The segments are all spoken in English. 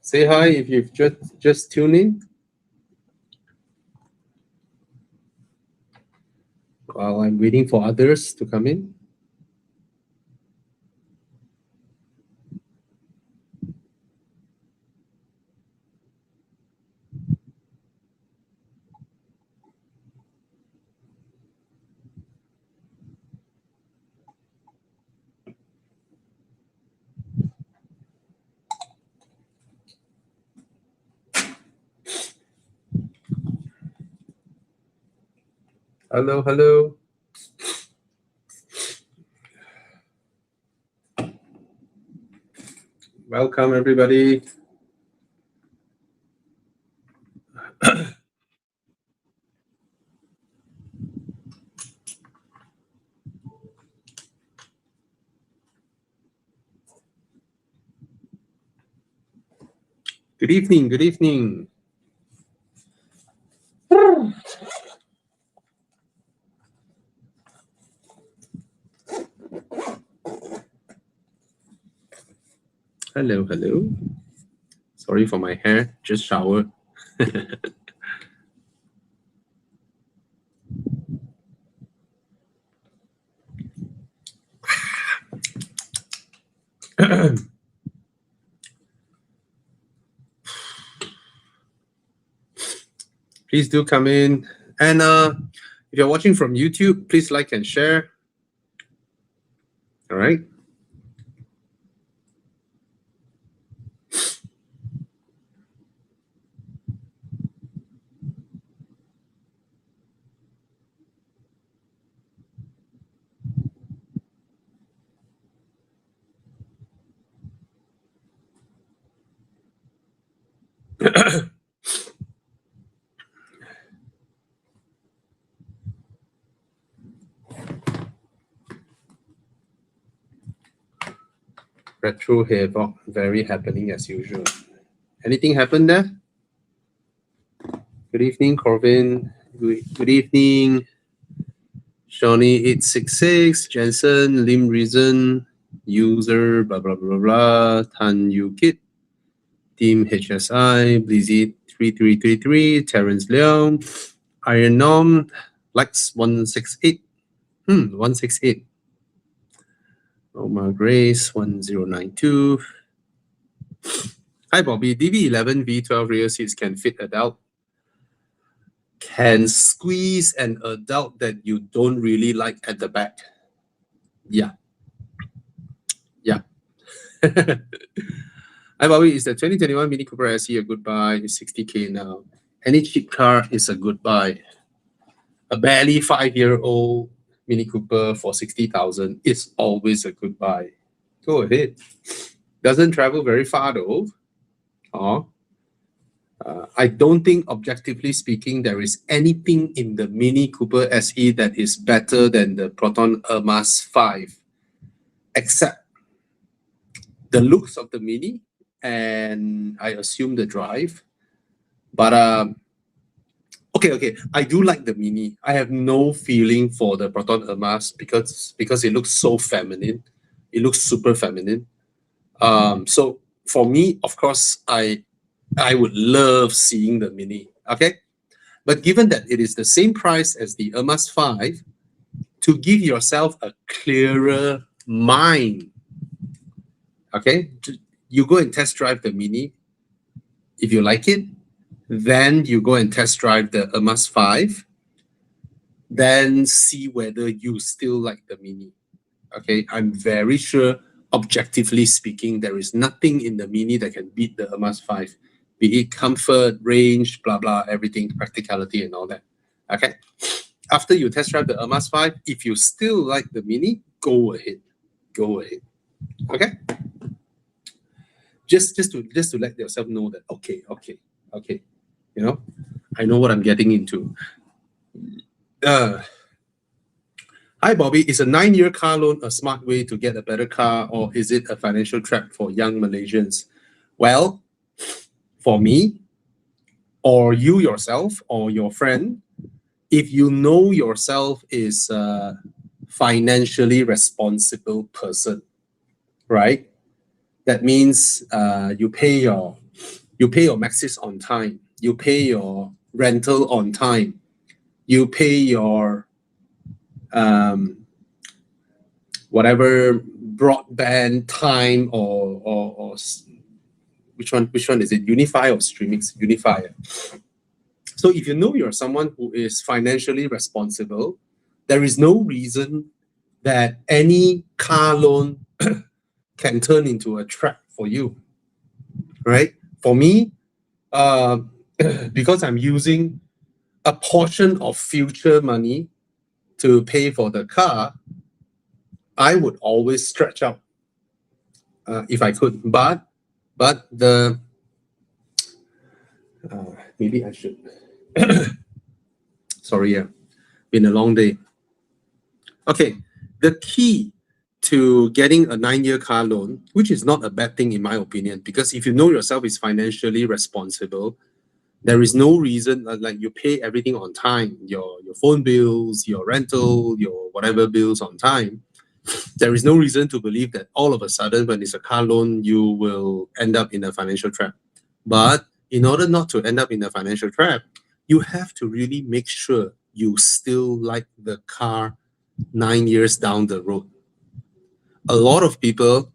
Say hi if you've just tuned in. While I'm waiting for others to come in. Hello, hello. Welcome, everybody. Good evening, good evening. Hello, hello. Sorry for my hair, just showered. Please do come in. And if you're watching from YouTube, please like and share. All right. Retro Havoc, very happening as usual. Anything happen there? Good evening, Corvin. Good evening, Shawnee866, Jensen, Lim Reason, user, blah, blah, blah, blah, Tan Yu Kit, Team HSI, Blizzy3333, Terence Leong, Iron Nom, Lex168, 168. Omar Grace, 1092. Hi, Bobby. DB11 V12 rear seats can fit adult. Can squeeze an adult that you don't really like at the back. Yeah. Yeah. Hi, Bobby. Is the 2021 Mini Cooper SE a good buy? It's 60K now. Any cheap car is a good buy. A barely 5-year-old Mini Cooper for 60,000 is always a good buy. Go ahead. Doesn't travel very far though. I don't think, objectively speaking, there is anything in the Mini Cooper SE that is better than the Proton Ermas 5, except the looks of the Mini and I assume the drive. But okay, I do like the Mini. I have no feeling for the Proton Ermas because it looks so feminine. It looks super feminine. So for me, of course, I would love seeing the Mini, okay? But given that it is the same price as the Ermas 5, to give yourself a clearer mind, okay? You go and test drive the Mini. If you like it, then you go and test drive the Ermas 5. Then see whether you still like the Mini, okay? I'm very sure, objectively speaking, there is nothing in the Mini that can beat the Ermas 5. Be it comfort, range, blah, blah, everything, practicality and all that. Okay. After you test drive the Ermas 5, if you still like the Mini, go ahead. Go ahead. Okay. Just to let yourself know that, okay. You know, I know what I'm getting into. Hi, Bobby. Is a 9-year car loan a smart way to get a better car, or is it a financial trap for young Malaysians? Well, for me, or you yourself, or your friend, if you know yourself is a financially responsible person, right? That means you pay your Maxis on time. You pay your rental on time. You pay your whatever broadband time or which one is it? Unify or Streamix? Unify. So if you know you're someone who is financially responsible, there is no reason that any car loan can turn into a trap for you, right? For me, because I'm using a portion of future money to pay for the car, I would always stretch out if I could. But the maybe I should. Sorry, yeah, been a long day. Okay, the key to getting a 9-year car loan, which is not a bad thing in my opinion, because if you know yourself is financially responsible, there is no reason like you pay everything on time, your phone bills, your rental, your whatever bills on time. There is no reason to believe that all of a sudden when it's a car loan, you will end up in a financial trap. But in order not to end up in a financial trap, you have to really make sure you still like the car 9 years down the road. A lot of people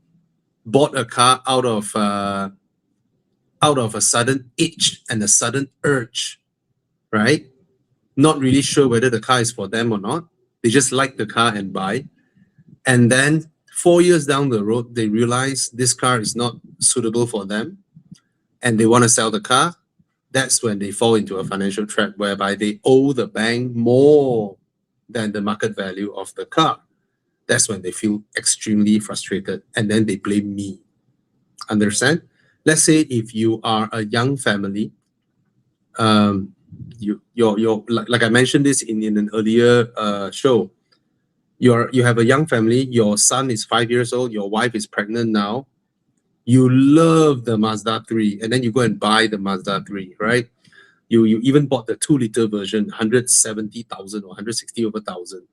bought a car out of a sudden itch and a sudden urge, right? Not really sure whether the car is for them or not. They just like the car and buy. And then 4 years down the road, they realize this car is not suitable for them and they want to sell the car. That's when they fall into a financial trap whereby they owe the bank more than the market value of the car. That's when they feel extremely frustrated and then they blame me. Understand? Let's say if you are a young family, you're like I mentioned this in an earlier show. You have a young family, your son is 5 years old, your wife is pregnant now, you love the Mazda 3, and then you go and buy the Mazda 3, right? You even bought the 2-liter version, 170,000 or 160,000.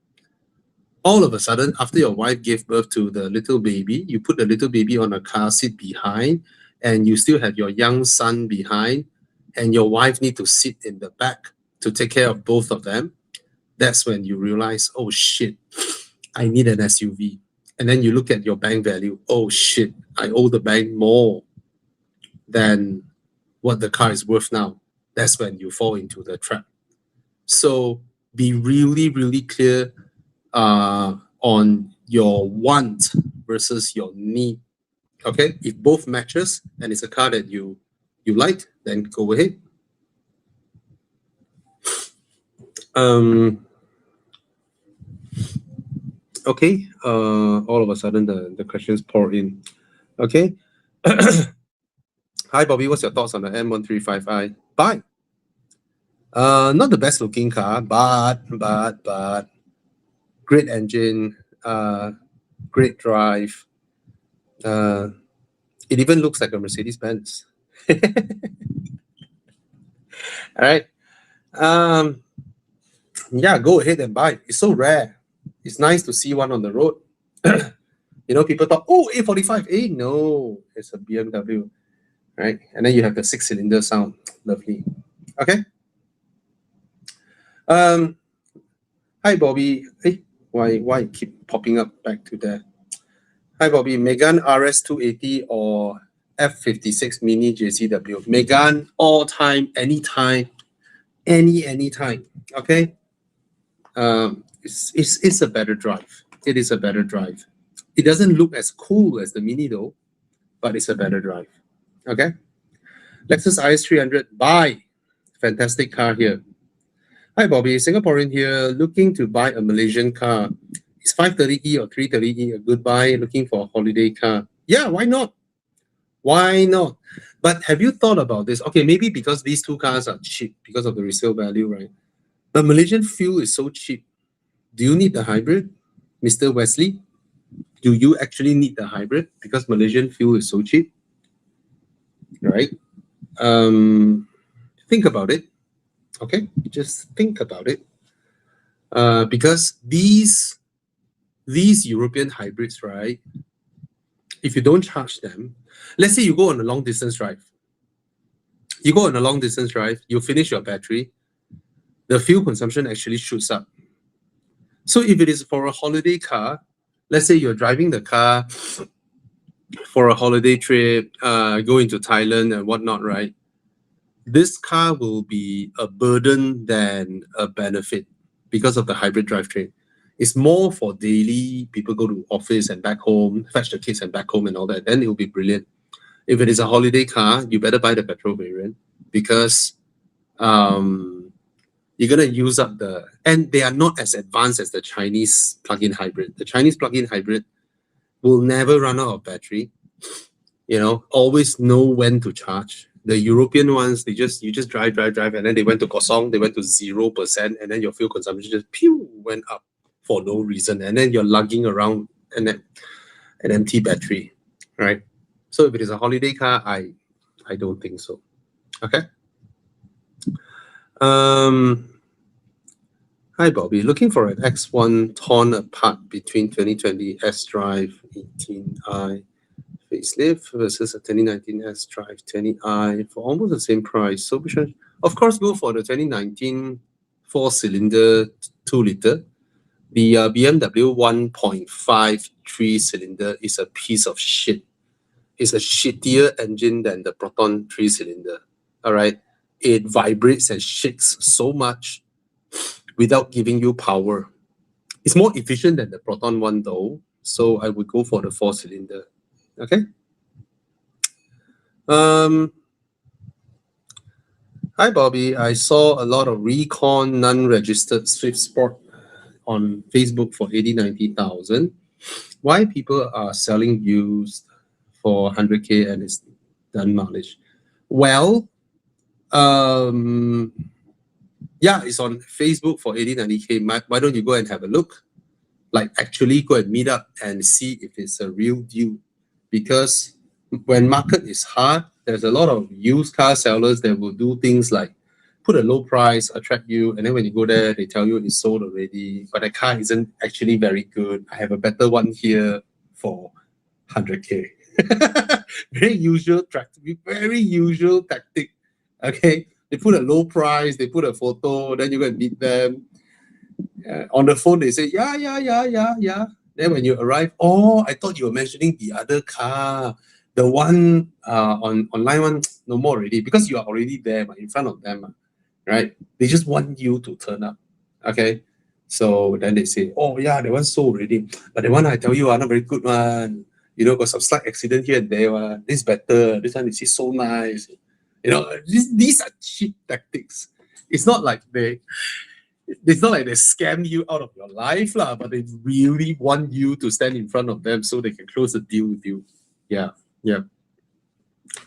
All of a sudden, after your wife gave birth to the little baby, you put the little baby on a car seat behind, and you still have your young son behind, and your wife need to sit in the back to take care of both of them. That's when you realize, oh shit, I need an SUV. And then you look at your bank value. Oh shit, I owe the bank more than what the car is worth now. That's when you fall into the trap. So be really, really clear on your want versus your need. Okay, if both matches and it's a car that you like, then go ahead. Okay, all of a sudden the questions pour in. Okay. Hi Bobby, what's your thoughts on the M135i? Buy. Not the best looking car, but great engine, great drive. It even looks like a Mercedes-Benz. All right. Yeah, go ahead and buy. It's so rare. It's nice to see one on the road. You know, people thought, oh, A45. No, it's a BMW, right? And then you have the 6-cylinder sound. Lovely. Okay. Hi, Bobby. Hey, why keep popping up back to that? Hi, Bobby. Megane RS280 or F56 Mini JCW? Megane, all time, anytime, anytime. Okay. It's a better drive. It is a better drive. It doesn't look as cool as the Mini though, but it's a better drive. Okay. Lexus IS300, buy. Fantastic car here. Hi Bobby, Singaporean here, looking to buy a Malaysian car. Is 530e or 330e a good buy? Looking for a holiday car? Yeah, why not? Why not? But have you thought about this? Okay, maybe because these two cars are cheap because of the resale value, right? But Malaysian fuel is so cheap. Do you need the hybrid, Mr. Wesley? Do you actually need the hybrid because Malaysian fuel is so cheap? Right? Think about it. Okay, just think about it. Because these European hybrids, right? if you don't charge them, let's say you go on a long distance drive. You go on a long distance drive, you finish your battery, the fuel consumption actually shoots up. So if it is for a holiday car, let's say you're driving the car for a holiday trip, go into Thailand and whatnot, right? This car will be a burden than a benefit because of the hybrid drivetrain. It's more for daily, people go to office and back home, fetch the kids and back home and all that, then it will be brilliant. If it is a holiday car, you better buy the petrol variant because you're going to use up and they are not as advanced as the Chinese plug-in hybrid. The Chinese plug-in hybrid will never run out of battery, always know when to charge. The European ones, you just drive, and then they went to Kosong, they went to 0%, and then your fuel consumption just went up for no reason, and then you're lugging around an empty battery, right? So if it is a holiday car, I don't think so. Okay. Hi Bobby, looking for an X1 torn apart between 2020 S-Drive 18i facelift versus a 2019 S-Drive 20i for almost the same price. So which one? Of course, go for the 2019 4-cylinder 2-liter. The BMW 1.5 3-cylinder is a piece of shit. It's a shittier engine than the Proton 3-cylinder. All right, it vibrates and shakes so much without giving you power. It's more efficient than the Proton one though, so I would go for the 4-cylinder. Okay. Hi Bobby, I saw a lot of recon non-registered Swift Sport on Facebook for 80,000-90,000. Why people are selling used for 100K and it's done mileage? Well, yeah, it's on Facebook for 80-90K. Why don't you go and have a look? Like actually go and meet up and see if it's a real deal. Because when market is hard, there's a lot of used car sellers that will do things like put a low price, attract you, and then when you go there, they tell you it's sold already, but the car isn't actually very good. I have a better one here for 100K. Very usual tactic. Okay, they put a low price, they put a photo, then you go and meet them. On the phone, they say, yeah. Then when you arrive, oh, I thought you were mentioning the other car. The one online one, no more already, because you are already there in front of them, right? They just want you to turn up, okay? So then they say, oh yeah, the one sold already. But the one I tell you are not very good one. Got some slight accident here and there. This is better. This one is so nice. These are cheap tactics. It's not like they scam you out of your life, but they really want you to stand in front of them so they can close the deal with you. Yeah.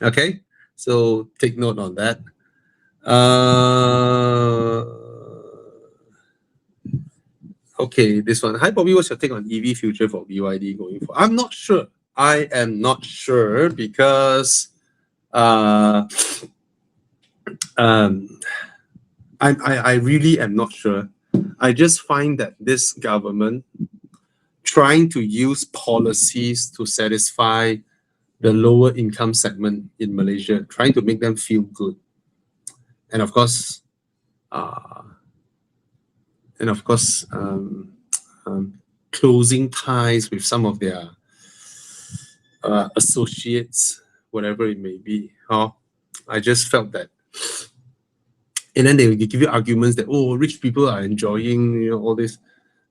Okay, so take note on that. Okay, this one. Hi Bobby, what's your take on EV future for BYD going forward? I'm not sure. I am not sure because I really am not sure. I just find that this government trying to use policies to satisfy the lower income segment in Malaysia, trying to make them feel good. And of course, closing ties with some of their associates, whatever it may be. I just felt that. And then they will give you arguments that, oh, rich people are enjoying all this.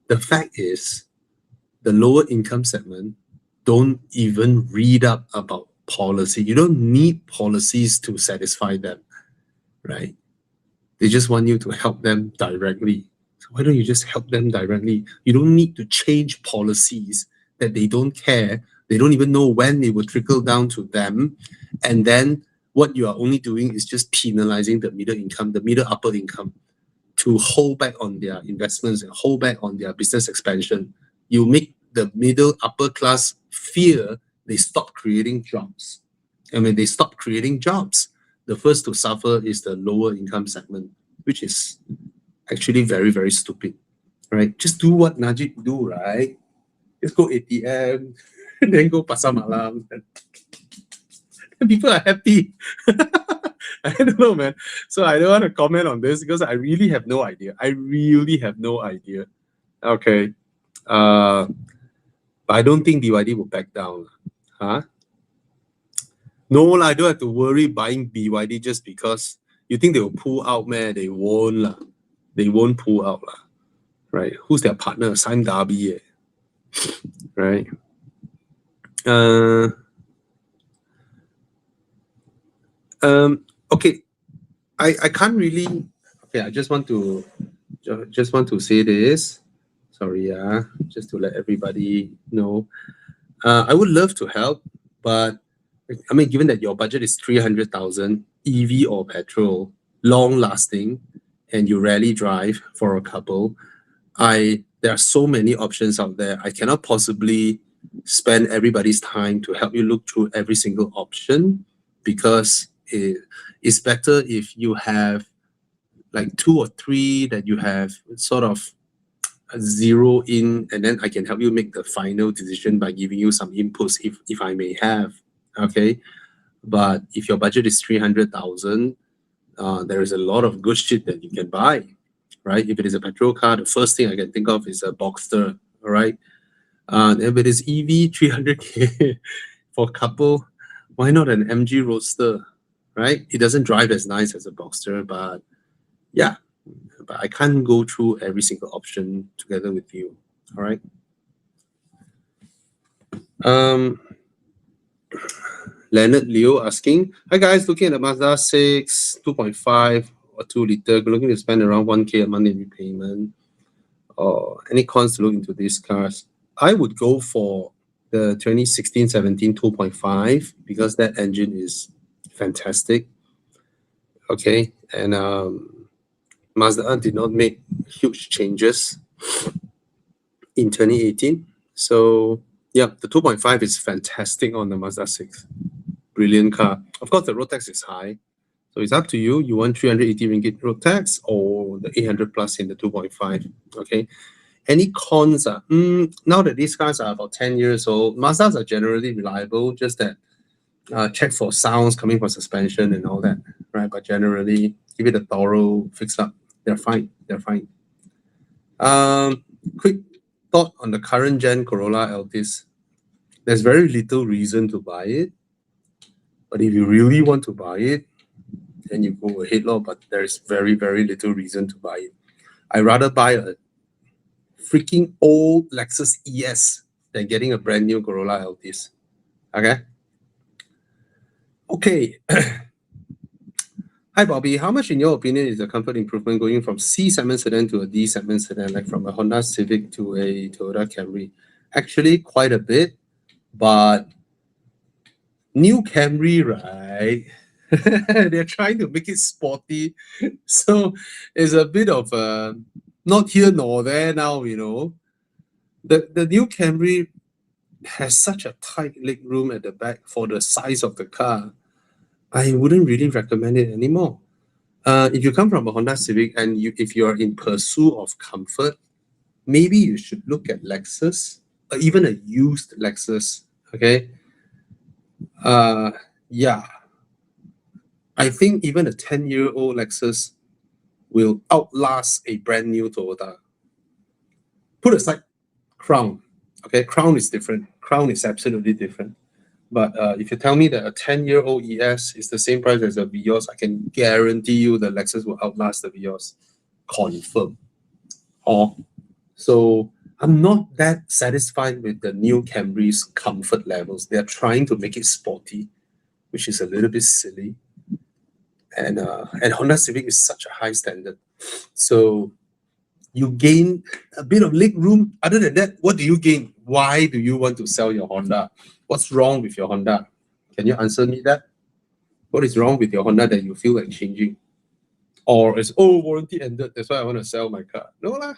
The fact is, the lower income segment don't even read up about policy. You don't need policies to satisfy them, right? They just want you to help them directly. So why don't you just help them directly? You don't need to change policies that they don't care. They don't even know when it will trickle down to them. And then what you are only doing is just penalizing the middle income, the middle upper income, to hold back on their investments and hold back on their business expansion. You make the middle upper class fear they stop creating jobs. And when they stop creating jobs, the first to suffer is the lower income segment, which is actually very, very stupid, right? Just do what Najib do, right? Just go ATM, then go Pasar Malam. And people are happy. I don't know, man. So I don't want to comment on this because I really have no idea. I really have no idea. Okay. But I don't think BYD will back down. Huh? No, I don't have to worry buying BYD just because you think they will pull out, man. They won't. La. They won't pull out. La. Right? Who's their partner? Sime Darby. Right? Okay. I can't really. Okay, I just want to say this. Sorry, just to let everybody know. I would love to help, but I mean, given that your budget is 300,000, EV or petrol, long lasting, and you rarely drive for a couple, there are so many options out there. I cannot possibly spend everybody's time to help you look through every single option, because it's better if you have like 2 or 3 that you have sort of zero in, and then I can help you make the final decision by giving you some inputs if I may have. Okay, but if your budget is 300,000, there is a lot of good shit that you can buy, right? If it is a petrol car, the first thing I can think of is a Boxster, all right? If it is EV, 300K for a couple, why not an MG Roadster, right? It doesn't drive as nice as a Boxster, but yeah, but I can't go through every single option together with you, all right? Leonard Leo asking, hi guys, looking at the Mazda 6, 2.5 or 2 liter, looking to spend around 1K a month in repayment. Or any cons to look into these cars? I would go for the 2016-17 2.5 because that engine is fantastic. Okay, and Mazda did not make huge changes in 2018. So yeah, the 2.5 is fantastic on the Mazda 6. Brilliant car. Of course, the road tax is high. So it's up to you. You want 380 ringgit road tax or the 800 plus in the 2.5. Okay. Any cons? Now that these cars are about 10 years old, Mazdas are generally reliable, just that check for sounds coming from suspension and all that, right? But generally, give it a thorough fix up. They're fine. They're fine. Quick thought on the current gen Corolla Altis. There's very little reason to buy it. But if you really want to buy it, then you go ahead, but there is very, very little reason to buy it. I'd rather buy a freaking old Lexus ES than getting a brand new Corolla Altis. Okay? Okay. Hi, Bobby. How much, in your opinion, is the comfort improvement going from C segment sedan to a D segment sedan, like from a Honda Civic to a Toyota Camry? Actually, quite a bit, but new Camry, right? They're trying to make it sporty, so it's a bit of not here nor there now. You know, the new Camry has such a tight leg room at the back for the size of the car. I wouldn't really recommend it anymore. If you come from a Honda Civic and if you're in pursuit of comfort, maybe you should look at Lexus, or even a used Lexus. Okay. Yeah. I think even a 10-year-old Lexus will outlast a brand new Toyota. Put aside Crown. Okay, Crown is different. Crown is absolutely different. But if you tell me that a 10-year-old ES is the same price as a Vios, I can guarantee you the Lexus will outlast the Vios. Confirm. So I'm not that satisfied with the new Camry's comfort levels. They're trying to make it sporty, which is a little bit silly. And Honda Civic is such a high standard. So you gain a bit of leg room. Other than that, what do you gain? Why do you want to sell your Honda? What's wrong with your Honda? Can you answer me that? What is wrong with your Honda that you feel like changing? Or is, warranty ended, that's why I want to sell my car? No lah,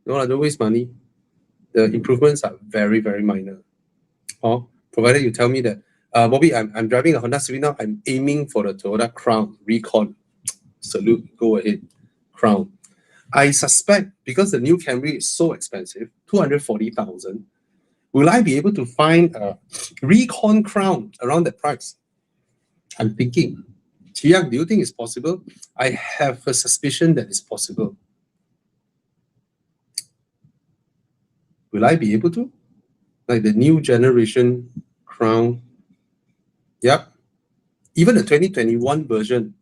don't waste money. The improvements are very, very minor. Provided you tell me that, Bobby, I'm driving a Honda Civic now, I'm aiming for the Toyota Crown Recon. Salute, go ahead, Crown. I suspect because the new Camry is so expensive, 240,000, Will I be able to find a Recon Crown around that price? I'm thinking. Chiang, do you think it's possible? I have a suspicion that it's possible. Will I be able to? Like the new generation Crown. Yep. Even the 2021 version.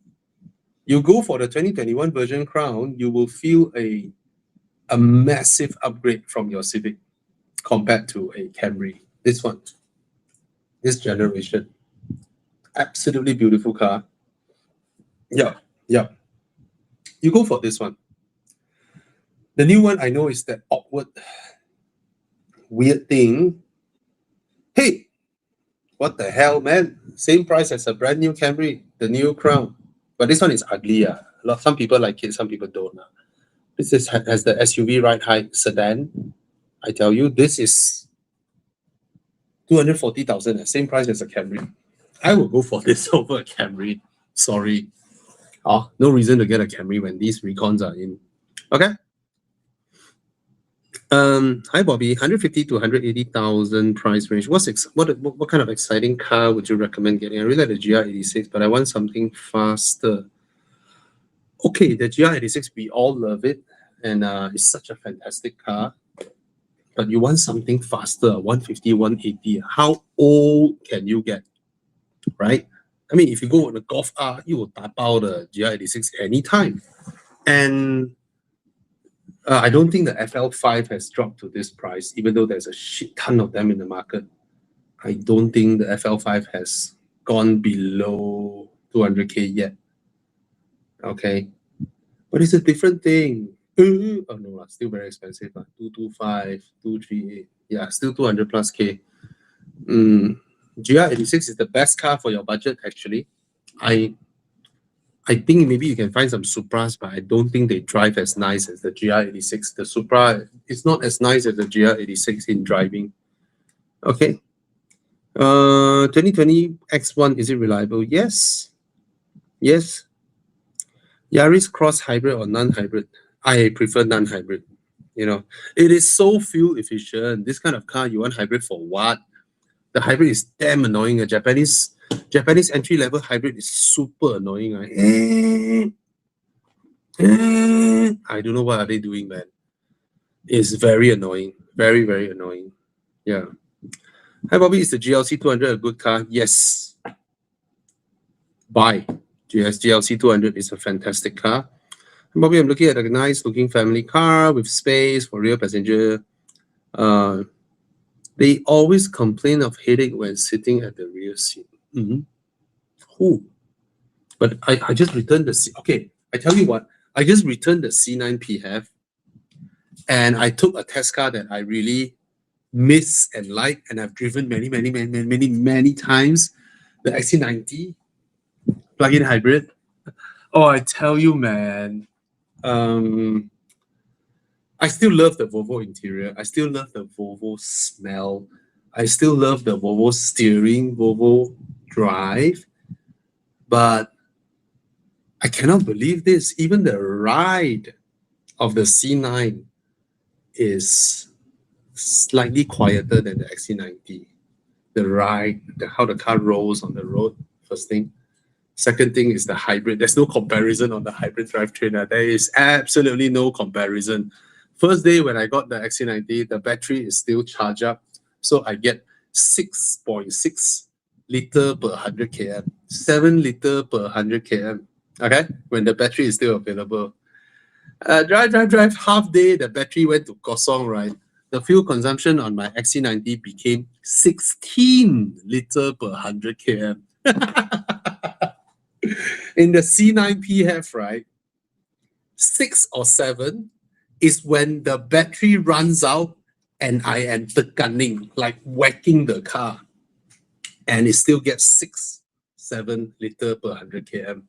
You go for the 2021 version Crown, you will feel a massive upgrade from your Civic compared to a Camry. This one. This generation. Absolutely beautiful car. Yeah, yeah. You go for this one. The new one I know is that awkward, weird thing. Hey, what the hell, man? Same price as a brand new Camry, the new Crown. But this one is ugly. Some people like it, some people don't. This has the SUV ride height sedan. I tell you, this is 240,000, same price as a Camry. I will go for this over a Camry. Sorry. No reason to get a Camry when these Recons are in. Okay. Hi Bobby, 150 to 180,000 price range. What kind of exciting car would you recommend getting? I really like the GR86, but I want something faster. Okay, the GR86, we all love it, and it's such a fantastic car. But you want something faster, 150, 180. How old can you get? Right? I mean, if you go on the Golf R, you will tap out the GR86 anytime. And I don't think the FL5 has dropped to this price, even though there's a shit ton of them in the market. I don't think the FL5 has gone below 200K yet. Okay. But it's a different thing. Oh no, still very expensive. 225, 238. Yeah, still 200 plus K. GR86 is the best car for your budget, actually. I think maybe you can find some Supras, but I don't think they drive as nice as the GR86. The Supra is not as nice as the GR86 in driving. Okay. 2020 X1, is it reliable? Yes. Yes. Yaris Cross hybrid or non-hybrid? I prefer non-hybrid. You know, it is so fuel efficient. This kind of car, you want hybrid for what? The hybrid is damn annoying. A Japanese entry-level hybrid is super annoying. Right? I don't know what are they doing, man. It's very annoying. Very, very annoying. Yeah. Hi, Bobby. Is the GLC 200 a good car? Yes. Buy. GLC 200 is a fantastic car. Bobby, I'm looking at a nice-looking family car with space for rear passenger. They always complain of headache when sitting at the rear seat. Who? But I just returned the C. Okay, I tell you what. I just returned the C9 PHEV, and I took a test car that I really miss and like, and I've driven many times. The XC90 plug-in hybrid. Oh, I tell you, man. I still love the Volvo interior. I still love the Volvo smell. I still love the Volvo steering, Volvo drive. But I cannot believe this. Even the ride of the C9 is slightly quieter than the XC90. The ride, how the car rolls on the road, first thing. Second thing is the hybrid. There's no comparison on the hybrid drivetrain. There is absolutely no comparison. First day when I got the XC90, the battery is still charged up. So I get 6.6 liter per 100 km, 7 liter per 100 km. Okay, when the battery is still available. Drive, half day, the battery went to kosong, right? The fuel consumption on my XC90 became 16 liter per 100 km. In the C9 PHEV, right, 6 or 7 is when the battery runs out and I am tekanning, like whacking the car. And it still gets 6, 7 liter per 100 km.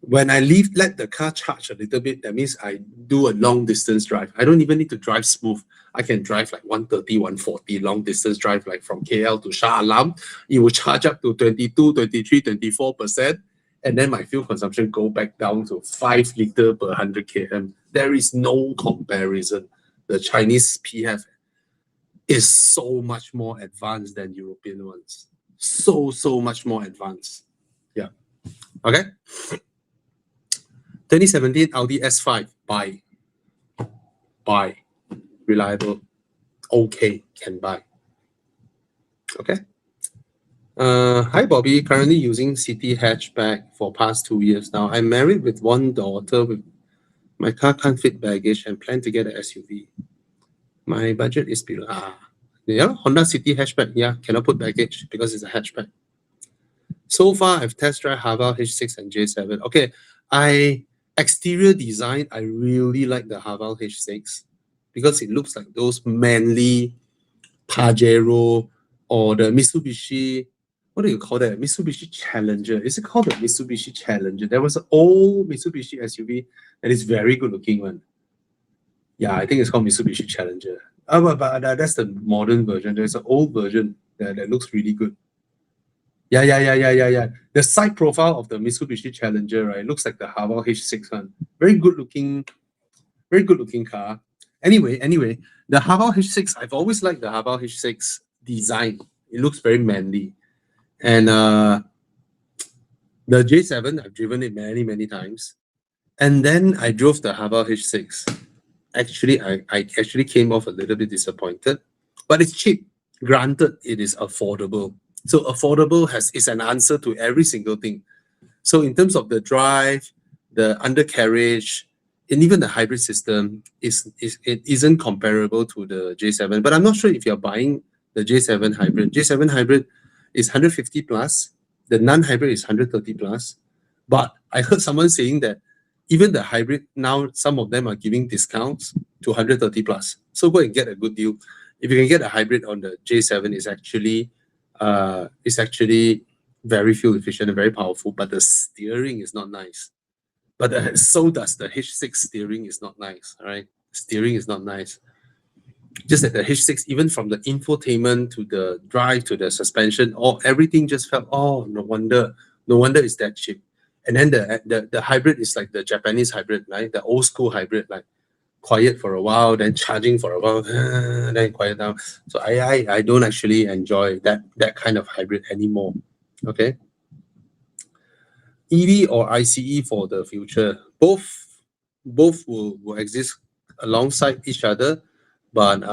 When I let the car charge a little bit, that means I do a long distance drive. I don't even need to drive smooth. I can drive like 130, 140, long distance drive, like from KL to Shah Alam. It will charge up to 22, 23, 24%. And then my fuel consumption go back down to 5 liter per 100 km. There is no comparison. The Chinese PHEV is so much more advanced than European ones. So much more advanced. Yeah. Okay. 2017 Audi S5, buy. Reliable. Okay, can buy. Okay. Hi Bobby, currently using City hatchback for past 2 years now. I'm married with one daughter. With my car can't fit baggage and plan to get an SUV. My budget is below. Yeah, Honda City hatchback. Yeah, cannot put baggage because it's a hatchback. So far, I've test drive Haval H6 and J7. Okay, exterior design, I really like the Haval H6 because it looks like those manly Pajero or the Mitsubishi. What do you call that? Mitsubishi Challenger. Is it called the Mitsubishi Challenger? There was an old Mitsubishi SUV that is very good looking one. Yeah, I think it's called Mitsubishi Challenger. But that's the modern version. There's an old version that looks really good. Yeah. The side profile of the Mitsubishi Challenger, right, looks like the Haval H6 one. Very good looking car. Anyway, the Haval H6, I've always liked the Haval H6 design. It looks very manly. And the J7, I've driven it many times. And then I drove the Haval H6. Actually, I actually came off a little bit disappointed, but it's cheap. Granted, it is affordable. So affordable is an answer to every single thing. So in terms of the drive, the undercarriage, and even the hybrid system, it isn't comparable to the J7. But I'm not sure if you're buying the J7 hybrid. J7 hybrid is 150 plus. The non-hybrid is 130 plus. But I heard someone saying that even the hybrid now, some of them are giving discounts to 130 plus. So go and get a good deal. If you can get a hybrid on the J7, it's actually very fuel efficient and very powerful, but the steering is not nice. But so does the H6 steering is not nice. All right, steering is not nice. Just that the H6, even from the infotainment to the drive to the suspension, everything just felt, no wonder it's that cheap. And then the hybrid is like the Japanese hybrid, right? The old school hybrid, like quiet for a while, then charging for a while, then quiet down. So I don't actually enjoy that kind of hybrid anymore. Okay. EV or ICE for the future? Both will exist alongside each other, but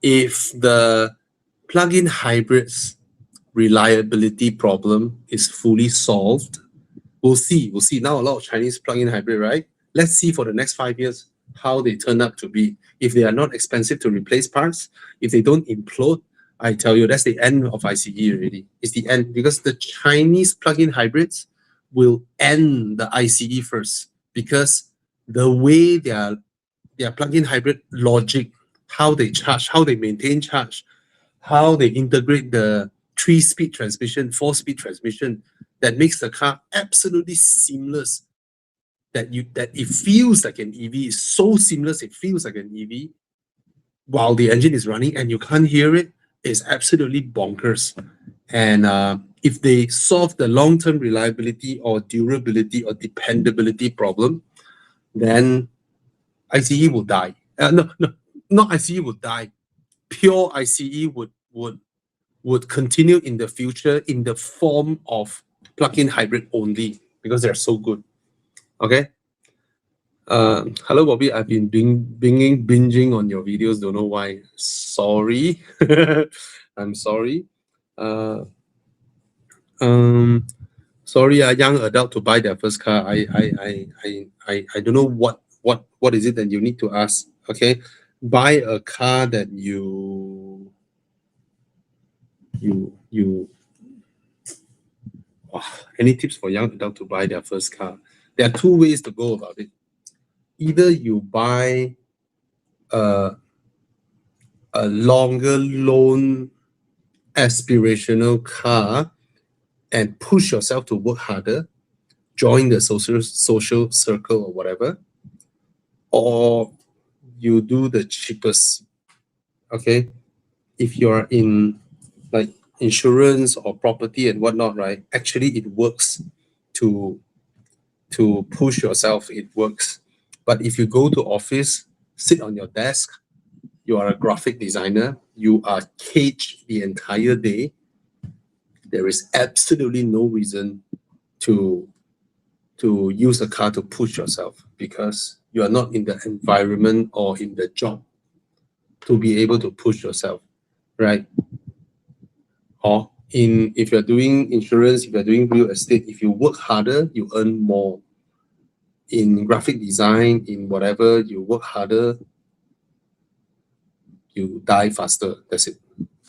if the plug-in hybrids reliability problem is fully solved, we'll see. Now a lot of Chinese plug-in hybrid, right? Let's see for the next 5 years how they turn up to be. If they are not expensive to replace parts, if they don't implode, I tell you, that's the end of ICE already. It's the end, because the Chinese plug-in hybrids will end the ICE first, because the way their plug-in hybrid logic, how they charge, how they maintain charge, how they integrate the 3-speed transmission, 4-speed transmission, that makes the car absolutely seamless. That it feels like an EV. It's so seamless, it feels like an EV while the engine is running and you can't hear it. Is absolutely bonkers. And if they solve the long-term reliability or durability or dependability problem, then ICE will die. No, not ICE will die. Pure ICE would continue in the future in the form of plug-in hybrid only, because they're so good. Okay. Hello, Bobby. I've been binging on your videos. Don't know why. Sorry. I'm sorry. Sorry, a young adult to buy their first car. I don't know what is it that you need to ask. Okay, buy a car that you any tips for young adult to buy their first car? There are two ways to go about it. Either you buy a longer loan aspirational car and push yourself to work harder, join the social circle or whatever, or you do the cheapest. Okay, if you're in like insurance or property and whatnot, right? Actually, it works to push yourself. It works. But if you go to office, sit on your desk, you are a graphic designer, you are caged the entire day. There is absolutely no reason to use a car to push yourself, because you are not in the environment or in the job to be able to push yourself, right? Or if you're doing insurance, if you're doing real estate, if you work harder, you earn more. In graphic design, in whatever, you work harder, you die faster. That's it.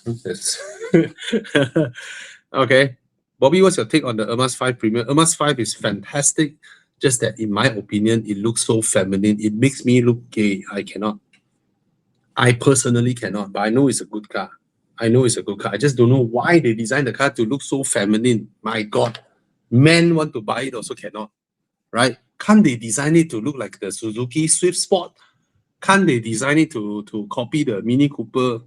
That's okay. Bobby, what's your take on the Ermas 5 Premium? Ermas 5 is fantastic, just that in my opinion, it looks so feminine. It makes me look gay. I cannot. I personally cannot, but I know it's a good car. I know it's a good car. I just don't know why they designed the car to look so feminine. My God, men want to buy it also cannot, right? Can't they design it to look like the Suzuki Swift Sport? Can't they design it to copy the Mini Cooper?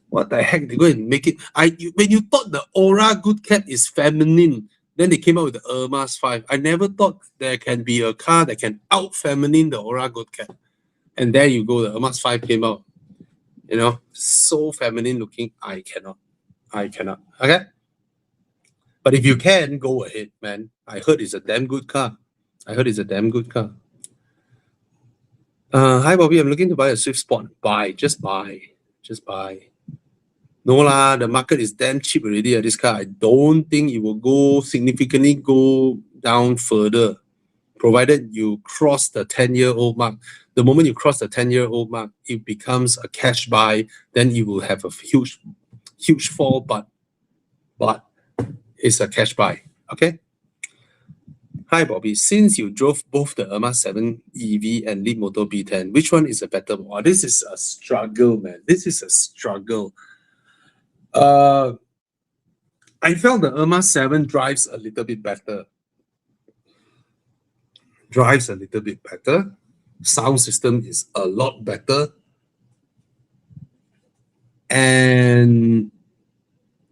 What the heck? They go and make it. When you thought the Aura Good Cap is feminine, then they came out with the Ermas 5. I never thought there can be a car that can out-feminine the Aura Good Cap. And there you go, the Ermas 5 came out. You know, so feminine looking. I cannot. Okay? But if you can, go ahead, man. I heard it's a damn good car. Hi, Bobby. I'm looking to buy a Swift Sport. Just buy. No lah, the market is damn cheap already. This car, I don't think it will significantly go down further, provided you cross the 10-year-old mark. The moment you cross the 10-year-old mark, it becomes a cash buy. Then you will have a huge fall, but it's a cash buy. Okay. Hi, Bobby. Since you drove both the Ermas 7 EV and Leapmotor B10, which one is a better one? This is a struggle, man. This is a struggle. I felt the Ermas 7 drives a little bit better. Sound system is a lot better. And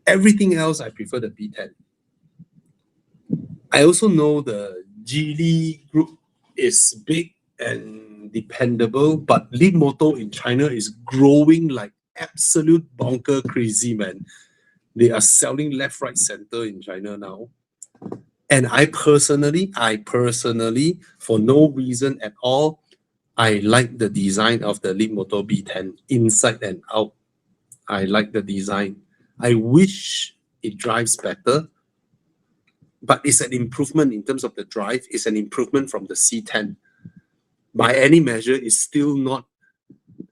everything else, I prefer the B10. I also know the Geely group is big and dependable, but Leapmotor in China is growing like absolute bonker crazy, man. They are selling left, right, center in China now. And I personally, for no reason at all, I like the design of the Leapmotor B10 inside and out. I like the design. I wish it drives better, but it's an improvement in terms of the drive. It's an improvement from the C10. By any measure, it's still not.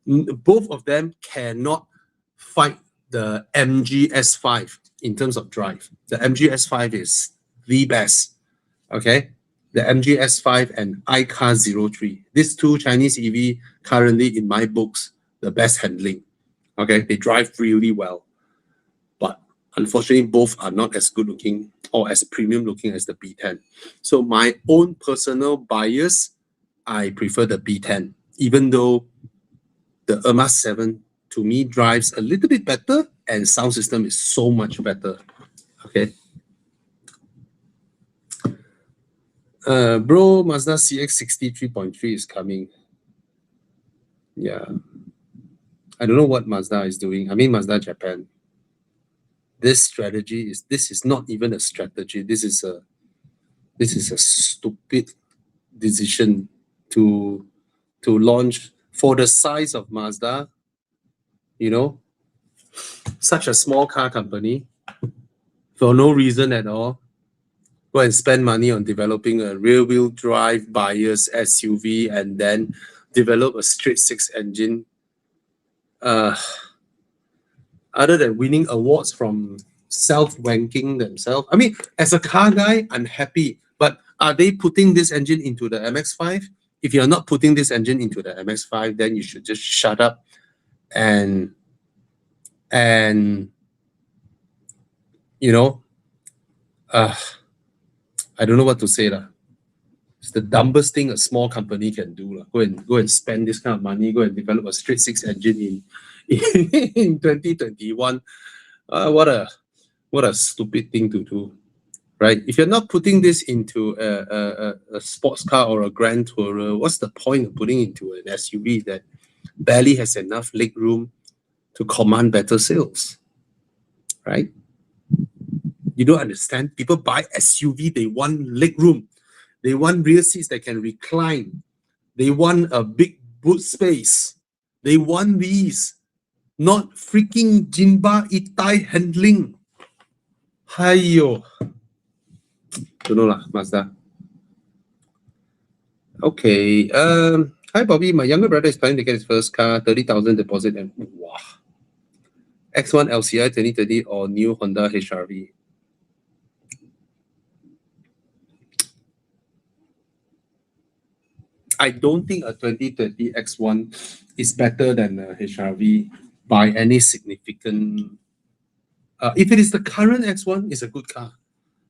Both of them cannot fight the MG S5 in terms of drive. The MG S5 is the best. Okay, the MG S5 and iCar 03. These two Chinese EV currently in my books, the best handling. Okay, they drive really well, but unfortunately both are not as good looking or as premium looking as the B10. So my own personal bias, I prefer the B10, even though the Ermas 7 to me drives a little bit better and sound system is so much better. Okay. Bro, Mazda CX-60 3.3 is coming. Yeah. I don't know what Mazda is doing. I mean, Mazda Japan. This is not even a strategy. This is a stupid decision to launch for the size of Mazda, you know, such a small car company, for no reason at all. Go and spend money on developing a rear-wheel drive bias SUV and then develop a straight-six engine. Other than winning awards from self-ranking themselves. I mean, as a car guy, I'm happy. But are they putting this engine into the MX-5? If you're not putting this engine into the MX-5, then you should just shut up and you know, I don't know what to say lah. It's the dumbest thing a small company can do lah. Go and spend this kind of money. Go and develop a straight-six engine in 2021. What a stupid thing to do, right? If you're not putting this into a sports car or a Grand Tourer, what's the point of putting it into an SUV that barely has enough leg room to command better sales, right? You don't understand. People buy SUV, they want leg room. They want rear seats that can recline. They want a big boot space. They want these, not freaking Jinba Itai handling. Hiyo. Don't know lah, Mazda. Okay. Hi Bobby. My younger brother is planning to get his first car, 30,000 deposit, and wow. X1 LCI 2030 or new Honda HR-V. I don't think a 2020 X1 is better than a HR-V by any significant. If it is the current X1, it's a good car.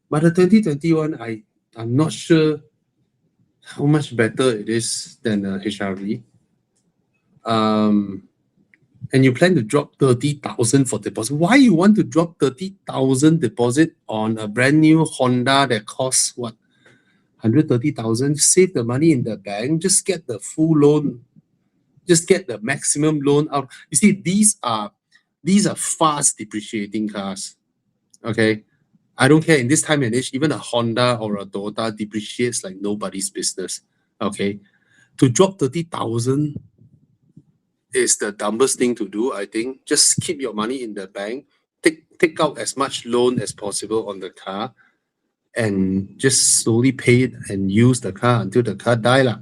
But the 2021, I'm not sure how much better it is than a HR-V. And you plan to drop 30,000 for deposit. Why you want to drop 30,000 deposit on a brand new Honda that costs what? 130,000? Save the money in the bank. Just get the full loan. Just get the maximum loan out. You see, these are fast depreciating cars. Okay. I don't care in this time and age, even a Honda or a Toyota depreciates like nobody's business. Okay. To drop 30,000 is the dumbest thing to do, I think. Just keep your money in the bank. Take out as much loan as possible on the car and just slowly pay it and use the car until the car die lah.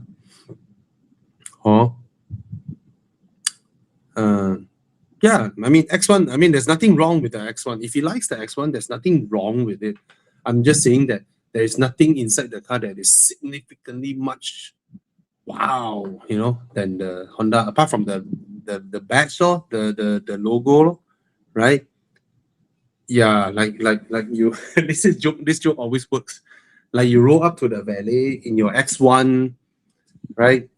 Yeah, I mean, X1, I mean, there's nothing wrong with the X1. If he likes the X1, there's nothing wrong with it. I'm just saying that there is nothing inside the car that is significantly much wow, you know, than the Honda, apart from the badge, the logo, right? Yeah, like you this joke always works. Like you roll up to the valet in your X1, right?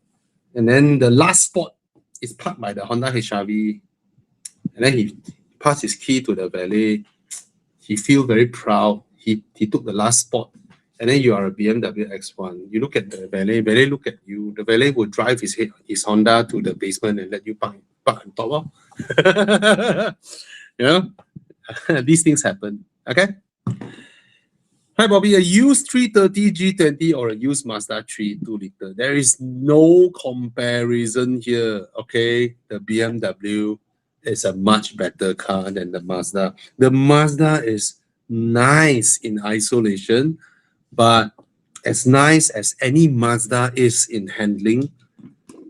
And then the last spot is parked by the Honda HR-V. And then he passed his key to the valet. He feel very proud. He took the last spot. And then you are a BMW X1. You look at the valet look at you. The valet will drive his Honda to the basement and let you park on top of. You know, these things happen. Okay. Hi Bobby, a used 330 G20 or a used Mazda 3 2-liter. There is no comparison here. Okay, the BMW is a much better car than the Mazda. The Mazda is nice in isolation, but as nice as any Mazda is in handling,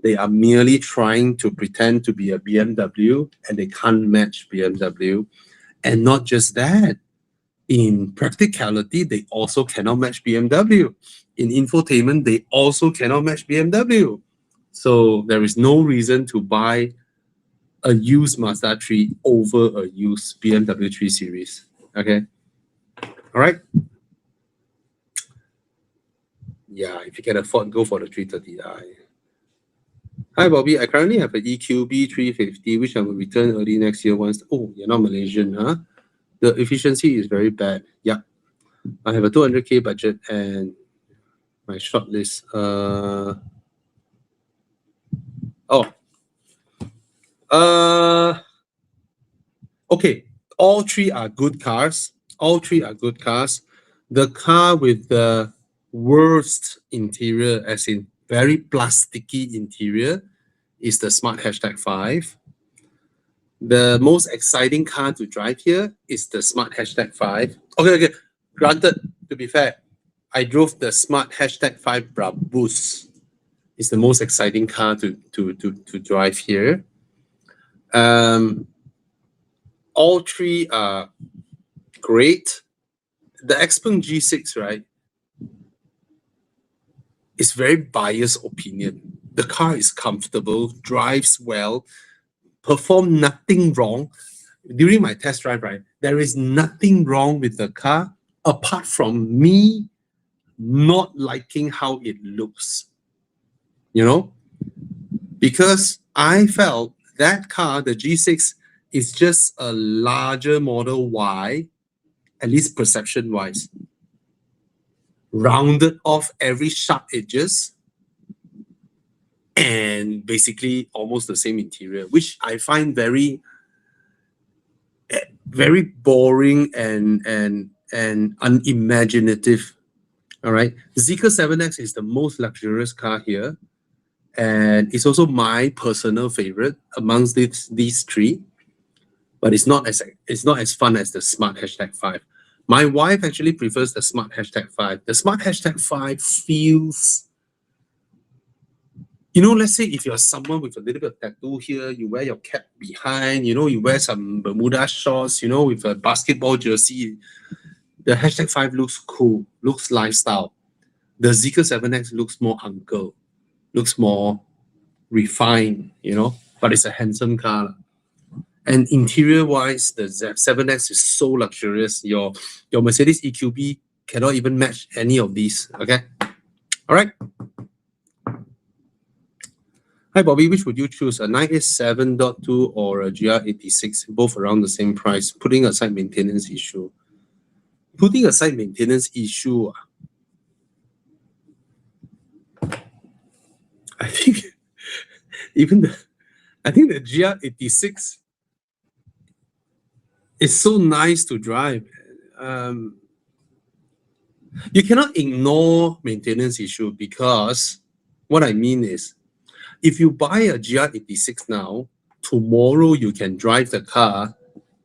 they are merely trying to pretend to be a BMW and they can't match BMW. And not just that, in practicality, they also cannot match BMW. In infotainment, they also cannot match BMW. So there is no reason to buy a used Mazda 3 over a used BMW 3 Series. Okay. All right. Yeah, if you can afford, go for the 330i. Hi, Bobby. I currently have an EQB 350, which I will return early next year once. Oh, you're not Malaysian, huh? The efficiency is very bad. Yeah. I have a 200K budget and my short list. Okay. All three are good cars. All three are good cars. The car with the worst interior, as in very plasticky interior, is the Smart Hashtag 5. The most exciting car to drive here is the Smart Hashtag 5. Okay. Granted, to be fair, I drove the Smart Hashtag 5 Brabus. It's the most exciting car to drive here. All three are great. The Xpeng G6, right, is very biased opinion. The car is comfortable, drives well, perform nothing wrong. During my test drive, right, there is nothing wrong with the car apart from me not liking how it looks. You know, because I felt that car, the G6, is just a larger Model Y, at least perception-wise. Rounded off every sharp edges. and basically almost the same interior, which I find very boring and unimaginative. All right, Zeekr 7X is the most luxurious car here, and it's also my personal favorite amongst these three. But it's not as fun as the Smart Hashtag 5. My wife actually prefers the Smart Hashtag 5. The Smart Hashtag 5 feels, let's say if you're someone with a little bit of tattoo here, you wear your cap behind, you wear some Bermuda shorts, with a basketball jersey, the Hashtag 5 looks cool, looks lifestyle. The Zeekr 7X looks more uncle, looks more refined, but it's a handsome car. And interior-wise, the 7X is so luxurious. Your Mercedes EQB cannot even match any of these, okay? All right. Hi, Bobby. Which would you choose, a 987.2 or a GR86? Both around the same price, putting aside maintenance issue. Putting aside maintenance issue, I think the GR86 is so nice to drive. You cannot ignore maintenance issue, because what I mean is, if you buy a GR86 now, tomorrow you can drive the car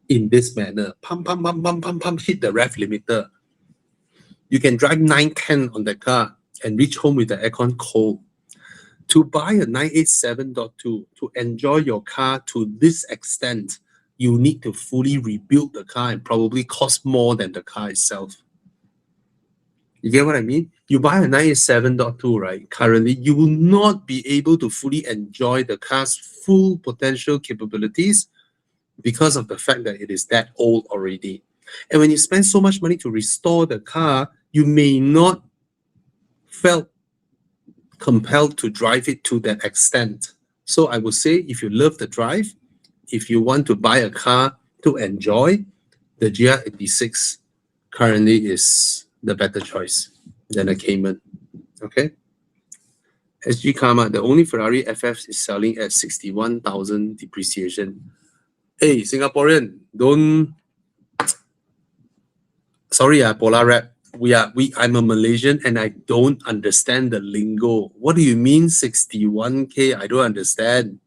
in this manner. Pump, pump, pump, pump, pump, pump, hit the rev limiter. You can drive 910 on the car and reach home with the aircon cold. To buy a 987.2, to enjoy your car to this extent, you need to fully rebuild the car and probably cost more than the car itself. You get what I mean? You buy a 987.2, right? Currently, you will not be able to fully enjoy the car's full potential capabilities because of the fact that it is that old already. And when you spend so much money to restore the car, you may not felt compelled to drive it to that extent. So I would say, if you love the drive, if you want to buy a car to enjoy, the GR86 currently is the better choice than a Cayman. Okay. SG Karma, the only Ferrari FF is selling at 61,000 depreciation. Hey, Singaporean, don't. Sorry, Polar Rap. I'm a Malaysian and I don't understand the lingo. What do you mean 61K? I don't understand.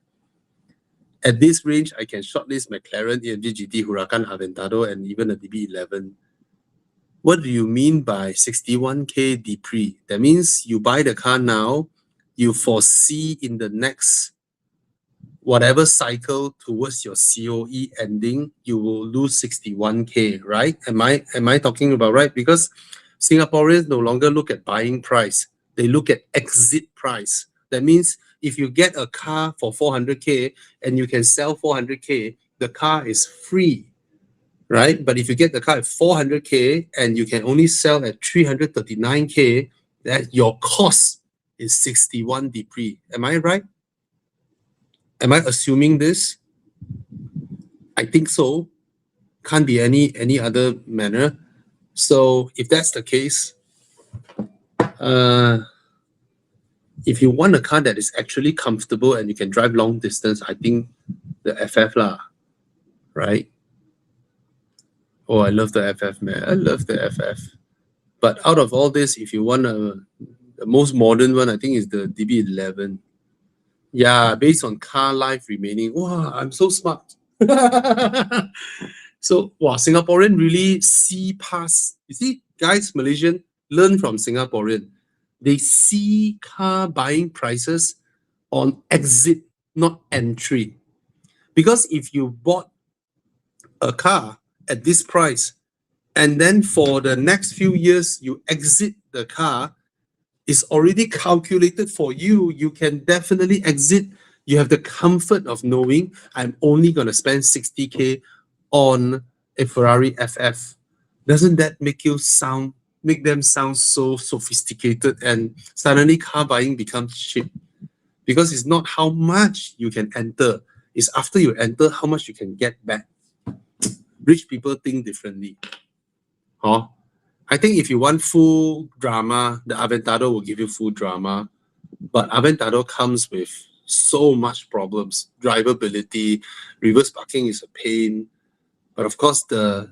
At this range, I can shortlist McLaren, AMG GT, Huracan, Aventador, and even a DB11. What do you mean by 61K depre? That means you buy the car now, you foresee in the next whatever cycle towards your COE ending, you will lose 61K, right? Am I talking about right? Because Singaporeans no longer look at buying price. They look at exit price. That means if you get a car for 400K and you can sell 400K, the car is free, right? But if you get the car at 400K and you can only sell at 339K, that your cost is 61 depre. Am I right? Am I assuming this? I think so. Can't be any other manner. So if that's the case, if you want a car that is actually comfortable and you can drive long distance, I think the FF lah, right? Oh, I love the FF, man. I love the FF. But out of all this, if you want the most modern one, I think is the DB11. Yeah, based on car life remaining. Wow, I'm so smart. So, wow, Singaporean really see past. You see, guys, Malaysian, learn from Singaporean. They see car buying prices on exit, not entry. Because if you bought a car at this price, and then for the next few years, you exit the car, it's already calculated for you. You can definitely exit. You have the comfort of knowing I'm only going to spend 60K on a Ferrari FF. Doesn't that make them sound so sophisticated, and suddenly car buying becomes cheap? Because it's not how much you can enter, it's after you enter how much you can get back. Rich people think differently. Huh? I think if you want full drama, the Aventador will give you full drama. But Aventador comes with so much problems. Drivability, reverse parking is a pain. But of course, the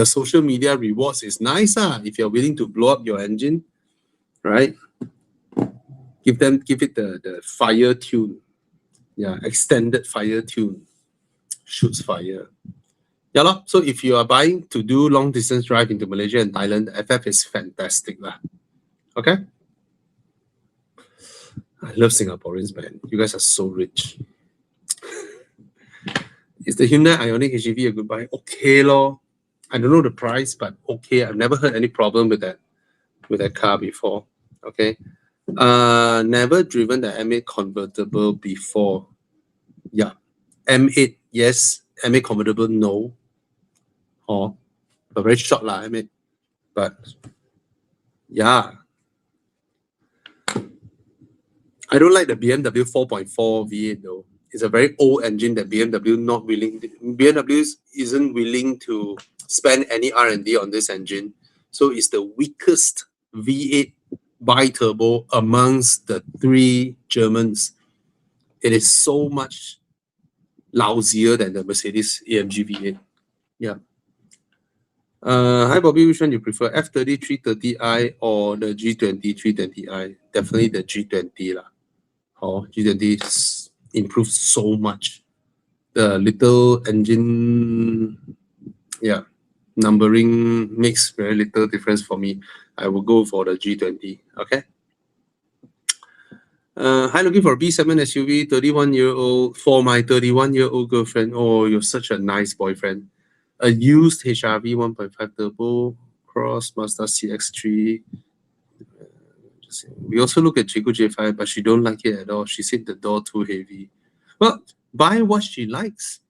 social media rewards is nice if you're willing to blow up your engine, right? Give it the fire tune. Yeah, extended fire tune. Shoots fire. Yeah, lor. So if you are buying to do long distance drive into Malaysia and Thailand, FF is fantastic lah. Okay? I love Singaporeans, man. You guys are so rich. Is the Hyundai Ioniq HEV a good buy? Okay, lor. I don't know the price, but okay. I've never heard any problem with that car before. Okay. Never driven the M8 convertible before. Yeah. M8, yes. M8 convertible, no. Oh, but very short lah, M8. But yeah. I don't like the BMW 4.4 V8 though. It's a very old engine that BMW isn't willing to spend any R&D on this engine. So it's the weakest V8 bi-turbo amongst the three Germans. It is so much lousier than the Mercedes AMG V8. Yeah. Hi Bobby, which one you prefer? F30 330i or the G20 320i? Definitely the G20 lah. G20 improved so much. The little engine, yeah, numbering makes very little difference for me. I will go for the G20. Okay. Hi, looking for a B7 SUV, 31-year-old, for my 31-year-old girlfriend. Oh, you're such a nice boyfriend. A used HRV 1.5 turbo, cross Mazda CX-3. We also look at Jayco J5, but she don't like it at all. She said the door too heavy. Well, buy what she likes.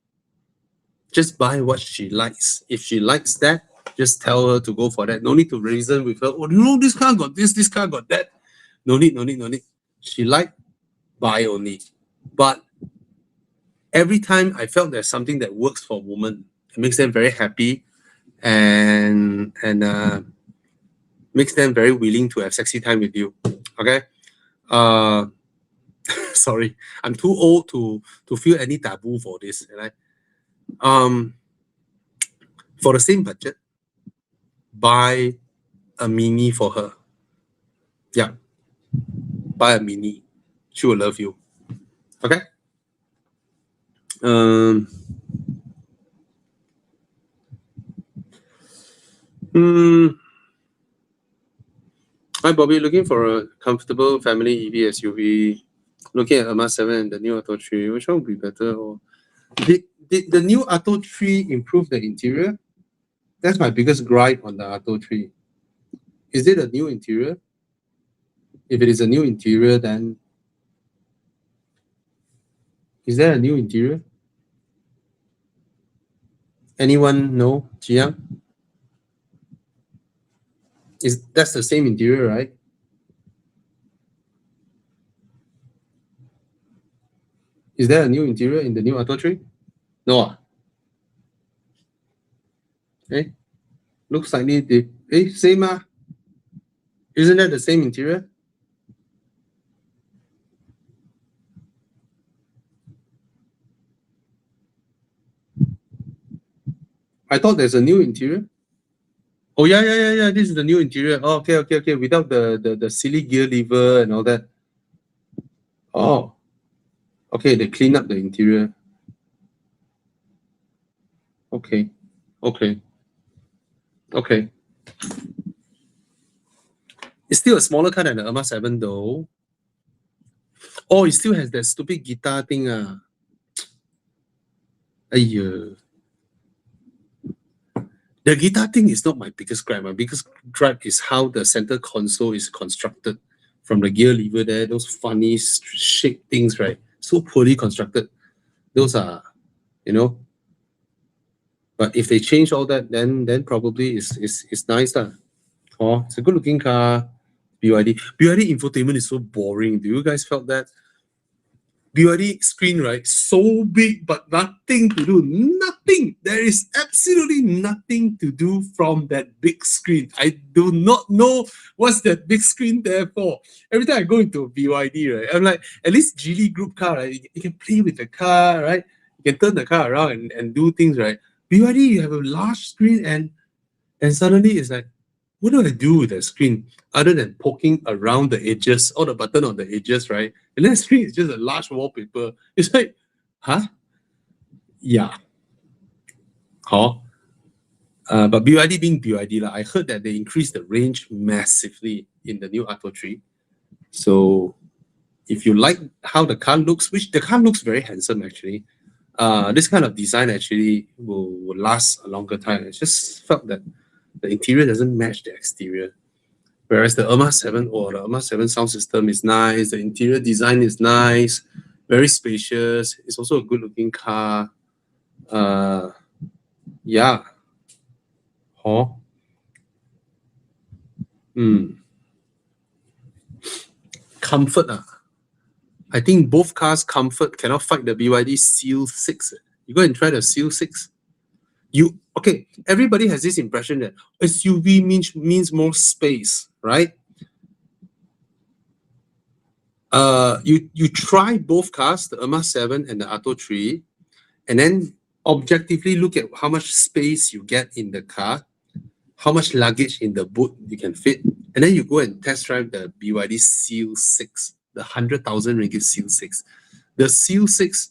Just buy what she likes. If she likes that, just tell her to go for that. No need to reason with her. Oh, no, this car got this car got that. No need. She like, buy only. But every time I felt there's something that works for women, it makes them very happy and makes them very willing to have sexy time with you. Okay. Sorry, I'm too old to feel any taboo for this. Right? For the same budget, buy a Mini for her. Yeah, buy a Mini. She will love you. Okay. Hi Bobby, looking for a comfortable family EV SUV. Looking at Erma 7 and the new Atto 3, which one would be better? Or did the new Atto 3 improve the interior? That's my biggest gripe on the Atto 3. Is it a new interior? If it is a new interior, then is there a new interior? Anyone know, Jiang? That's the same interior, right? Is there a new interior in the new Atto 3? No. Okay. Looks slightly same Isn't that the same interior? I thought there's a new interior. Oh yeah. This is the new interior. Oh, okay. Without the silly gear lever and all that. Oh. Okay, they clean up the interior. Okay. It's still a smaller car than the Erma 7 though. Oh, it still has that stupid guitar thing. The guitar thing is not my biggest gripe. My biggest gripe is how the center console is constructed. From the gear lever there, those funny shaped things, right? So poorly constructed. Those are, But if they change all that, then probably it's nice lah. Oh, it's a good looking car. BYD infotainment is so boring. Do you guys felt that? BYD screen, right? So big, but nothing to do. Nothing. There is absolutely nothing to do from that big screen. I do not know what's that big screen there for. Every time I go into a BYD, right, I'm like, at least Geely Group car, right? You can play with the car, right? You can turn the car around and do things, right? BYD, you have a large screen and suddenly it's like, what do I do with the screen other than poking around the edges or the button on the edges, right? And then the screen is just a large wallpaper. It's like, huh? Yeah. Huh? But BYD being BYD, I heard that they increased the range massively in the new Atto 3. So if you like how the car looks, which the car looks very handsome actually, this kind of design actually will last a longer time. I just felt that the interior doesn't match the exterior. Whereas the Erma 7 or the Erma 7 sound system is nice, the interior design is nice, very spacious. It's also a good looking car. Yeah. Huh? Comfort. I think both cars' comfort cannot fight the BYD Seal 6. You go and try the Seal 6. Okay, everybody has this impression that SUV means more space, right? You try both cars, the Erma 7 and the Atto 3, and then objectively look at how much space you get in the car, how much luggage in the boot you can fit, and then you go and test drive the BYD Seal 6, the 100,000 ringgit Seal 6. The Seal 6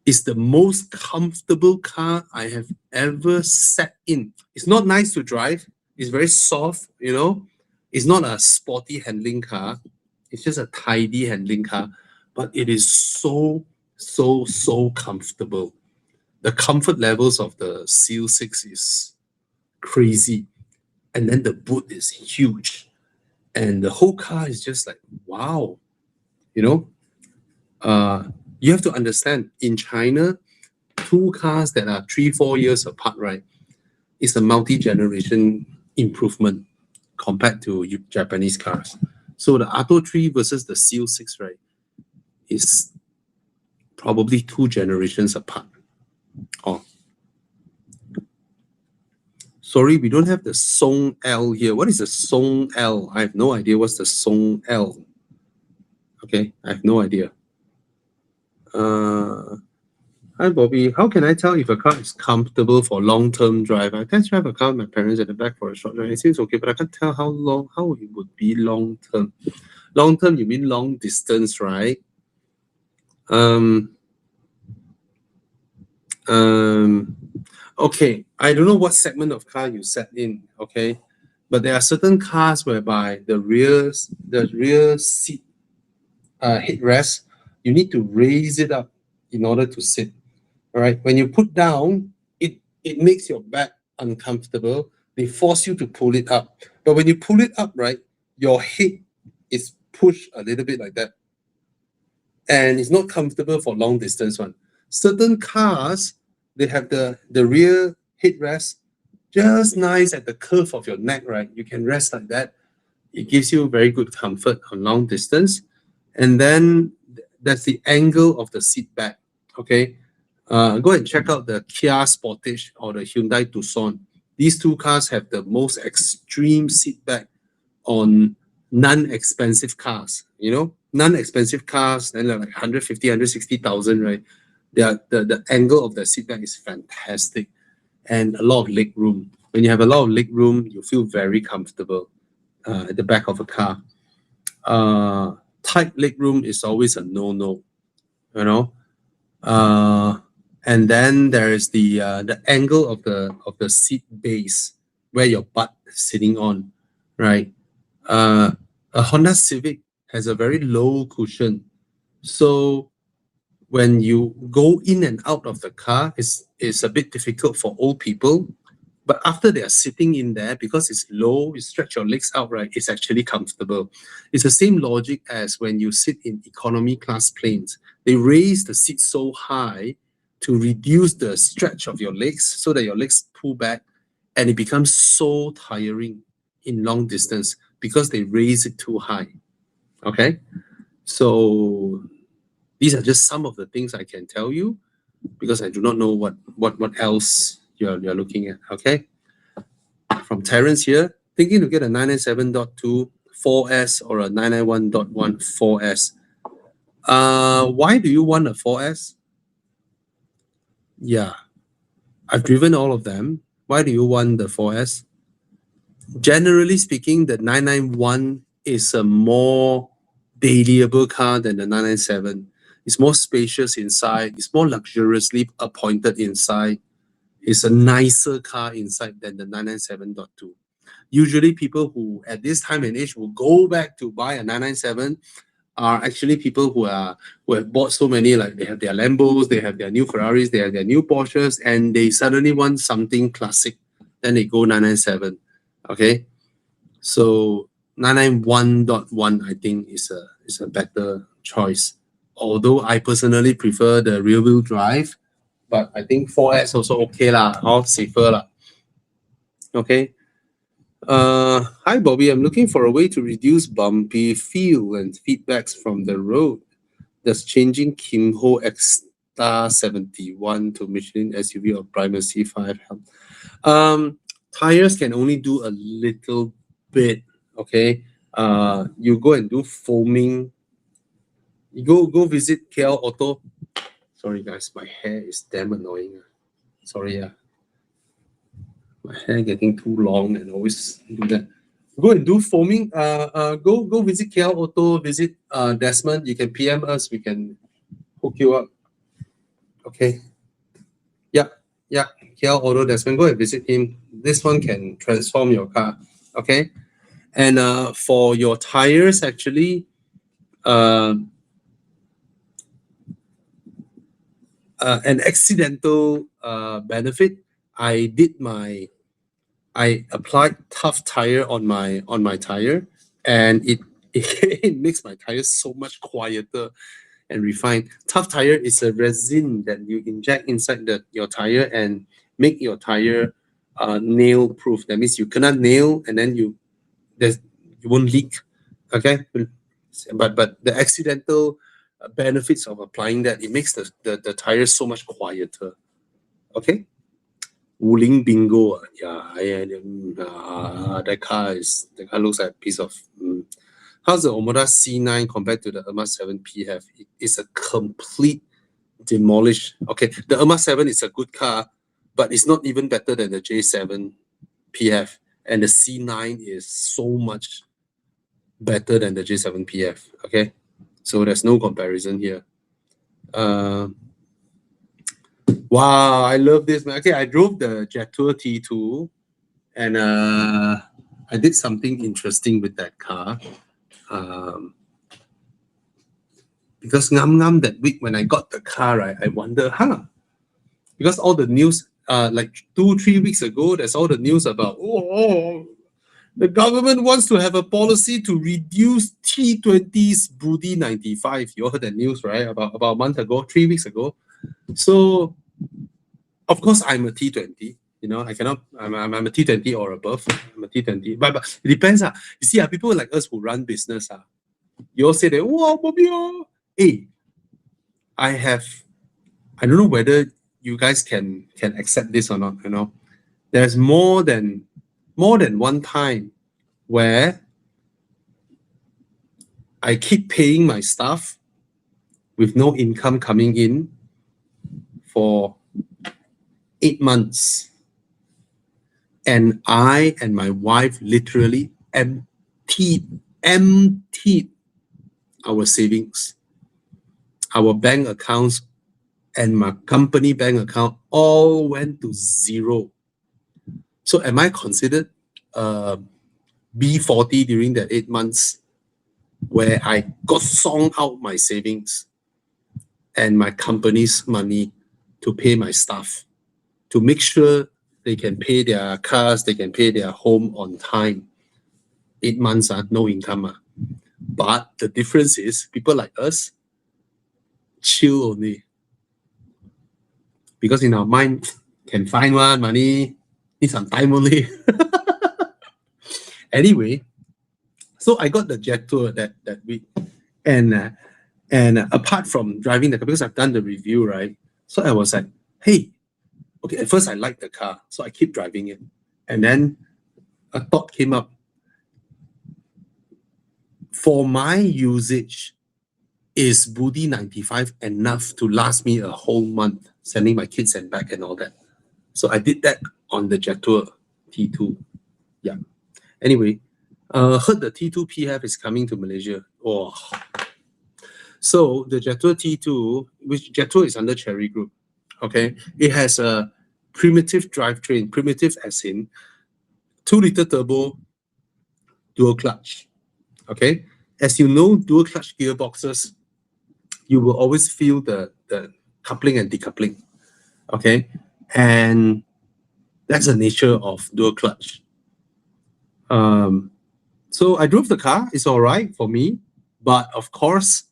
is the most comfortable car I have ever sat in. It's not nice to drive. It's very soft, you know. It's not a sporty handling car. It's just a tidy handling car, but it is so comfortable. The comfort levels of the Seal 6 is crazy. And then the boot is huge. And the whole car is just like, wow. You know, you have to understand, in China, two cars that are 3-4 years apart, right, is a multi-generation improvement compared to Japanese cars. So the Atto 3 versus the Seal 6, right, is probably 2 generations apart. Oh. Sorry, we don't have the Song L here. What is the Song L? I have no idea what's the Song L. Okay, I have no idea. Hi, Bobby. How can I tell if a car is comfortable for long-term drive? I test drive a car with my parents at the back for a short drive. It seems okay, but I can't tell how it would be long-term. Long-term, you mean long distance, right? Okay, I don't know what segment of car you sat in, okay? But there are certain cars whereby the rear seat headrest, you need to raise it up in order to sit. All right, when you put down, it makes your back uncomfortable. They force you to pull it up. But when you pull it up, right, your head is pushed a little bit like that. And it's not comfortable for long distance one. Certain cars, they have the rear headrest just nice at the curve of your neck, right? You can rest like that. It gives you very good comfort on long distance. And then that's the angle of the seat back, okay? Go and check out the Kia Sportage or the Hyundai Tucson. These two cars have the most extreme seat back on non-expensive cars, you know? Non-expensive cars, then like 150, 160,000, right? The angle of the seat back is fantastic and a lot of leg room. When you have a lot of leg room, you feel very comfortable at the back of a car. Tight leg room is always a no-no, you know? And then there is the angle of the seat base where your butt is sitting on, right? A Honda Civic has a very low cushion, so when you go in and out of the car, it's a bit difficult for old people. But after they are sitting in there, because it's low, you stretch your legs out, right? It's actually comfortable. It's the same logic as when you sit in economy class planes. They raise the seat so high to reduce the stretch of your legs so that your legs pull back, and it becomes so tiring in long distance because they raise it too high. Okay? So These are just some of the things I can tell you because I do not know what else you're looking at. Okay. From Terence here, thinking to get a 997.2 4S or a 991.1 4S. Why do you want a 4S? Yeah, I've driven all of them. Why do you want the 4S? Generally speaking, the 991 is a more dailyable car than the 997. It's more spacious inside. It's more luxuriously appointed inside. It's a nicer car inside than the 997.2. Usually people who at this time and age will go back to buy a 997 are actually people who have bought so many, like they have their Lambos, they have their new Ferraris, they have their new Porsches, and they suddenly want something classic. Then they go 997. Okay. So 991.1 I think is a better choice. Although I personally prefer the rear wheel drive, but I think 4S also okay lah, all safer lah. Okay. Hi Bobby, I'm looking for a way to reduce bumpy feel and feedbacks from the road. Does changing Kimho X-Star 71 to Michelin SUV or Primacy 5 help? Tires can only do a little bit. Okay. You go and do foaming. You go visit KL Auto. Sorry guys, my hair is damn annoying. Sorry, yeah. My hair getting too long and always do that. Go and do foaming. Go visit KL Auto, visit Desmond. You can PM us, we can hook you up. Okay. Yeah. KL Auto Desmond, go and visit him. This one can transform your car. Okay. And for your tires, actually, an accidental benefit. I applied Tough Tire on my tire, and it makes my tires so much quieter and refined. Tough Tire is a resin that you inject inside your tire and make your tire nail proof. That means you cannot nail, and then you won't leak. Okay, but the accidental benefits of applying that, it makes the tires so much quieter. Okay. Wuling Bingo, that car looks like a piece of. How's the Omoda C9 compared to the Irma 7 PHEV? It's a complete demolish. Okay, the Irma 7 is a good car, but it's not even better than the J7 PHEV, and the C9 is so much better than the J7 PHEV. Okay, so there's no comparison here. Wow, I love this, man. Okay, I drove the Jetour T2, and I did something interesting with that car. Because that week when I got the car, right, I wonder, because all the news, like 2-3 weeks ago, there's all the news about, the government wants to have a policy to reduce T20's Broody 95. You all heard that news, right? About a month ago, 3 weeks ago. So, of course, I'm a T20. You know, I cannot. I'm a T20 or above. I'm a T20, but it depends. You see, people like us who run business. You all say that, wow, Bobby, hey, I don't know whether you guys can accept this or not. You know, there's more than one time where I keep paying my staff with no income coming in for 8 months. And I and my wife literally emptied our savings, our bank accounts, and my company bank account all went to zero. So am I considered B40 during that 8 months where I got song out my savings and my company's money to pay my staff, to make sure they can pay their cars, they can pay their home on time? 8 months, no income. But the difference is people like us chill only. Because in our mind, can find one money, need some time only. Anyway, so I got the Jetour that week. And And apart from driving the car, because I've done the review, right? So I was like, hey, okay, at first I liked the car, so I keep driving it. And then a thought came up. For my usage, is Budi 95 enough to last me a whole month, sending my kids and back and all that? So I did that on the Jetour T2. Yeah. Anyway, heard the T2 PHEV is coming to Malaysia. Oh. So the Jetour T2, which Jetour is under Chery Group, okay? It has a primitive drivetrain, primitive as in 2-liter turbo, dual clutch, okay? As you know, dual clutch gearboxes, you will always feel the coupling and decoupling, okay? And that's the nature of dual clutch. So I drove the car, it's all right for me, but of course,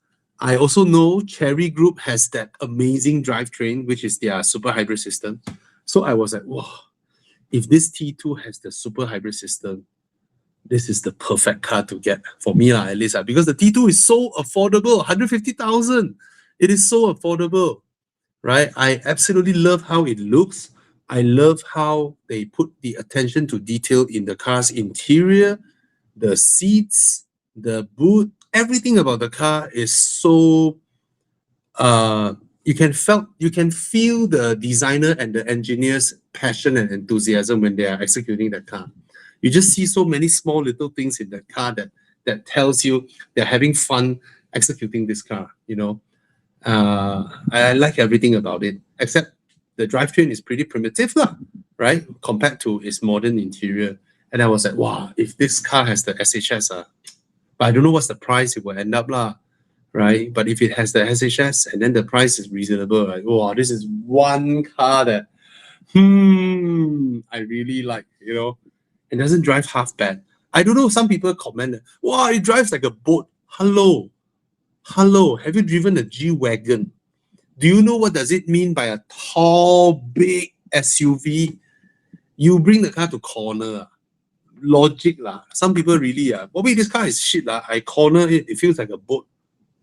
I also know Chery Group has that amazing drivetrain, which is their super hybrid system. So I was like, whoa, if this T2 has the super hybrid system, this is the perfect car to get for me, at least, because the T2 is so affordable, 150,000. It is so affordable, right? I absolutely love how it looks. I love how they put the attention to detail in the car's interior, the seats, the boot, everything about the car is so you can feel the designer and the engineer's passion and enthusiasm when they are executing the car. You just see so many small little things in the car that tells you they're having fun executing this car, you know. I like everything about it, except the drivetrain is pretty primitive, right? Compared to its modern interior. And I was like, wow, if this car has the SHS, but I don't know what's the price it will end up, right? But if it has the SHS and then the price is reasonable, right? Wow, this is one car that, I really like, you know. It doesn't drive half bad. I don't know, some people comment, wow, it drives like a boat. Hello, have you driven a G-Wagon? Do you know what does it mean by a tall, big SUV? You bring the car to corner. Logic lah. Some people really wait, this car is shit lah. I corner it, it feels like a boat.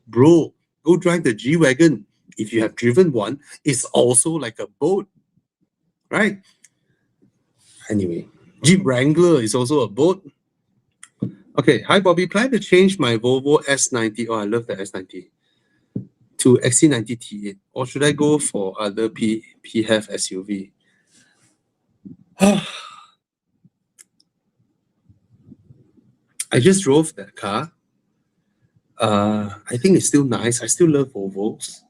Bro, go drive the G-Wagon. If you have driven one, it's also like a boat, right? Anyway, Jeep Wrangler is also a boat. Okay, hi Bobby, plan to change my Volvo S90. Oh, I love the S90 to XC90 T8, or should I go for other PHEV SUV? I just drove that car. I think it's still nice. I still love Volvos.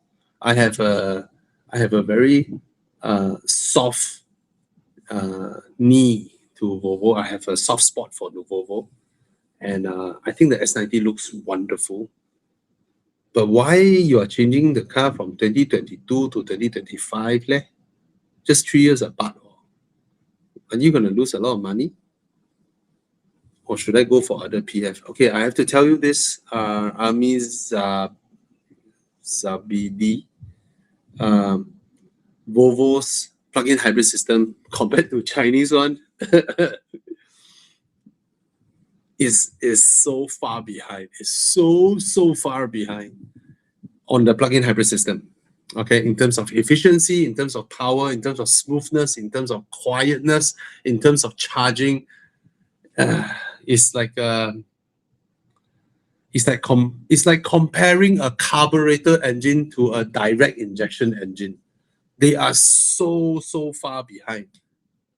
I have a very soft knee to Volvo. I have a soft spot for the Volvo, and I think the S90 looks wonderful. But why you are changing the car from 2022 to 2025 leh? Just 3 years apart. Are you going to lose a lot of money? Or should I go for other PHEV? Okay, I have to tell you this, Ami Zabidi, Volvo's plug-in hybrid system compared to Chinese one is so far behind. It's so far behind on the plug-in hybrid system. Okay, in terms of efficiency, in terms of power, in terms of smoothness, in terms of quietness, in terms of charging, it's like comparing a carburetor engine to a direct injection engine. They are so far behind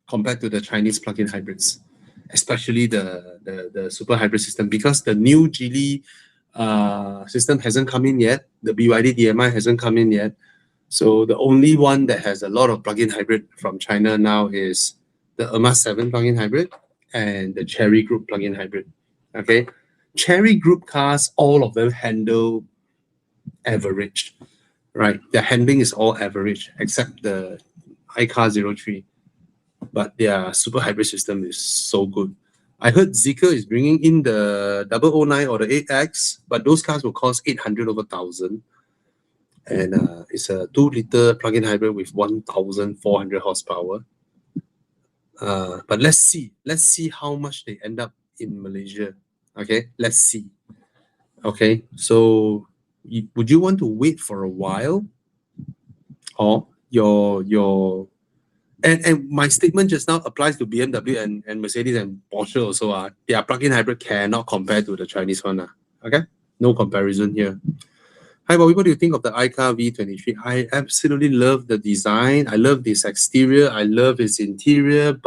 compared to the Chinese plug-in hybrids, especially the super hybrid system, because the new Geely system hasn't come in yet. The BYD DMI hasn't come in yet. So the only one that has a lot of plug-in hybrid from China now is the ERMA 7 plug-in hybrid and the Chery Group plug-in hybrid. Okay, Chery Group cars, all of them handle average, right? Their handling is all average except the iCar 03, but their super hybrid system is so good. I heard Zeekr is bringing in the 009 or the 8X, but those cars will cost 800 over 1,000. And it's a 2-liter plug-in hybrid with 1,400 horsepower. But let's see how much they end up in Malaysia. Okay, let's see. Okay, so would you want to wait for a while? Or and my statement just now applies to BMW and Mercedes and Porsche also. Their plug-in hybrid cannot compare to the Chinese one. Okay? No comparison here. Hi, Bobby. What do you think of the iCar V23? I absolutely love the design. I love this exterior. I love its interior.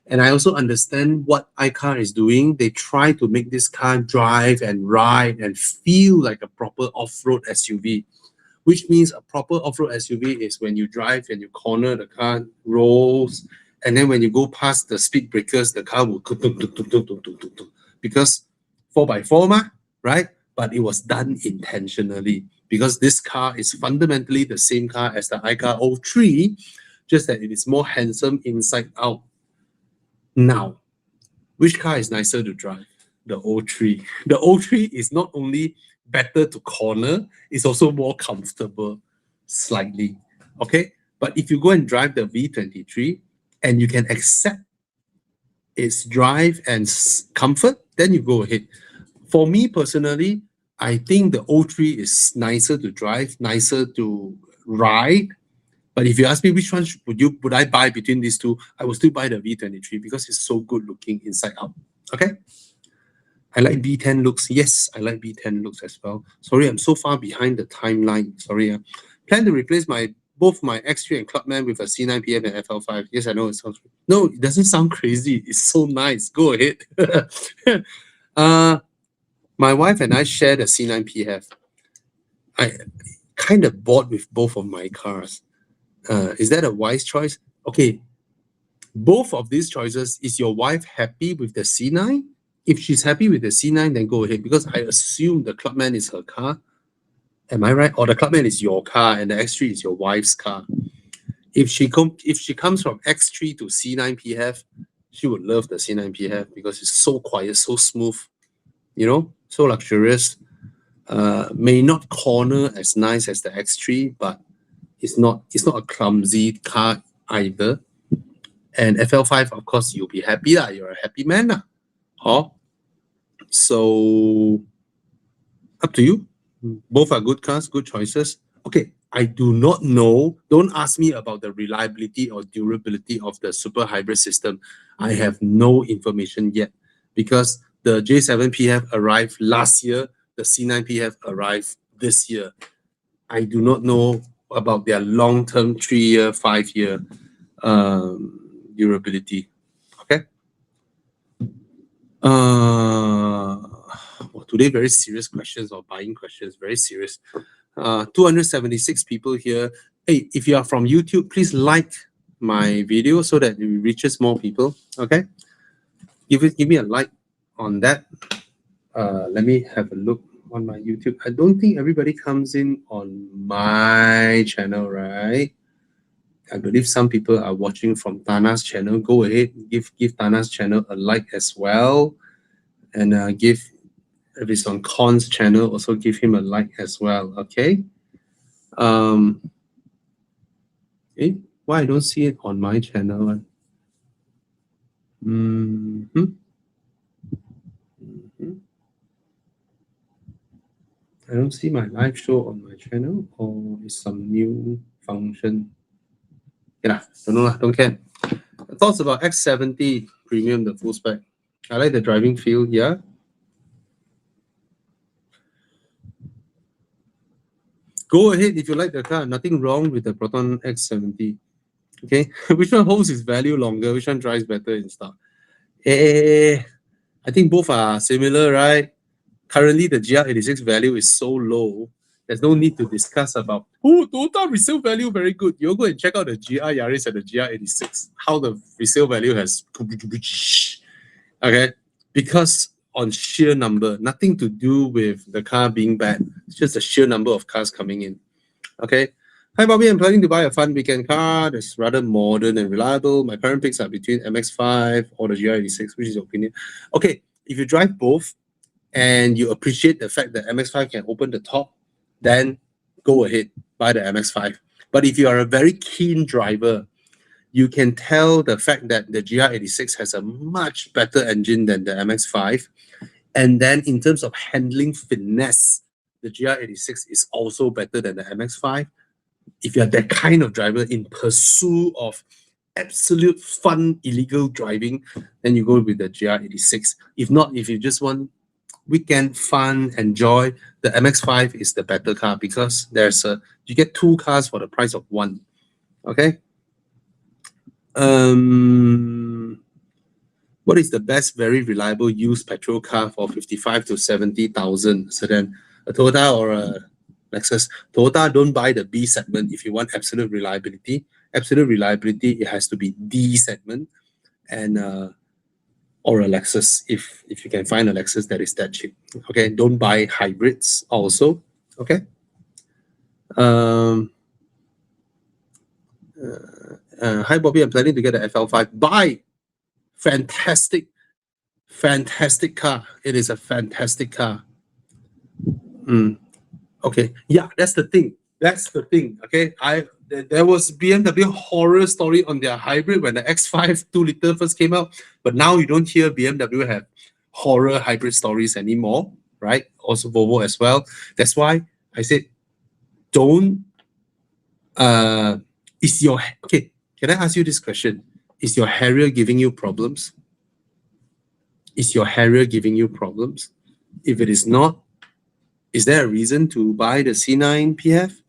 And I also understand what iCar is doing. They try to make this car drive and ride and feel like a proper off-road SUV, which means a proper off-road SUV is when you drive and you corner, the car rolls, and then when you go past the speed breakers, the car will because 4x4 right? But it was done intentionally because this car is fundamentally the same car as the iCar 03, just that it is more handsome inside out. Now, which car is nicer to drive? The 03. The 03 is not only better to corner, it's also more comfortable slightly. Okay? But if you go and drive the V23 and you can accept its drive and comfort, then you go ahead. For me personally, I think the 03 is nicer to drive, nicer to ride. But if you ask me which one would I buy between these two, I would still buy the V23 because it's so good looking inside out. Okay? I like B10 looks. Yes, I like B10 looks as well. Sorry, I'm so far behind the timeline. Sorry. Plan to replace both my X3 and Clubman with a C9 PF and FL5. Yes, I know it sounds... No, it doesn't sound crazy. It's so nice. Go ahead. My wife and I share the C9 PF. I kind of bought with both of my cars. Is that a wise choice? Okay. Both of these choices, is your wife happy with the C9? If she's happy with the C9, then go ahead, because I assume the Clubman is her car. Am I right? Or the Clubman is your car and the X3 is your wife's car. If she comes from X3 to C9 PF, she would love the C9 PF because it's so quiet, so smooth, you know, so luxurious. May not corner as nice as the X3, but it's not a clumsy car either. And FL5, of course, you'll be happy. You're a happy man. So up to you. Both are good cars, good choices. Okay, I do not know. Don't ask me about the reliability or durability of the super hybrid system. I have no information yet because the J7 PF arrived last year. The C9 PF arrived this year. I do not know about their long-term 3-year, 5-year durability. Okay. Well, today very serious questions or buying questions, very serious. 276 people here. Hey, if you are from YouTube, please like my video so that it reaches more people. Okay, give me a like on that. Let me have a look on my YouTube. I don't think everybody comes in on my channel, right? I believe some people are watching from Tana's channel. Go ahead, give Tana's channel a like as well, and if it's on Con's channel, also give him a like as well. Okay. Okay. Why I don't see it on my channel? I don't see my live show on my channel, or is some new function? Yeah, don't know, don't care. Thoughts about X70 Premium, the full spec. I like the driving feel, yeah. Go ahead if you like the car. Nothing wrong with the Proton X70. Okay, which one holds its value longer? Which one drives better in stock? I think both are similar, right? Currently, the GR86 value is so low. There's no need to discuss about, Toyota resale value very good. You'll go and check out the GR Yaris and the GR86, how the resale value has... Okay, because on sheer number, nothing to do with the car being bad. It's just the sheer number of cars coming in. Okay. Hi, Bobby. I'm planning to buy a fun weekend car that's rather modern and reliable. My current picks are between MX-5 or the GR86. Which is your opinion? Okay, if you drive both and you appreciate the fact that MX-5 can open the top, then go ahead, buy the MX-5. But if you are a very keen driver, you can tell the fact that the GR86 has a much better engine than the MX-5. And then in terms of handling finesse, the GR86 is also better than the MX-5. If you're that kind of driver in pursuit of absolute fun, illegal driving, then you go with the GR86. If not, if you just want weekend fun, enjoy, the MX-5 is the better car because you get two cars for the price of one. Okay. What is the best, very reliable used petrol car for 55 to 70,000? So then a Toyota or a Lexus. Toyota, don't buy the B segment if you want absolute reliability. Absolute reliability, it has to be D segment, and or a Lexus if you can find a Lexus that is that cheap. Okay, don't buy hybrids also. Okay. Hi Bobby, I'm planning to get a FL5. Buy. Fantastic car. It is a fantastic car. Okay, yeah, that's the thing. Okay, there was BMW horror story on their hybrid when the X5 2-liter first came out, but now you don't hear BMW have horror hybrid stories anymore, right? Also Volvo as well. That's why I said, don't. Okay, can I ask you this question? Is your Harrier giving you problems? Is your Harrier giving you problems? If it is not, is there a reason to buy the C9 PF?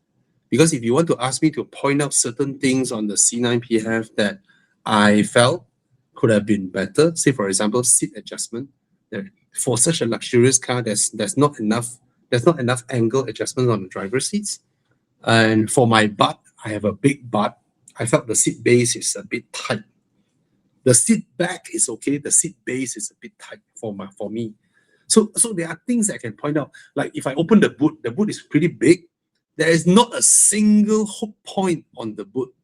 Because if you want to ask me to point out certain things on the C9 PF that I felt could have been better, say for example, seat adjustment. For such a luxurious car, there's not enough angle adjustment on the driver's seats. And for my butt, I have a big butt. I felt the seat base is a bit tight. The seat back is okay. The seat base is a bit tight for me. So there are things I can point out. Like if I open the boot is pretty big. There is not a single hook point on the boot.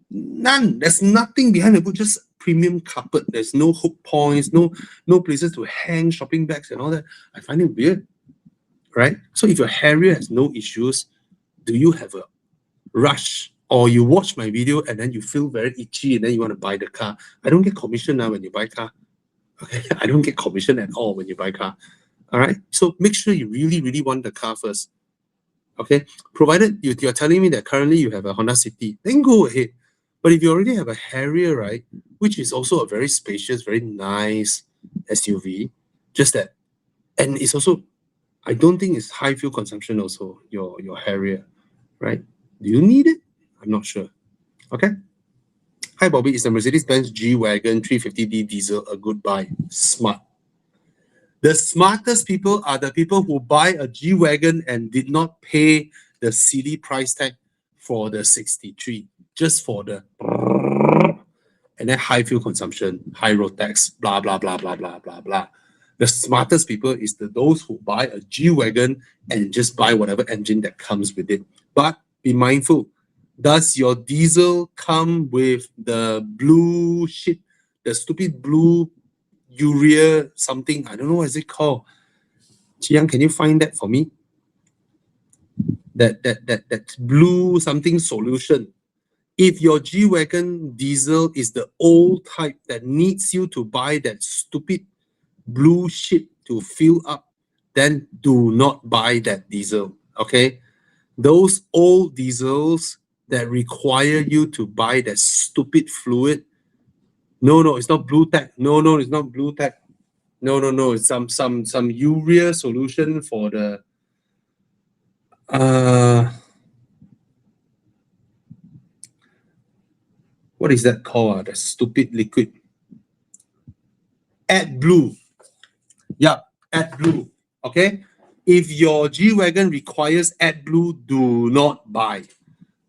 None. There's nothing behind the boot, just premium carpet. There's no hook points, no places to hang shopping bags and all that. I find it weird, right? So if your Harrier has no issues, do you have a rush? Or you watch my video and then you feel very itchy and then you want to buy the car? I don't get commission now when you buy car. Okay, I don't get commission at all when you buy car. All right, so make sure you really, really want the car first. Okay, provided you're telling me that currently you have a Honda City, then go ahead. But if you already have a Harrier, right, which is also a very spacious, very nice SUV, just that, and it's also, I don't think it's high fuel consumption also, your Harrier, right? Do you need it? I'm not sure. Okay. Hi Bobby, is the Mercedes-Benz G-Wagon 350D diesel a good buy? Smart. The smartest people are the people who buy a G-Wagon and did not pay the silly price tag for the 63, just for the and then high fuel consumption, high road tax, blah, blah, blah, blah, blah, blah, blah. The smartest people is those who buy a G-Wagon and just buy whatever engine that comes with it. But be mindful, does your diesel come with the blue shit, the stupid blue urea something? I don't know what is it called. Chiang, can you find that for me? That blue something solution. If your G-Wagon diesel is the old type that needs you to buy that stupid blue shit to fill up, then do not buy that diesel, okay? Those old diesels that require you to buy that stupid fluid, no, it's not blue tech. No, it's not blue tech. No, it's some urea solution for the what is that called? The stupid liquid. AdBlue. Yeah, AdBlue. Okay. If your G-Wagon requires AdBlue, do not buy.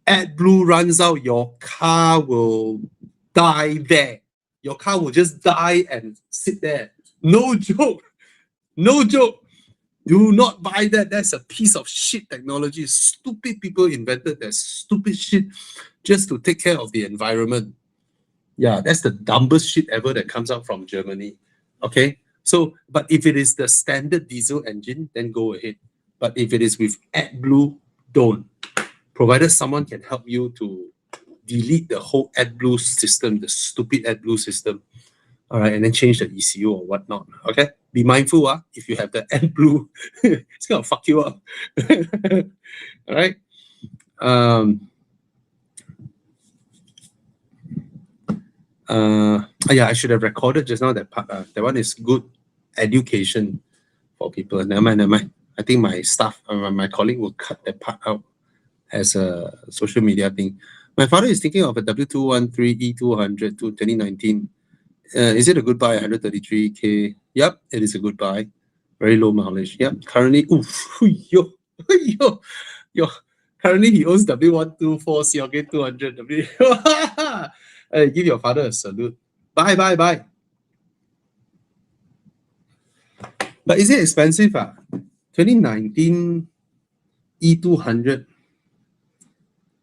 AdBlue runs out, your car will die there. Your car will just die and sit there. No joke. No joke. Do not buy that. That's a piece of shit technology. Stupid people invented that stupid shit just to take care of the environment. Yeah, that's the dumbest shit ever that comes out from Germany. Okay. So, but if it is the standard diesel engine, then go ahead. But if it is with AdBlue, don't. Provided someone can help you to delete the whole AdBlue system, the stupid AdBlue system. All right, and then change the ECU or whatnot. Okay, be mindful. If you have the N blue, it's gonna fuck you up. All right. Yeah, I should have recorded just now that part. That one is good education for people. Never mind, never mind. I think my staff, my colleague will cut that part out as a social media thing. My father is thinking of a W213 E200 to 2019. Is it a good buy? 133K. Yep, it is a good buy. Very low mileage. Yep. Currently, yo, yo, yo. Currently, he owns W124 CLK 200. Give your father a salute. Buy. But is it expensive? 2019 E200.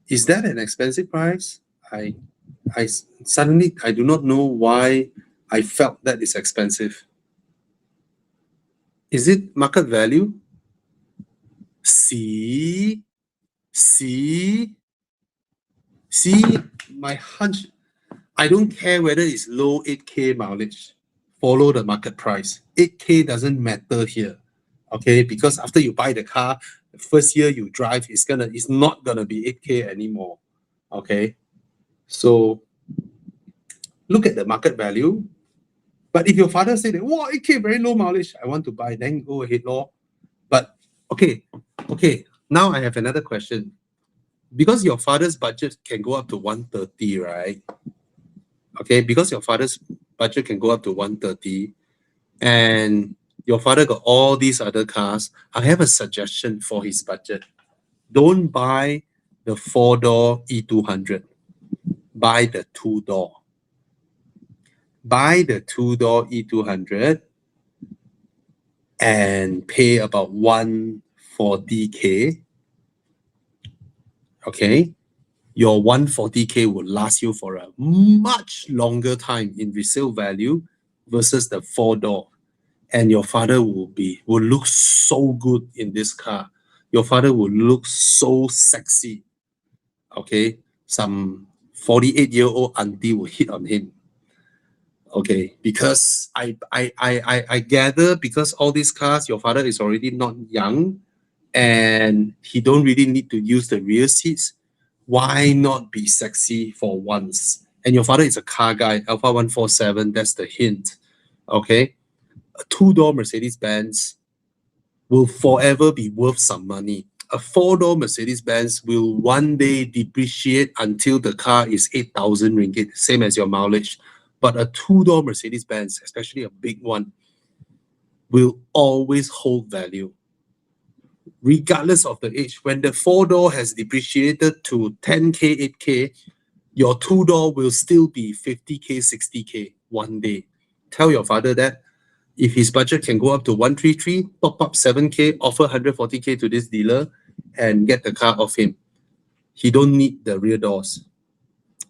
Is that an expensive price? I suddenly I do not know why I felt that is expensive. Is it market value? See, my hunch. I don't care whether it's low 8K mileage. Follow the market price. 8K doesn't matter here, okay? Because after you buy the car, the first year you drive, it's not gonna be 8K anymore, okay? So look at the market value. But if your father said that, wow, 8K very low mileage, I want to buy, then go ahead, law. But okay, now I have another question. Because your father's budget can go up to 130, right? Okay, because your father's budget can go up to 130, and your father got all these other cars, I have a suggestion for his budget. Don't buy the 4-door E200. Buy the 2-door. Buy the 2-door E200 and pay about 140K. Okay, your 140K will last you for a much longer time in resale value versus the 4-door. And your father will look so good in this car. Your father will look so sexy. Okay, some 48-year-old auntie will hit on him. Okay, because I gather because all these cars, your father is already not young, and he don't really need to use the rear seats. Why not be sexy for once? And your father is a car guy, Alpha 147, that's the hint. Okay, a 2-door Mercedes-Benz will forever be worth some money. A 4-door Mercedes-Benz will one day depreciate until the car is 8,000 ringgit, same as your mileage. But a 2-door Mercedes-Benz, especially a big one, will always hold value, regardless of the age. When the 4-door has depreciated to 10K, 8K, your 2-door will still be 50K, 60K one day. Tell your father that. If his budget can go up to 133, top up 7K, offer 140K to this dealer and get the car off him. He don't need the rear doors.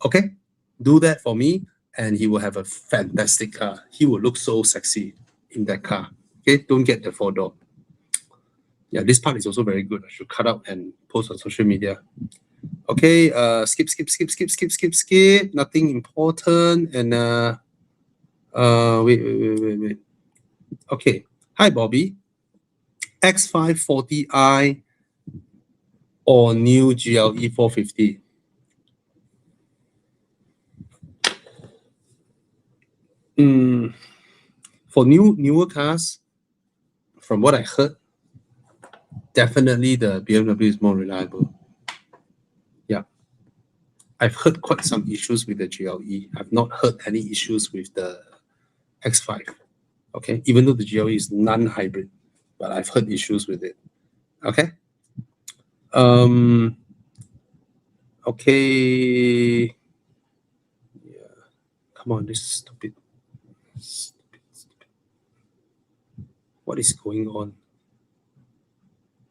Okay? Do that for me and he will have a fantastic car. He will look so sexy in that car. Okay? Don't get the 4-door. Yeah, this part is also very good. I should cut out and post on social media. Okay, skip. Nothing important. And wait. Okay. Hi, Bobby. X540i or new GLE 450? For newer cars, from what I heard, definitely the BMW is more reliable. Yeah. I've heard quite some issues with the GLE. I've not heard any issues with the X5. Okay, even though the GLE is non-hybrid, but I've heard issues with it. Okay. Okay. Yeah. Come on, this is stupid. What is going on?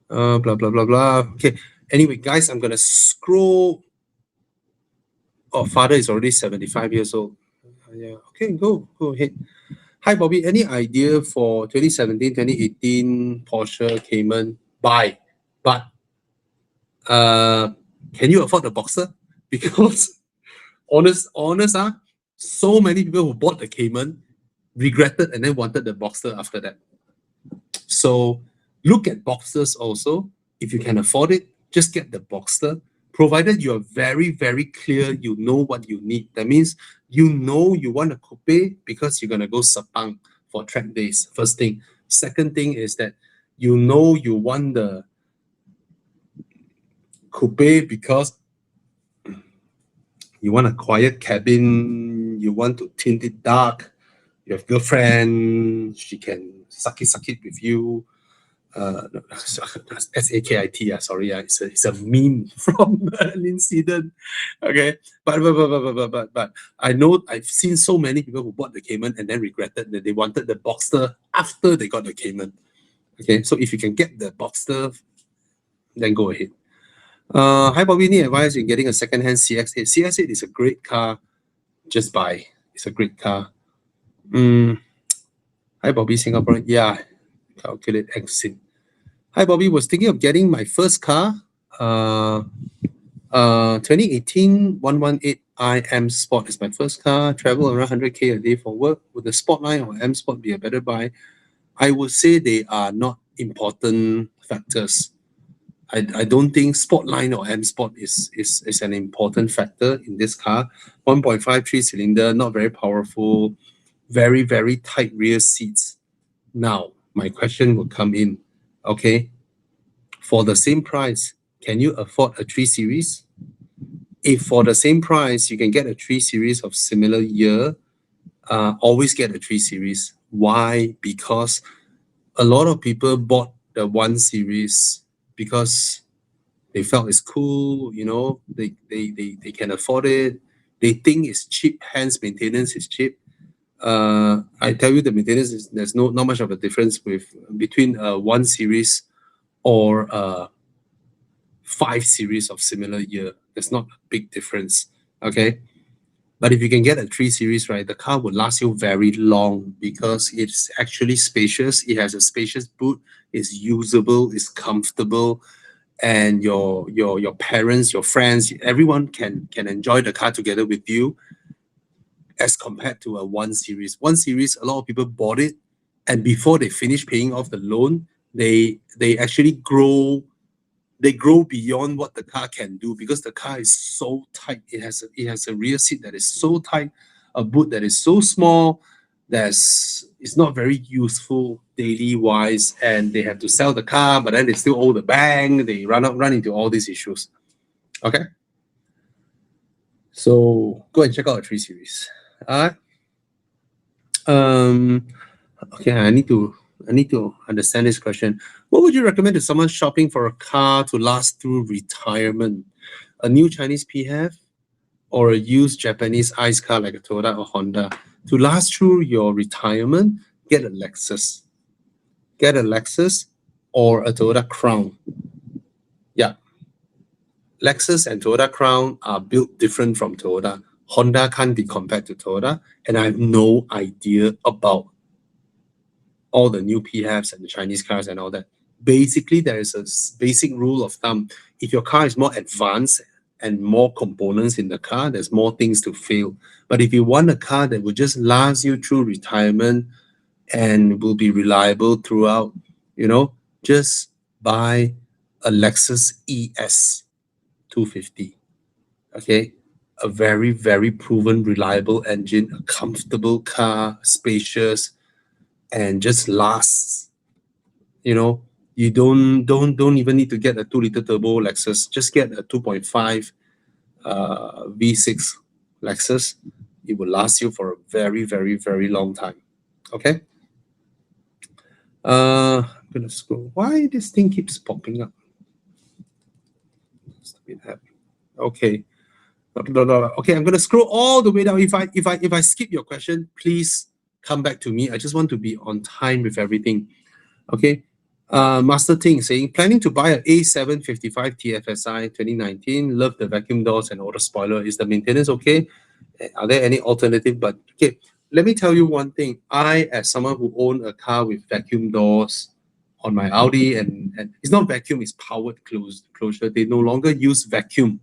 Blah blah blah blah. Okay. Anyway, guys, I'm gonna scroll. Oh, father is already 75 years old. Yeah. Okay, go ahead. Hi, Bobby. Any idea for 2017, 2018 Porsche Cayman? Buy, but can you afford the Boxer? Because honest, so many people who bought the Cayman regretted and then wanted the Boxster after that. So look at Boxsters also. If you can afford it, just get the Boxster, provided you're very, very clear, you know what you need. That means you know you want a coupe because you're going to go Sepang for track days, first thing. Second thing is that you know you want the coupe because you want a quiet cabin, you want to tint it dark, you have girlfriend, she can suck it with you. SAKIT, sorry, it's a meme from an incident. Okay, but I know I've seen so many people who bought the Cayman and then regretted that they wanted the Boxster after they got the Cayman. Okay, so if you can get the Boxster, then go ahead. Hi Bobby, any advice in getting a second-hand CX-8? CX-8 is a great car. Just buy. It's a great car. Hi Bobby, Singaporean. Yeah, calculate exit. Hi Bobby, was thinking of getting my first car. 2018 118 M Sport is my first car. Travel around 100k a day for work. Would the Sportline or M Sport be a better buy? I would say they are not important factors. I don't think Sportline or M Sport is an important factor in this car. 1.5 3-cylinder, not very powerful, very, very tight rear seats. Now, my question will come in. Okay, for the same price, can you afford a 3 Series? If for the same price, you can get a 3 Series of similar year, always get a 3 Series. Why? Because a lot of people bought the 1 Series because they felt it's cool, you know, they can afford it. They think it's cheap, hence maintenance is cheap. I tell you the maintenance is there's not much of a difference between 1 Series or 5 Series of similar year. There's not a big difference. Okay. But if you can get a 3 Series, right, the car will last you very long because it's actually spacious. It has a spacious boot. It's usable. It's comfortable, and your parents, your friends, everyone can enjoy the car together with you. As compared to a 1 Series, 1 Series, a lot of people bought it, and before they finish paying off the loan, they actually grow. They grow beyond what the car can do because the car is so tight. It has a rear seat that is so tight, a boot that is so small, it's not very useful daily wise, and they have to sell the car, but then they still owe the bank. They run into all these issues. Okay, so go and check out a 3 Series. Okay, I need to understand this question. What would you recommend to someone shopping for a car to last through retirement? A new Chinese PHEV or a used Japanese ICE car like a Toyota or Honda? To last through your retirement, get a Lexus. Get a Lexus or a Toyota Crown. Yeah. Lexus and Toyota Crown are built different from Toyota. Honda can't be compared to Toyota, and I have no idea about all the new PHEVs and the Chinese cars and all that. Basically, there is a basic rule of thumb. If your car is more advanced and more components in the car, there's more things to fail. But if you want a car that will just last you through retirement and will be reliable throughout, just buy a Lexus ES 250. Okay, a very, very proven, reliable engine, a comfortable car, spacious, and just lasts. You don't even need to get a 2-liter turbo Lexus. Just get a 2.5 V6 Lexus. It will last you for a very, very, very long time. Okay. I'm gonna scroll. Why this thing keeps popping up? Okay. Okay, I'm gonna scroll all the way down. If I skip your question, please come back to me. I just want to be on time with everything. Okay. Master Ting saying, planning to buy an A755 TFSI 2019. Love the vacuum doors and auto spoiler. Is the maintenance okay? Are there any alternative? But okay, let me tell you one thing. I, as someone who owned a car with vacuum doors on my Audi, and it's not vacuum, it's powered closure. They no longer use vacuum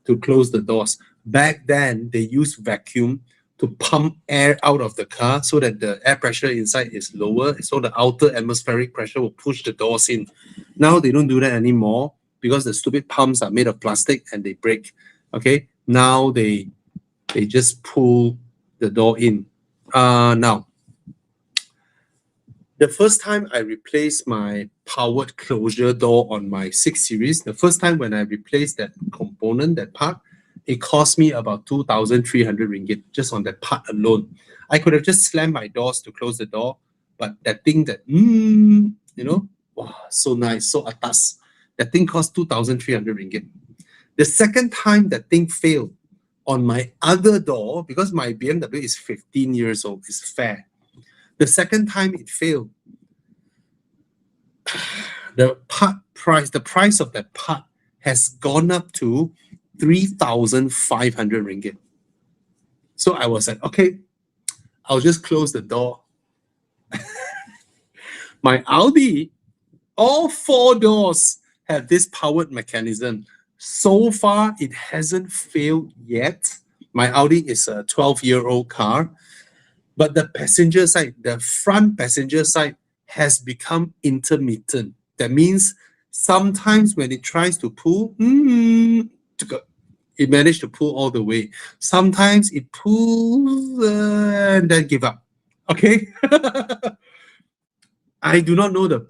to close the doors. Back then, they used vacuum to pump air out of the car so that the air pressure inside is lower, so the outer atmospheric pressure will push the doors in. Now they don't do that anymore because the stupid pumps are made of plastic and they break. Okay, now they just pull the door in. Now, the first time I replaced my powered closure door on my 6 Series, the first time when I replaced that component, that part, it cost me about 2,300 ringgit just on that part alone. I could have just slammed my doors to close the door, but that thing that, you know, wow, so nice, so atas. That thing cost 2,300 ringgit. The second time that thing failed on my other door, because my BMW is 15 years old, it's fair. The second time it failed, the price of that part has gone up to 3,500 ringgit. So I was like, okay, I'll just close the door. My Audi, all 4 doors have this powered mechanism. So far, it hasn't failed yet. My Audi is a 12-year-old car, but the passenger side, the front passenger side, has become intermittent. That means sometimes when it tries to pull, it managed to pull all the way. Sometimes it pulls and then give up. Okay. I do not know the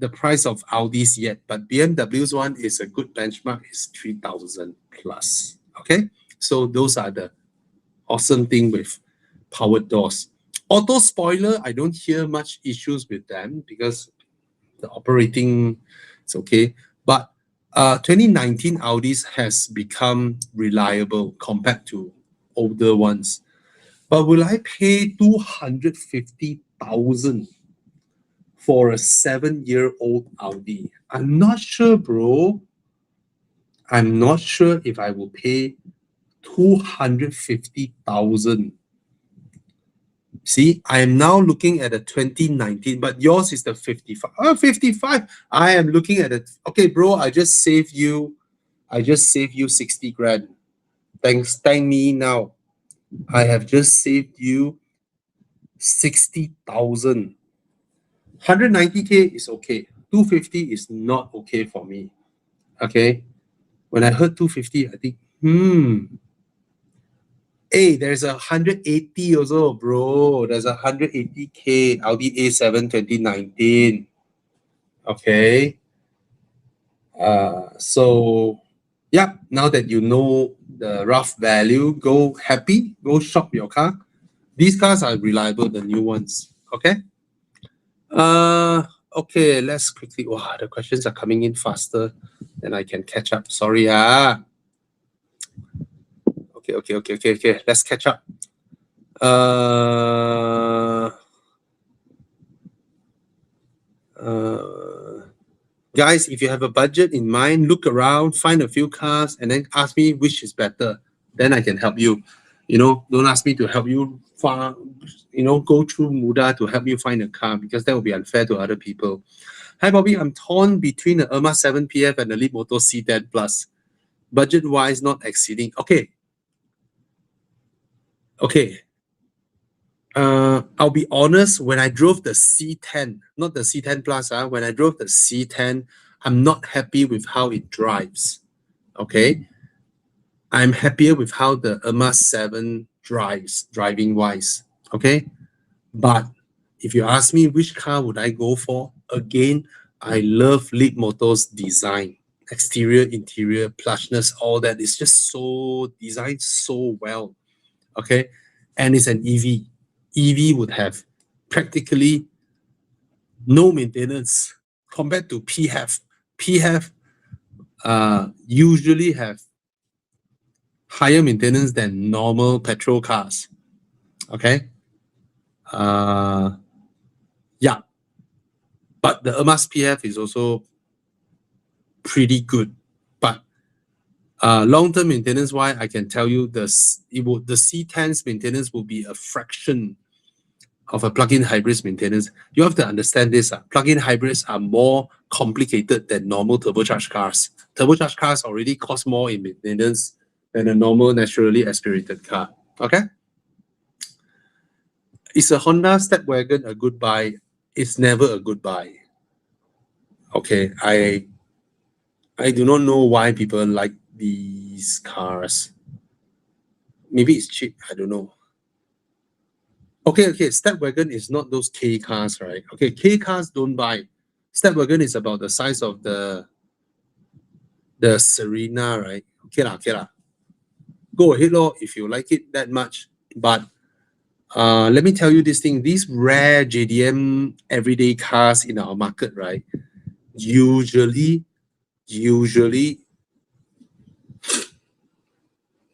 price of Audi's yet, but BMW's one is a good benchmark. It's 3,000 plus. Okay. So those are the awesome thing with powered doors. Auto spoiler, I don't hear much issues with them because the operating is okay. But 2019 Audis has become reliable compared to older ones. But will I pay 250,000 for a 7-year-old Audi? I'm not sure, bro. I'm not sure if I will pay 250,000. See, I am now looking at a 2019, but yours is the 55. Oh, 55. I am looking at it. Okay, bro, I just saved you 60 grand. Thank me now. I have just saved you 60,000. 190K is okay. 250 is not okay for me. Okay. When I heard 250, I think, Hey, there's a 180 also, bro. There's a 180K Audi A7 2019. Okay. So, yeah, now that you know the rough value, go happy, go shop your car. These cars are reliable, the new ones. Okay. Okay, let's quickly. Wow, the questions are coming in faster than I can catch up. Sorry, Okay. Let's catch up. Guys, if you have a budget in mind, look around, find a few cars, and then ask me which is better. Then I can help you. You know, don't ask me to help you go through Muda to help you find a car because that would be unfair to other people. Hi, Bobby. I'm torn between the Irma 7 PF and the Leapmotor C10 Plus. Budget-wise, not exceeding. Okay. I'll be honest, when I drove the C10, not the C10 Plus, when I drove the C10, I'm not happy with how it drives. Okay. I'm happier with how the Irma 7 drives, driving-wise. Okay. But if you ask me which car would I go for, again, I love Leapmotor's design. Exterior, interior, plushness, all that is just so designed so well. Okay. And it's an EV. EV would have practically no maintenance compared to PHEV. PHEV usually have higher maintenance than normal petrol cars. Okay. Yeah. But the Irma's PHEV is also pretty good. But long-term maintenance wise, I can tell you the C10's maintenance will be a fraction of a plug-in hybrid's maintenance. You have to understand this. Plug-in hybrids are more complicated than normal turbocharged cars. Turbocharged cars already cost more in maintenance than a normal naturally aspirated car. Okay? Is a Honda Stepwagon a good buy? It's never a good buy. Okay, I do not know why people like these cars. Maybe it's cheap, I don't know. Okay, Stepwagon is not those K cars, right? Okay, K cars don't buy. Stepwagon is about the size of the Serena, right? Okay lah. Go ahead, lor, if you like it that much. But let me tell you this thing, these rare JDM everyday cars in our market, right? Usually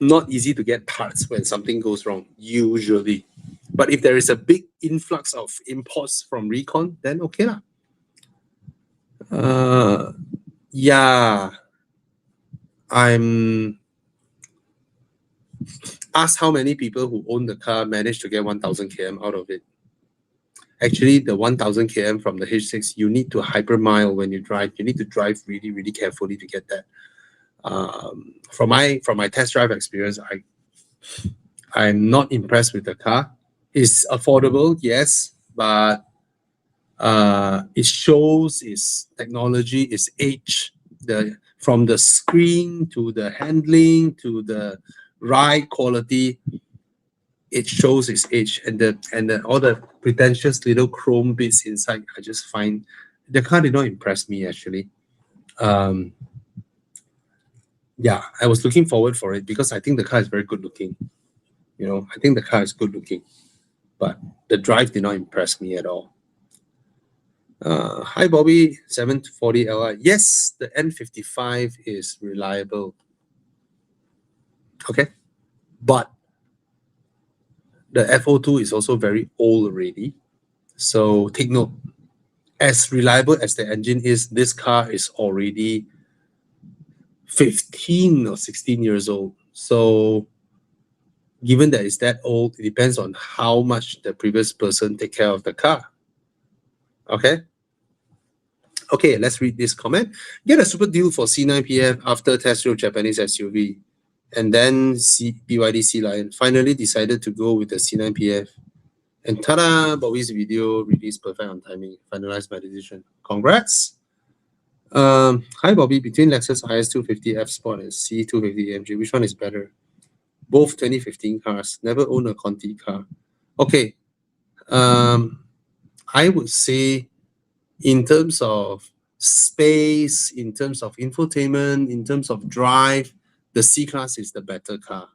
not easy to get parts when something goes wrong, usually. But if there is a big influx of imports from recon, then okay lah. Yeah, I'm asked how many people who own the car managed to get 1000 km out of it. Actually, the 1000 km from the H6, you need to hypermile when you drive. You need to drive really, really carefully to get that. From my test drive experience, I'm not impressed with the car. It's affordable, yes, but it shows its technology, its age. From the screen to the handling to the ride quality, it shows its age, and all the pretentious little chrome bits inside. I just find the car did not impress me actually. Yeah, I was looking forward for it because I think the car is very good looking. You know, I think the car is good looking, but the drive did not impress me at all. Hi Bobby, 740 Li. Yes, the N55 is reliable. Okay, but the F02 is also very old already. So take note, as reliable as the engine is, this car is already 15 or 16 years old. So given that it's that old, it depends on how much the previous person take care of the car. Okay. Okay, let's read this comment. Get a super deal for C9 PF after test drove Japanese SUV. And then BYD Sea Lion finally decided to go with the C9 PF. And ta-da, Bobby's video released perfect on timing. Finalized my decision. Congrats. Hi Bobby, between Lexus IS250 F Sport and C250 AMG, which one is better? Both 2015 cars. Never owned a Conti car. Okay. I would say in terms of space, in terms of infotainment, in terms of drive, the C-Class is the better car.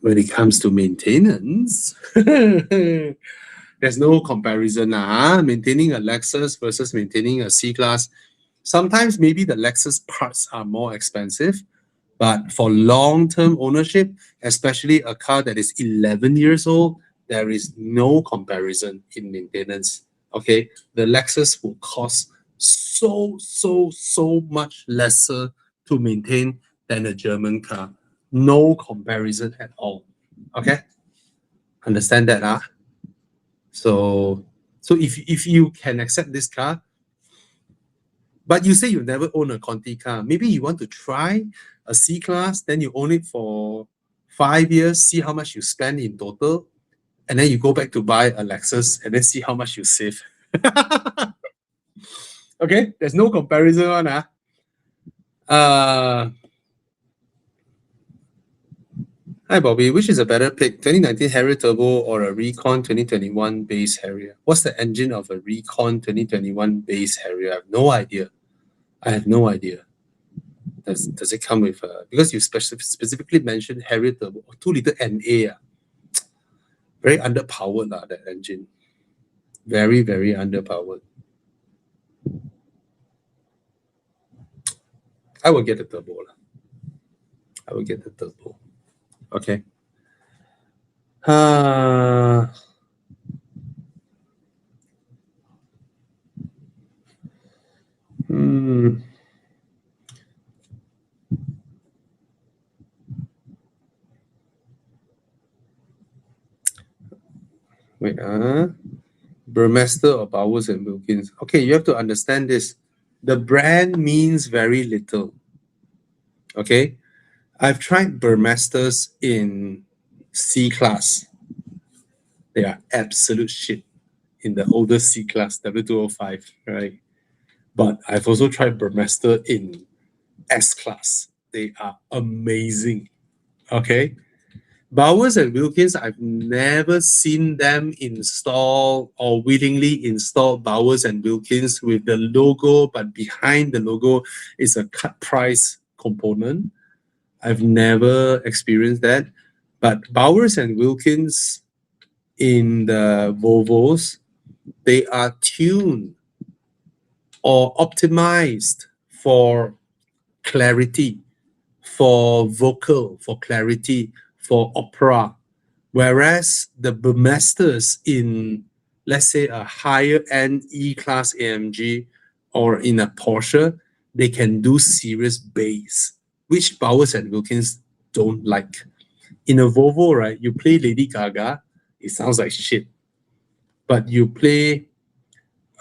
When it comes to maintenance, there's no comparison. Maintaining a Lexus versus maintaining a C-Class. Sometimes maybe the Lexus parts are more expensive, but for long-term ownership, especially a car that is 11 years old, there is no comparison in maintenance. Okay, the Lexus will cost so much lesser to maintain than a German car. No comparison at all. Okay, understand that, So if you can accept this car, but you say you never own a Conti car, maybe you want to try a C-Class, then you own it for 5 years, see how much you spend in total, and then you go back to buy a Lexus and then see how much you save. Okay, there's no comparison on. Hi Bobby, which is a better pick, 2019 Harrier Turbo or a Recon 2021 base Harrier? What's the engine of a Recon 2021 base Harrier? I have no idea. Does it come with because you specifically mentioned Harrier Turbo, 2-liter NA. Very underpowered, that engine. Very, very underpowered. I will get the turbo. I will get the turbo. Okay. Wait, Burmester or Bowers and Wilkins. Okay, you have to understand this. The brand means very little. Okay, I've tried Burmesters in C-Class. They are absolute shit in the older C-Class, W205, right? But I've also tried Burmester in S-Class. They are amazing, okay? Bowers and Wilkins, I've never seen them install or willingly install Bowers and Wilkins with the logo, but behind the logo is a cut price component. I've never experienced that. But Bowers and Wilkins in the Volvos, they are tuned or optimized for clarity, for vocal, for clarity, for opera. Whereas the Burmesters in, let's say, a higher end E-Class AMG or in a Porsche, they can do serious bass, which Bowers and Wilkins don't like. In a Volvo, right, you play Lady Gaga, it sounds like shit. But you play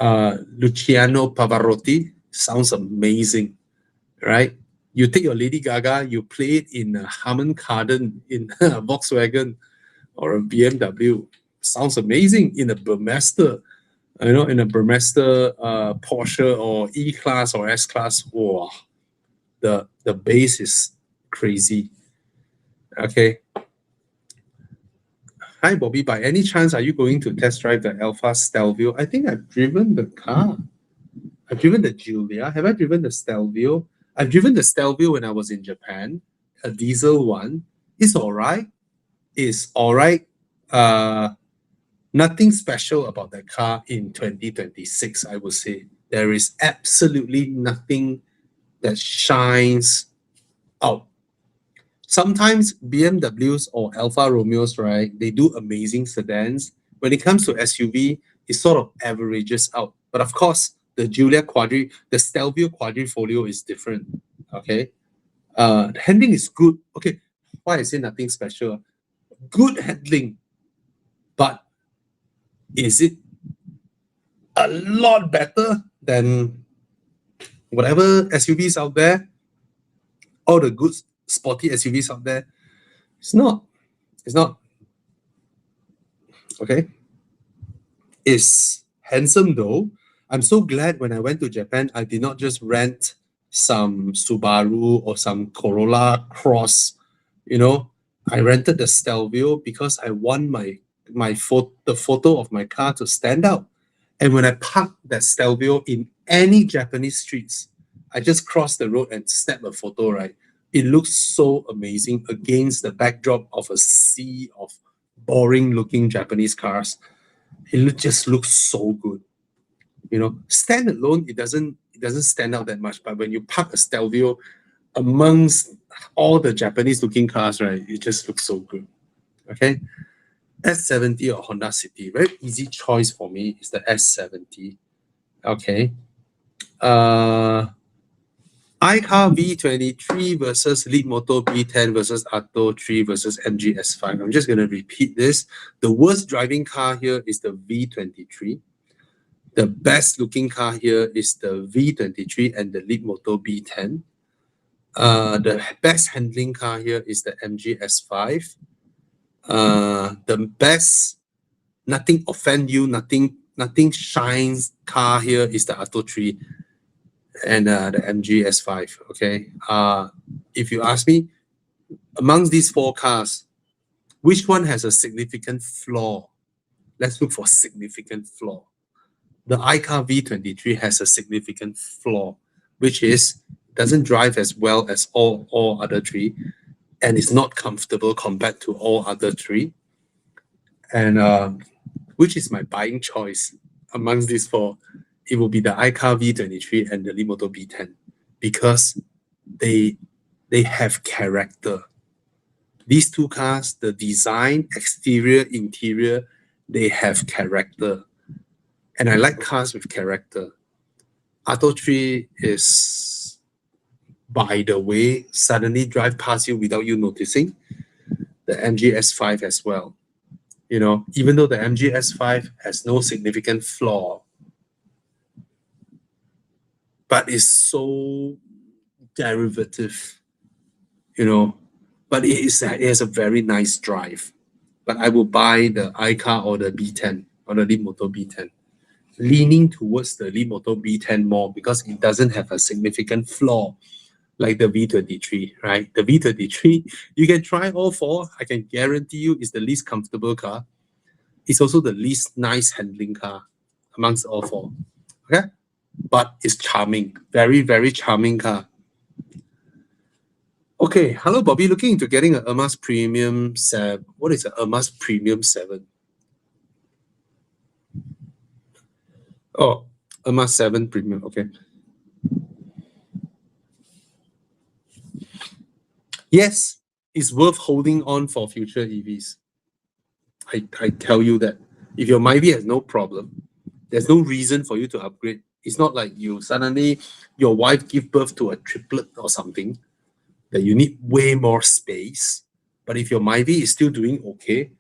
Luciano Pavarotti, sounds amazing, right? You take your Lady Gaga, you play it in a Harman Kardon, in a Volkswagen or a BMW, sounds amazing. In a Burmester, in a Burmester Porsche or E-Class or S-Class, wow, the bass is crazy. Okay. Hi, Bobby. By any chance, are you going to test drive the Alfa Stelvio? I think I've driven the car. I've driven the Giulia. Have I driven the Stelvio? I've driven the Stelvio when I was in Japan, a diesel one. It's all right. It's all right. Nothing special about that car in 2026, I would say. There is absolutely nothing that shines out. Sometimes BMWs or Alfa Romeos, right, they do amazing sedans. When it comes to SUV, it sort of averages out. But of course, the Stelvio Quadrifoglio is different, okay? The handling is good. Okay, why I say nothing special? Good handling, but is it a lot better than whatever SUVs out there? All the good sporty SUVs out there? It's not. It's not. Okay. It's handsome though. I'm so glad when I went to Japan, I did not just rent some Subaru or some Corolla Cross. I rented the Stelvio because I want the photo of my car to stand out. And when I park that Stelvio in any Japanese streets, I just cross the road and snap a photo, right? It looks so amazing against the backdrop of a sea of boring looking Japanese cars. It just looks so good. Stand alone, it doesn't stand out that much. But when you park a Stelvio amongst all the Japanese looking cars, right, it just looks so good. Okay. S70 or Honda City, very easy choice for me is the S70. Okay. iCar V23 versus Leapmotor B10 versus Atto 3 versus MG S5. I'm just going to repeat this. The worst driving car here is the V23. The best looking car here is the V23 and the Leapmotor B10. The best handling car here is the MG S5. The best, nothing offend you, nothing shines car here is the Atto 3 and the MG S5. Okay. If you ask me, amongst these four cars, which one has a significant flaw? Let's look for significant flaw. The iCar V23 has a significant flaw, which is doesn't drive as well as all other three, and is not comfortable compared to all other three. And which is my buying choice amongst these four? It will be the iCar V23 and the Leapmotor B10 because they have character. These two cars, the design, exterior, interior, they have character. And I like cars with character. Atto 3 is, by the way, suddenly drive past you without you noticing. The MG S5 as well. Even though the MG S5 has no significant flaw, but is so derivative, but it has a very nice drive. but I will buy the iCar or the B10 or the Leapmotor B10. Leaning towards the Leapmotor B10 more because it doesn't have a significant flaw like the V23, right? The V23, you can try all four. I can guarantee you it's the least comfortable car. It's also the least nice handling car amongst all four. Okay? But it's charming. Very, very charming car. Okay, hello Bobby, looking into getting an Ermas Premium 7. What is an Ermas Premium 7? Oh, Ermas 7 Premium, okay. Yes, it's worth holding on for future EVs. I tell you that. If your Myvi has no problem, there's no reason for you to upgrade. It's not like you suddenly, your wife give birth to a triplet or something, that you need way more space. But if your Myvi is still doing okay,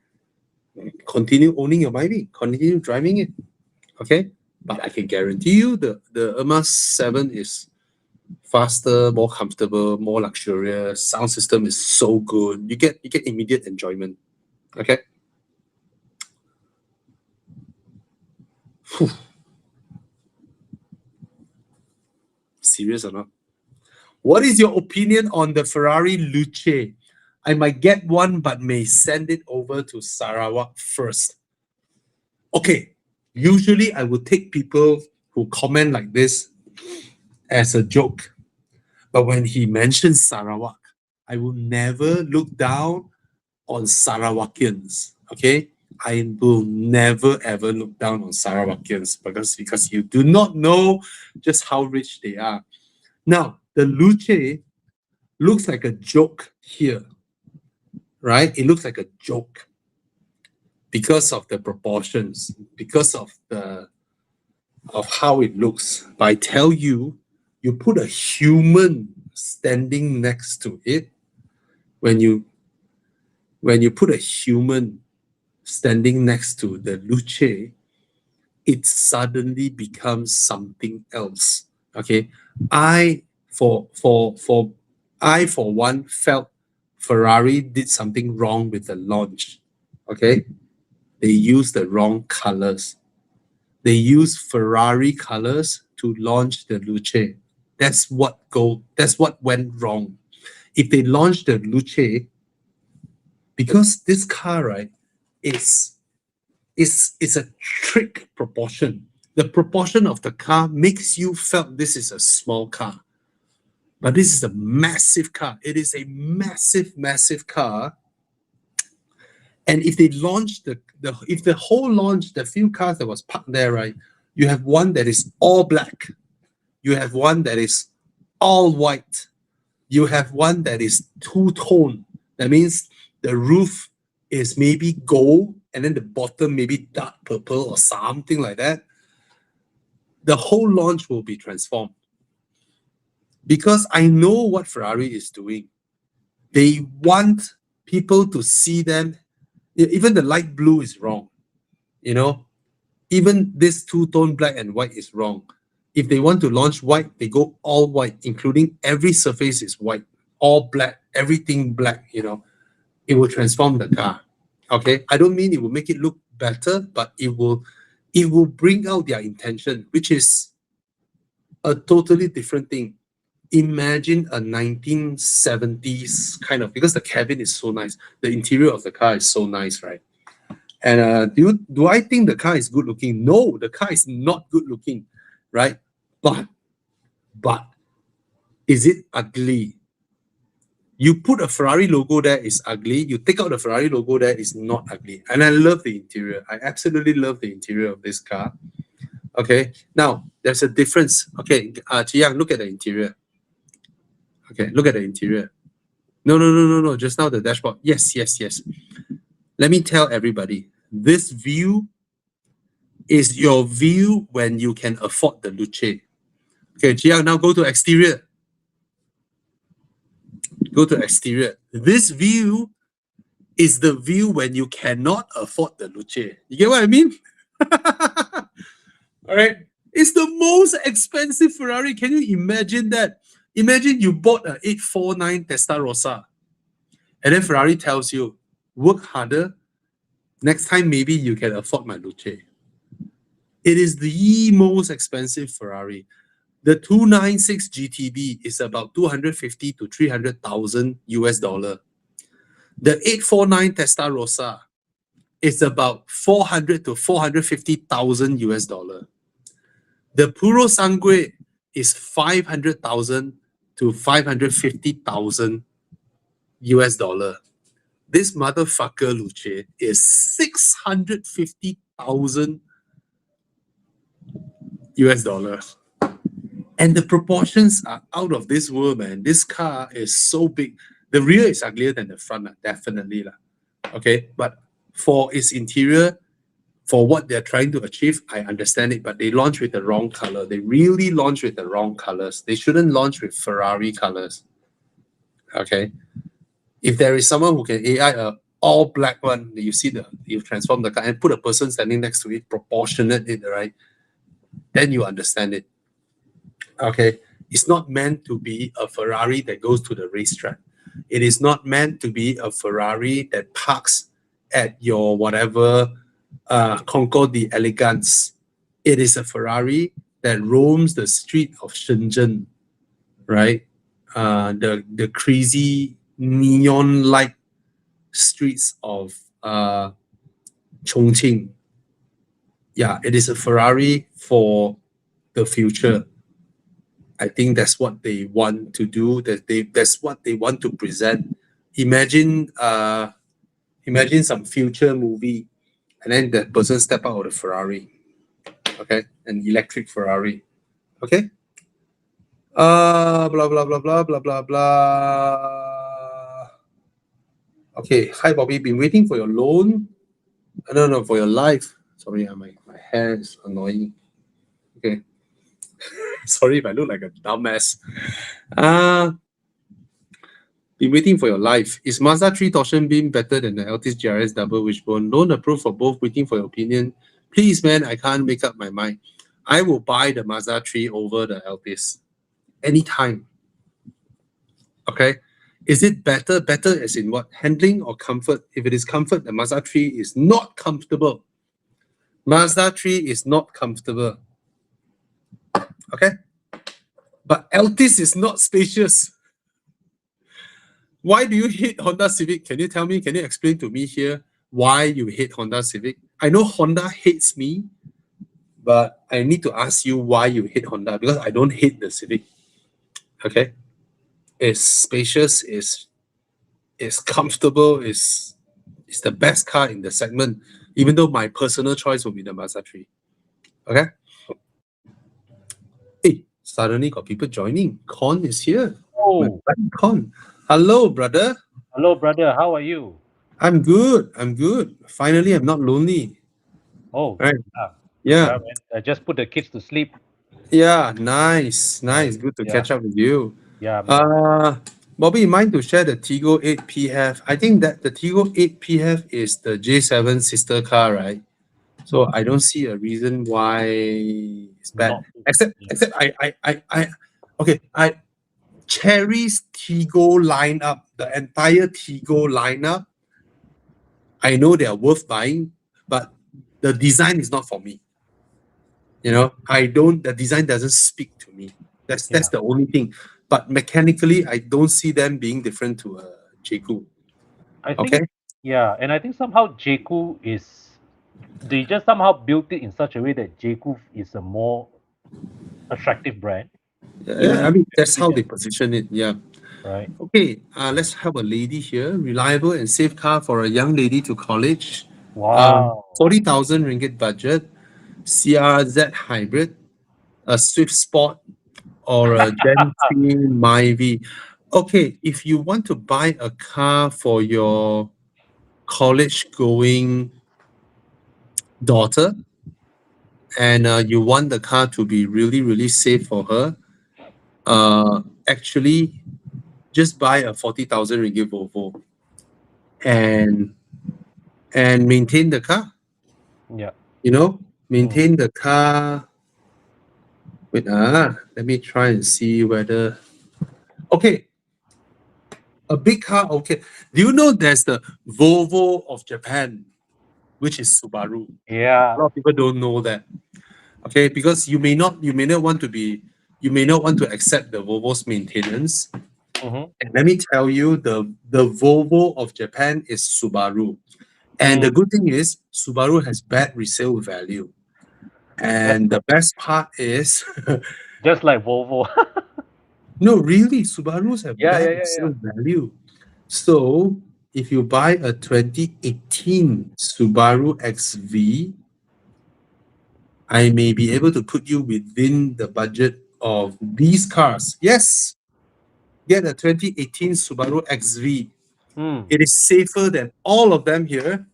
continue owning your Myvi, continue driving it, okay? But I can guarantee you the Ermas 7 is faster, more comfortable, more luxurious. Sound system is so good. You get immediate enjoyment, okay? Whew. Serious or not? What is your opinion on the Ferrari Luce? I might get one, but may send it over to Sarawak first. Okay, usually I would take people who comment like this as a joke. But when he mentions Sarawak, I will never look down on Sarawakians, okay? I will never ever look down on Sarawakians because you do not know just how rich they are. Now, the Luce looks like a joke here, right? It looks like a joke because of the proportions, because of how it looks. But I tell you, you put a human standing next to it, when you put a human standing next to the Luce, it suddenly becomes something else. Okay, I for one felt Ferrari did something wrong with the launch. Okay, they used the wrong colors. They used Ferrari colors to launch the Luce. That's what went wrong. If they launched the Luce, because this car, right, is a trick proportion. The proportion of the car makes you felt this is a small car. But this is a massive car. It is a massive, massive car. And if they launch if the whole launch, the few cars that was parked there, right, you have one that is all black. You have one that is all white. You have one that is two-tone. That means the roof is maybe gold and then the bottom maybe dark purple or something like that. The whole launch will be transformed. Because I know what Ferrari is doing. They want people to see them. Even the light blue is wrong. You know, even this two-tone black and white is wrong. If they want to launch white, they go all white, including every surface is white, all black, everything black, you know. It will transform the car. Okay, I don't mean it will make it look better, but it will bring out their intention, which is a totally different thing. Imagine a 1970s kind of, because the cabin is so nice, the interior of the car is so nice, right? And do I think the car is good looking? No, the car is not good looking, right? But is it ugly? You put a Ferrari logo there, is ugly. You take out the Ferrari logo there, is not ugly. And I love the interior. I absolutely love the interior of this car. Okay, now there's a difference. Okay, Chi Yang, look at the interior. Okay, look at the interior. No. Just now the dashboard. Yes. Let me tell everybody, this view is your view when you can afford the Luce. Okay, Chi Yang, now go to exterior. Go to exterior. This view is the view when you cannot afford the Luce. You get what I mean? All right. It's the most expensive Ferrari. Can you imagine that? Imagine you bought an 849 Testarossa, and then Ferrari tells you, work harder, Next time, maybe you can afford my Luce. It is the most expensive Ferrari. The 296 GTB is about 250 to 300,000 US dollar. The 849 Testarossa is about 400 to 450,000 US dollar. The Puro Sangue is 500,000 to 550,000 US dollar. This motherfucker Luce is 650,000 US dollar. And the proportions are out of this world, man. This car is so big. The rear is uglier than the front, definitely. Okay, but for its interior, for what they're trying to achieve, I understand it, but they launch with the wrong color. They really launch with the wrong colors. They shouldn't launch with Ferrari colors. Okay. If there is someone who can AI a all black one, you transform the car and put a person standing next to it, proportionate it, right? Then you understand it. Okay. It's not meant to be a Ferrari that goes to the racetrack. It is not meant to be a Ferrari that parks at your whatever Concours d'Elegance. It is a Ferrari that roams the street of Shenzhen, right? The crazy neon light streets of Chongqing. Yeah, it is a Ferrari for the future. I think that's what they want to do. That's what they want to present. Imagine some future movie, and then that person step out of the Ferrari. Okay, an electric Ferrari. Okay. Blah blah blah blah blah blah blah. Okay, hi Bobby. Been waiting for your loan. No, for your life. Sorry, my hair is annoying. Okay. Sorry if I look like a dumbass. Been waiting for your life. Is Mazda 3 torsion beam better than the Altis GRS double wishbone? Loan approved for both. Waiting for your opinion. Please, man, I can't make up my mind. I will buy the Mazda 3 over the Altis anytime. Okay. Is it better? Better as in what? Handling or comfort? If it is comfort, the Mazda 3 is not comfortable. Mazda 3 is not comfortable. Okay. But Altis is not spacious. Why do you hate Honda Civic? Can you tell me? Can you explain to me here why you hate Honda Civic? I know Honda hates me, but I need to ask you why you hate Honda, because I don't hate the Civic. Okay. It's spacious, it's comfortable, it's the best car in the segment, even though my personal choice will be the Mazda 3. Okay. Hey, suddenly got people joining. Con is here. Oh, Con. Hello, brother. hello, brother. How are you? I'm good. Finally, I'm not lonely. Oh, Right. yeah, Yeah. man. I just put the kids to sleep. Yeah. Nice. Right. Good to Yeah. catch up with you. Yeah, man. Bobby, you mind to share the Tigo 8 PHEV? I think that the Tigo 8 PHEV is the J7 sister car, right? So I don't see a reason why it's bad. Not- Except I Cherry's Tigo lineup, the entire Tigo lineup. I know they are worth buying, but the design is not for me. The design doesn't speak to me. That's the only thing. But mechanically, I don't see them being different to a Jeku. I think, Okay. yeah, and I think somehow Jeku they just somehow built it in such a way that Jeku is a more attractive brand, Yeah, I mean, that's how they position it. Yeah. right? Okay. Let's have a lady here. Reliable and safe car for a young lady to college. Wow. 40,000 ringgit budget. CRZ hybrid, a Swift Sport, or a Gen 3 Myvi. Okay, if you want to buy a car for your college-going daughter, and you want the car to be really, really safe for her, actually, just buy a 40,000 ringgit Volvo and maintain the car. Yeah. Maintain the car. Wait, let me try and see whether. Okay, a big car. Okay, do you know there's the Volvo of Japan? which is Subaru. Yeah. A lot of people don't know that. Okay, because you may not want to accept the Volvo's maintenance. Mm-hmm. And let me tell you, the Volvo of Japan is Subaru. And the good thing is Subaru has bad resale value. And the best part is Just like Volvo. no, really, Subarus have Yeah, bad yeah, yeah, resale value. So if you buy a 2018 Subaru XV, I may be able to put you within the budget of these cars. Yes, get a 2018 Subaru XV. Mm. It is safer than all of them here.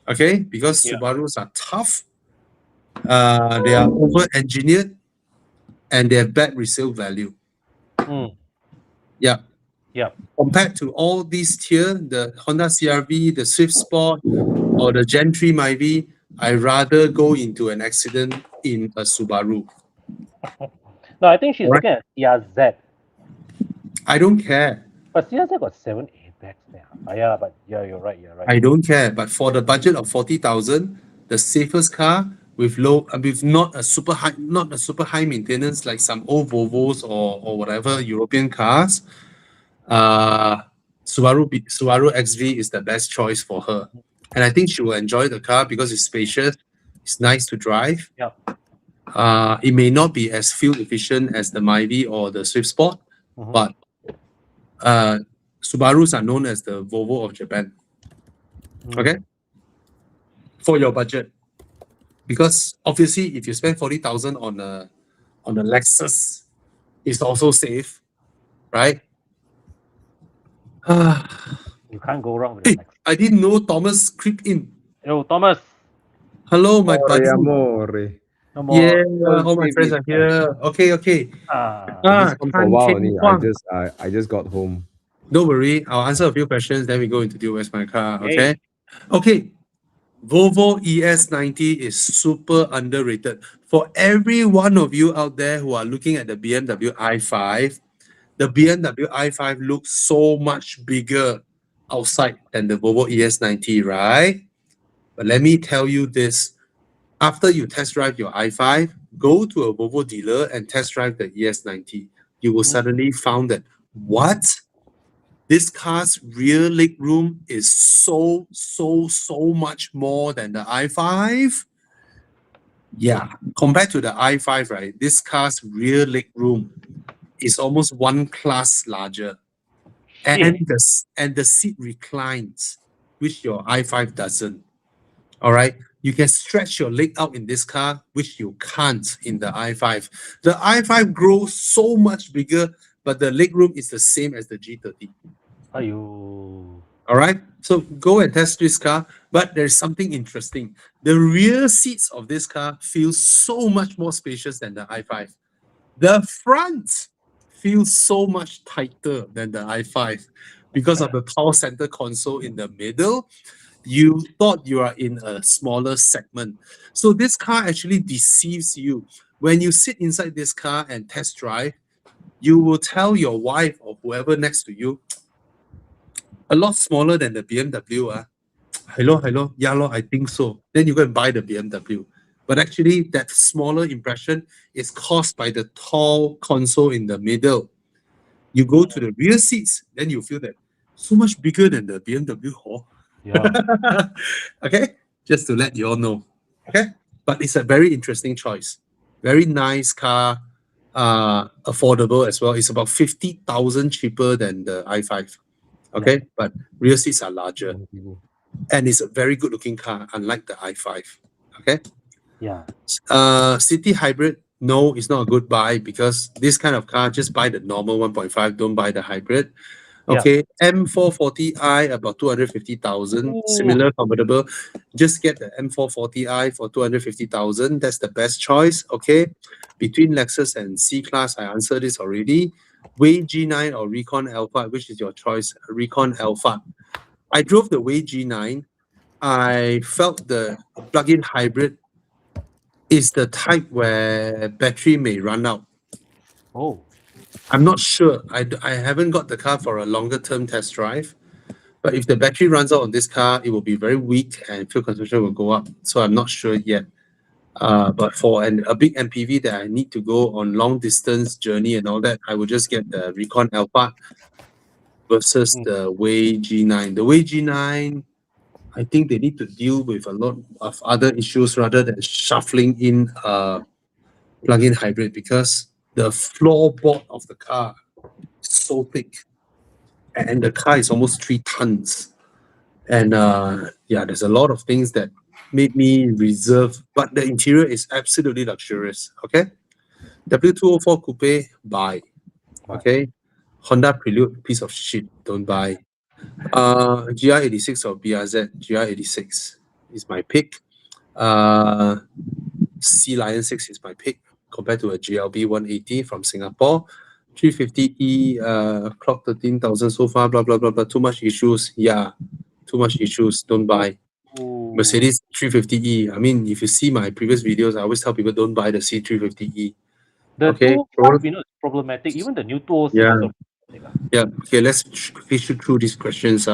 Okay, because Yeah. Subarus are tough, they are over-engineered, and they have bad resale value. Mm. Yeah. Yeah. Compared to all these tier, the Honda CR-V, the Swift Sport, or the Gen 3 Myvi, I rather go into an accident in a Subaru. No, I think she's Alright. looking at CRZ. I don't care. But CRZ got 7 airbags there. Yeah, but yeah, you're right. You're right. I don't care. But for the budget of 40,000, the safest car with not a super high maintenance like some old Volvos or whatever European cars, Subaru XV is the best choice for her. And I think she will enjoy the car because it's spacious, it's nice to drive. Yeah. It may not be as fuel efficient as the Myvi or the Swift Sport, but Subarus are known as the Volvo of Japan. Okay? For your budget. Because obviously if you spend 40,000 on a Lexus, it's also safe, right? You can't go wrong with Hey, the I didn't know Thomas creeped in. Yo, Thomas. Hello, my buddy. Amore. No more. Yeah, all my friends are here. Okay. I just come for a Tan while Keng only. Huang. I just got home. Don't worry, I'll answer a few questions, then we go into Where's My Car, Hey. okay? Okay, Volvo ES90 is super underrated. For every one of you out there who are looking at the BMW i5, the BMW i5 looks so much bigger outside than the Volvo ES90, right? But let me tell you this, after you test drive your i5, go to a Volvo dealer and test drive the ES90. You will suddenly found that, what? This car's rear leg room is so much more than the i5. Yeah, compared to the i5, right? This car's rear leg room is almost one class larger, and the seat reclines, which your i5 doesn't. All right, you can stretch your leg out in this car, which you can't in the i5. The i5 grows so much bigger, but the leg room is the same as the G30. Ayo. All right, so go and test this car, but there's something interesting. The rear seats of this car feel so much more spacious than the i5. The front feels so much tighter than the i5 because of the tall center console in the middle. You thought you are in a smaller segment. So this car actually deceives you. When you sit inside this car and test drive, you will tell your wife or whoever next to you, a lot smaller than the BMW. Hello, yeah, I think so. Then you go and buy the BMW. But actually, that smaller impression is caused by the tall console in the middle. You go to the rear seats, then you feel that so much bigger than the BMW. Yeah. Okay, just to let you all know. Okay, but it's a very interesting choice. Very nice car, affordable as well. It's about 50,000 cheaper than the i5. Okay, but rear seats are larger, and it's a very good looking car, unlike the i5. Okay. Yeah. City hybrid, no, it's not a good buy because this kind of car, just buy the normal 1.5, don't buy the hybrid. Okay, M440i about 250,000, similar, comfortable. Just get the M440i for 250,000. That's the best choice. Okay, between Lexus and C-Class, I answered this already. Way G9 or Recon Alpha, which is your choice? Recon Alpha. I drove the Way G9. I felt the plug-in hybrid is the type where battery may run out. Oh. I'm not sure. I haven't got the car for a longer term test drive, But if the battery runs out on this car, it will be very weak and fuel consumption will go up. So I'm not sure yet. But for a big MPV that I need to go on long distance journey and all that, I will just get the Recon Alpha versus the Way G9. The Way G9, I think they need to deal with a lot of other issues rather than shuffling in a plug-in hybrid, because the floorboard of the car is so thick and the car is almost 3 tons. And yeah, there's a lot of things that made me reserve, but the interior is absolutely luxurious. Okay, W204 Coupe, buy. Okay, Honda Prelude, piece of shit, don't buy. GR86 or BRZ, GR86 is my pick. Sea Lion 6 is my pick compared to a GLB 180 from Singapore. 350E, clock 13,000 so far, blah, blah, blah, blah. Too much issues. Yeah, too much issues. Don't buy. Mercedes 350E. I mean, if you see my previous videos, I always tell people don't buy the C350E. The Okay, 205, is problematic. Even the new 206 Yeah. also problematic. Yeah, okay, let's quickly shoot through these questions.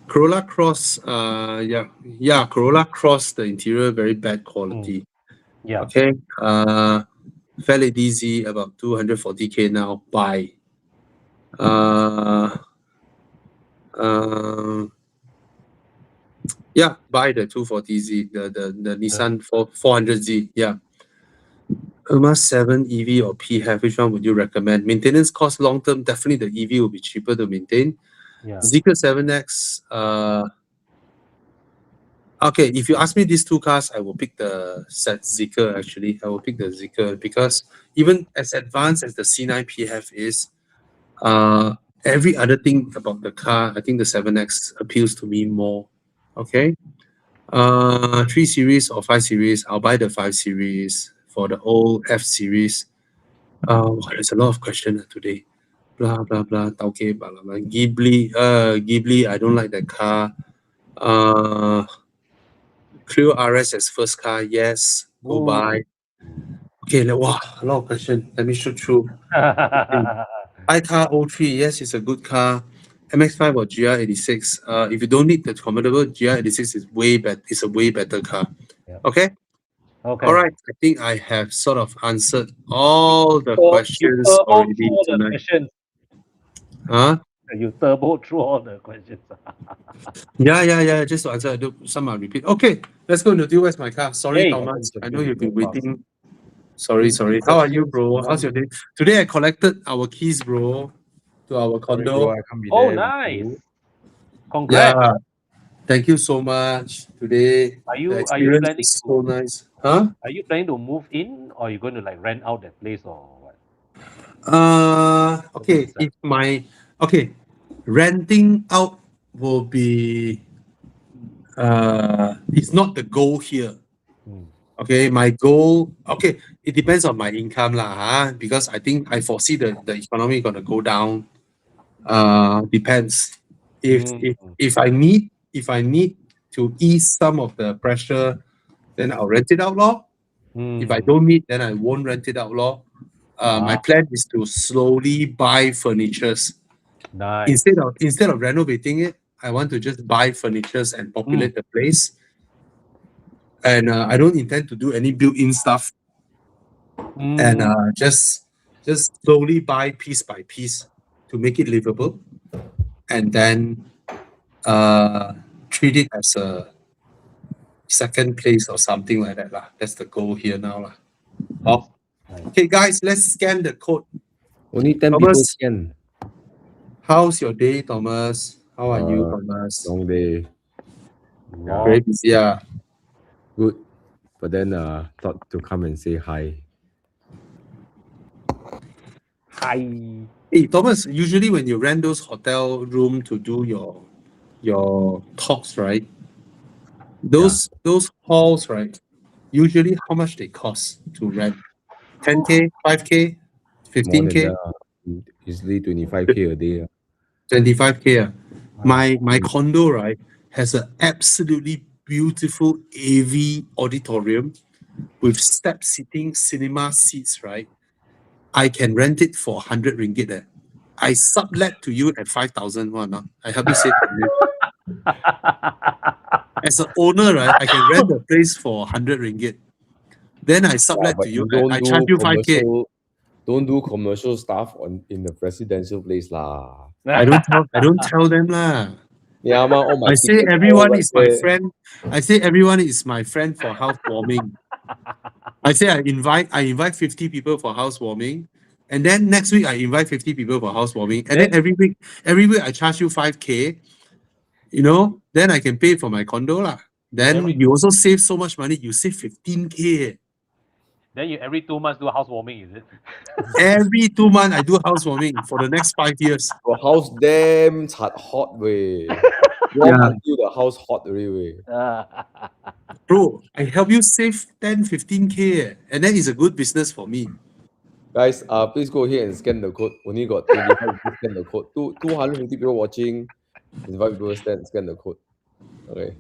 Corolla Cross, Corolla Cross, the interior, very bad quality. Yeah. Okay, Fairly DZ, about 240K now, buy. Yeah, buy the 240Z, the Nissan 400Z, yeah. Irma 7 EV or PHEV, which one would you recommend? Maintenance cost long term, definitely the EV will be cheaper to maintain. Yeah. Zeekr 7X, okay, if you ask me these two cars, I will pick the Zeekr actually. I will pick the Zeekr because even as advanced as the C9 PHEV is, every other thing about the car, I think the 7X appeals to me more. Okay. 3 Series or 5 Series, I'll buy the 5 Series for the old F Series. There's a lot of questions today. Blah blah blah. Okay, blah blah blah. Ghibli, I don't like that car. Clio RS as first car, yes. Go buy. Okay, wow, a lot of questions. Let me shoot through. iCar 03, yes, it's a good car. MX-5 or GR86. If you don't need the convertible, GR86 is way better. It's a way better car. Yeah. Okay. Okay. All right. I think I have sort of answered all the You questions turbo already through all the tonight. questions. Huh? You turbo through all the questions. Yeah. Just to answer, some I'll repeat. Okay, let's go into do where's my car. Sorry, Hey. Thomas. I know you've been waiting. Sorry. How are you, bro? How's your day? Today I collected our keys, bro, to our condo. Bro, I can't be Oh, there with nice. you. Congrats. Yeah. Thank you so much. Today, Are you the experience planning is so nice. Huh? Are you planning to move in, or are you going to like rent out that place, or what? Okay. Renting out will be it's not the goal here. Okay, my goal, okay, it depends on my income lah, because I think I foresee the economy gonna go down. Depends. If I need to ease some of the pressure, then I'll rent it out lor. If I don't need, then I won't rent it out lor. My plan is to slowly buy furnitures. Nice. Instead of renovating it, I want to just buy furnitures and populate the place. And I don't intend to do any built-in stuff. And just slowly buy piece by piece to make it livable, and then treat it as a second place or something like that lah. That's the goal here now lah. Oh. Okay, guys, let's scan the code. Only 10 people Thomas, can. how's your day, Thomas? How are you, Thomas? Long day. Very busy, yeah. Good. But then thought to come and say hi. Hi. Hey, Thomas, usually when you rent those hotel room to do your talks, right? Those halls, right? Usually how much they cost to rent? 10K, 5K, More 15K, than that, easily 25K a day. 25K. My condo, right, has an absolutely beautiful AV auditorium with step seating, cinema seats, right? I can rent it for 100 ringgit. I sublet to you at 5,000 one. I help you save money. As an owner, right, I can rent the place for 100 ringgit. Then I sublet but to you. you I charge you 5K. don't do commercial stuff in the residential place lah. I don't tell them lah. Yeah, ma, all my I say tickets all everyone right is my there. friend. I say everyone is my friend for housewarming. I say I invite 50 people for housewarming. And then next week I invite 50 people for housewarming. And then every week I charge you 5K. You know, then I can pay for my condo lah. Then you also save so much money. You save 15K. Then you every 2 months do housewarming, is it? Every 2 months I do housewarming for the next 5 years. Your house damn hot way. Warm Yeah. until the house hot already way. Bro, I help you save 10, 15K. And then it's a good business for me. Guys, please go ahead and scan the code. Only got 25 people scan the code. 250 people watching. 25 people scan the code. Okay.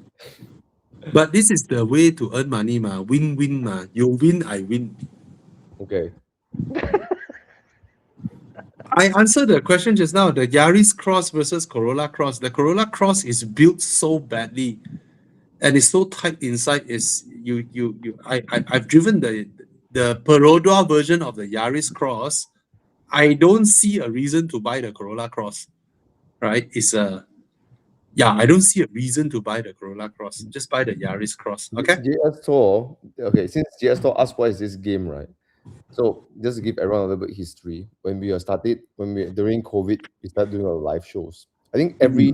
But this is the way to earn money, ma. Win-win, ma. You win, I win. Okay. I answered the question just now. The Yaris Cross versus Corolla Cross. The Corolla Cross is built so badly, and it's so tight inside. I've driven the Perodua version of the Yaris Cross. I don't see a reason to buy the Corolla Cross. Right? I don't see a reason to buy the Corolla Cross. Just buy the Yaris Cross. Okay. JS Tour. Okay, since JS Tour asked what is this game, right? So just to give everyone a little bit history, when we during COVID, we started doing a lot of live shows. I think every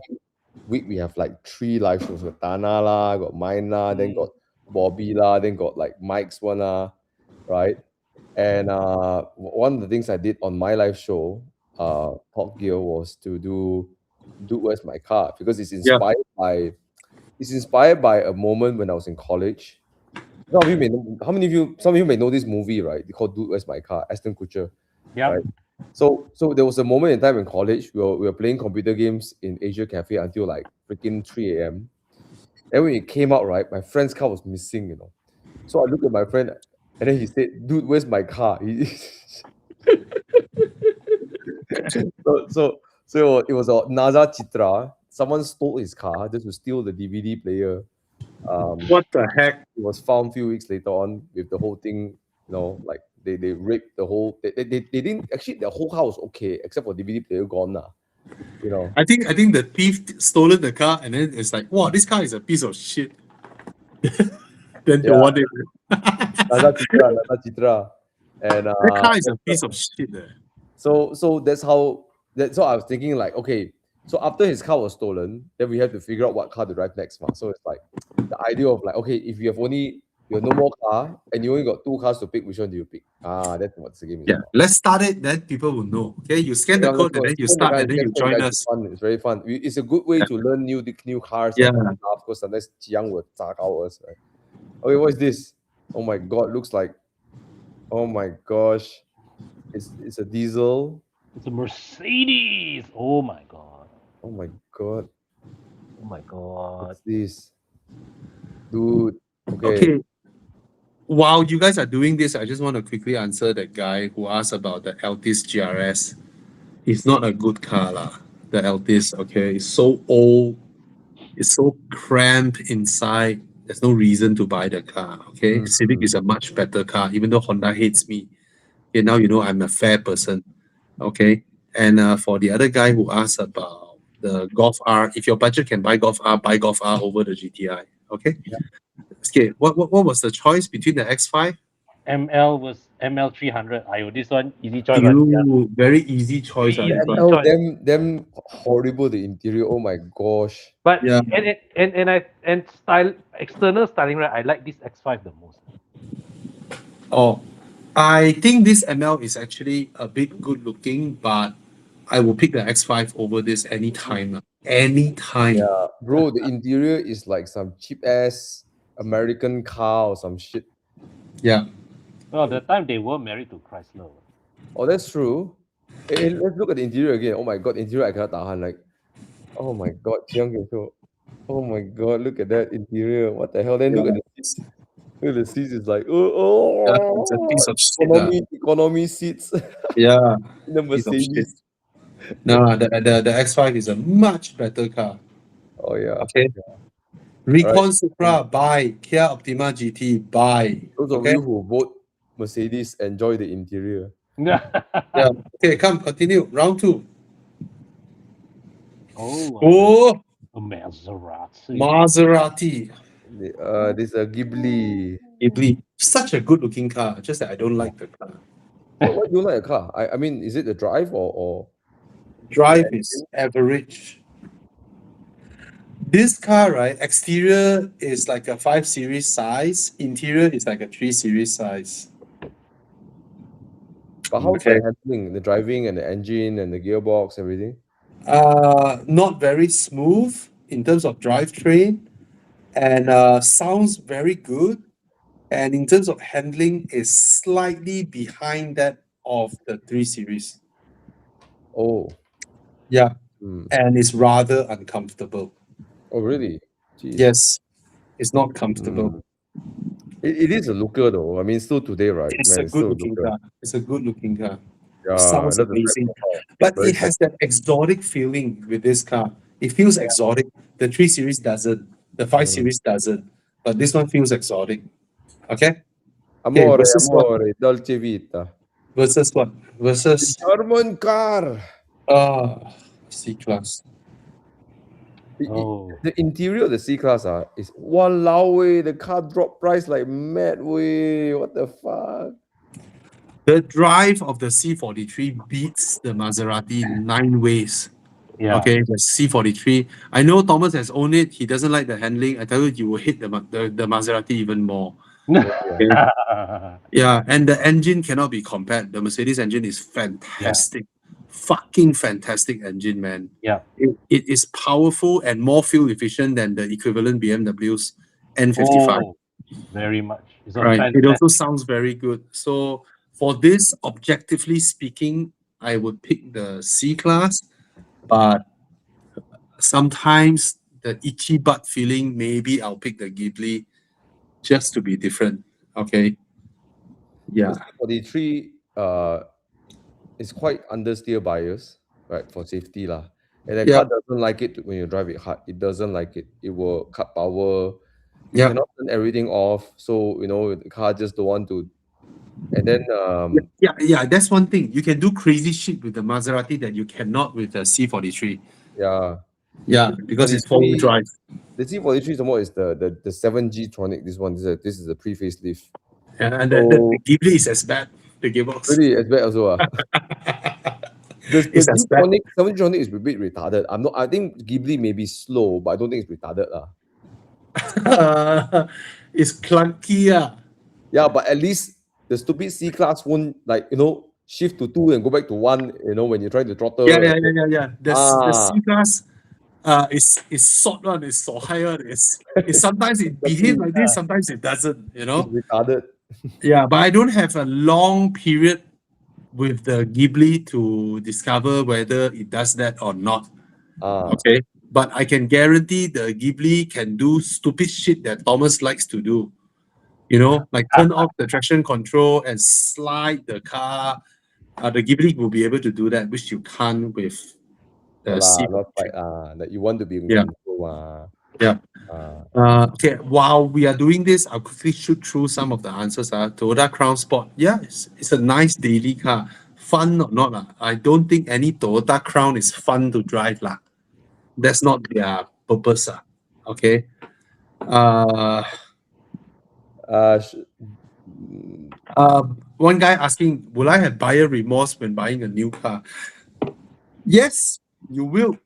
week we have like 3 live shows. Got Tana lah, got mine lah, then got Bobby lah, then got like Mike's one lah, right? And one of the things I did on my live show, Top Gear, was to do Dude, Where's My Car? Because it's inspired by a moment when I was in college. Some of you may know this movie, right? It's called Dude, Where's My Car? Ashton Kutcher. Yeah. Right? So there was a moment in time in college we were playing computer games in Asia Cafe until like freaking 3 a.m. Then when it came out, right, my friend's car was missing, you know. So I looked at my friend and then he said, "Dude, where's my car?" So it was a NASA Chitra. Someone stole his car just to steal the DVD player. What the heck? It was found a few weeks later on with the whole thing, you know, like they raped the whole. They didn't actually. The whole car was okay except for DVD player gone now. You know. I think the thief stolen the car and then it's like, wow, this car is a piece of shit. Then they want it. NASA Chitra. And that car is a piece of shit. So that's how. So I was thinking like, okay, so after his car was stolen, then we have to figure out what car to drive next. So it's like the idea of like, okay, if you have no more car and you only got 2 cars to pick, which one do you pick? That's what the game is about. Let's start it, then people will know. Okay, you scan the code and then you start and then you join us. It's very fun. It's a good way to learn new cars. Yeah. And stuff, because sometimes Jiang will zag us, right? Okay, what is this? Oh my god, looks like, oh my gosh, it's a diesel. It's a Mercedes. Oh my god. Oh my god. Oh my god. What's this? Dude. Okay. While you guys are doing this, I just want to quickly answer that guy who asked about the Altis GRS. It's not a good car, lah. The Altis, okay? It's so old. It's so cramped inside. There's no reason to buy the car, okay? Civic is a much better car, even though Honda hates me. Okay, now you know I'm a fair person. Okay, and for the other guy who asked about the Golf R, if your budget can buy Golf R over the GTI. Okay. Yeah. Okay. What was the choice between the X5? ML was ML 300. This one easy choice. Very easy choice. Them horrible the interior. Oh my gosh. But and external styling, right? I like this X5 the most. Oh. I think this ML is actually a bit good looking, but I will pick the X5 over this anytime. Anytime. Yeah, bro, the interior is like some cheap ass American car or some shit. Yeah. Well, the time they were married to Chrysler. Oh, that's true. Hey, let's look at the interior again. Oh my god, interior I cannot tahan. Like, oh my god, oh my god, look at that interior. What the hell? Then look at the seats. Look at the seats. It's like, it's a piece of shit. Economy seats. Yeah. The Mercedes. No, the X5 is a much better car. Oh yeah. Okay. Recon Supra, buy. Kia Optima GT, buy. Those of Okay. you who vote Mercedes, enjoy the interior. Yeah. Okay, come continue. Round 2. Oh, Oh, a Maserati. Maserati. This is a Ghibli. Ghibli. Such a good looking car. Just that I don't like the car. What do you like a car? I mean, is it the drive or Drive is average. This car, right? Exterior is like a 5 Series size. Interior is like a 3 Series size. but how's Okay. the handling, the driving and the engine and the gearbox, everything? Not very smooth in terms of drivetrain, and sounds very good. And in terms of handling, is slightly behind that of the 3 Series. Oh. Yeah, Hmm. and it's rather uncomfortable. Oh really? Jeez. Yes, it's not comfortable. It is a looker though. I mean, still today, right? It's Man, a it's still good looking looker. car. It's a good looking car. Yeah, Sounds that's a amazing. car. But Very it has that exotic feeling with this car. It feels exotic. The 3 Series doesn't. The 5 Series doesn't. But this one feels exotic. Okay? Amore, versus what? amore, dolce vita. Versus what? Versus German car. C-Class. Oh, The interior of the C-Class is walao way. The car drop price like mad way. What the fuck? The drive of the C43 beats the Maserati 9 ways. yeah. Okay, the C43. I know Thomas has owned it. He doesn't like the handling. I tell you, you will hate the Maserati even more. Yeah, and the engine cannot be compared. The Mercedes engine is fantastic. Fucking fantastic engine, man. Yeah. It is powerful and more fuel efficient than the equivalent BMW's N55. Oh, very much. It's a Right. It fantastic. also sounds very good. So for this, objectively speaking, I would pick the C-Class, but sometimes the itchy butt feeling, maybe I'll pick the Ghibli just to be different. Okay. Yeah. 43 is quite understeer bias, right? For safety lah. And the Yeah. car doesn't like it when you drive it hard. It doesn't like it. It will cut power. You Yeah. cannot turn everything off. So the car just don't want to. And then Yeah, that's one thing. You can do crazy shit with the Maserati that you cannot with the C43. yeah. Yeah, because it's four-wheel drive. The C43 some more is the 7G Tronic. This is a pre-facelift. And the Ghibli is as bad. The gearbox. Really, as bad also. The It's as bad. 7G Tronic is a bit retarded. I think Ghibli may be slow, but I don't think it's retarded. It's clunky. Yeah, but at least the stupid C-Class won't shift to 2 and go back to 1, when you're trying to throttle. Yeah. The C-Class is short one, it's so high one. It's sometimes it behaves like this, sometimes it doesn't, It's retarded. Yeah, but I don't have a long period with the Ghibli to discover whether it does that or not. Okay. But I can guarantee the Ghibli can do stupid shit that Thomas likes to do. Like turn off the traction control and slide the car. The Ghibli will be able to do that, which you can't with the C. Not like that you want to be in Yeah. control. Yeah. Okay, while we are doing this, I'll quickly shoot through some of the answers. Toyota Crown Sport. Yeah, it's a nice daily car. Fun or not, I don't think any Toyota Crown is fun to drive. That's not their purpose. Okay. One guy asking, will I have buyer remorse when buying a new car? Yes, you will.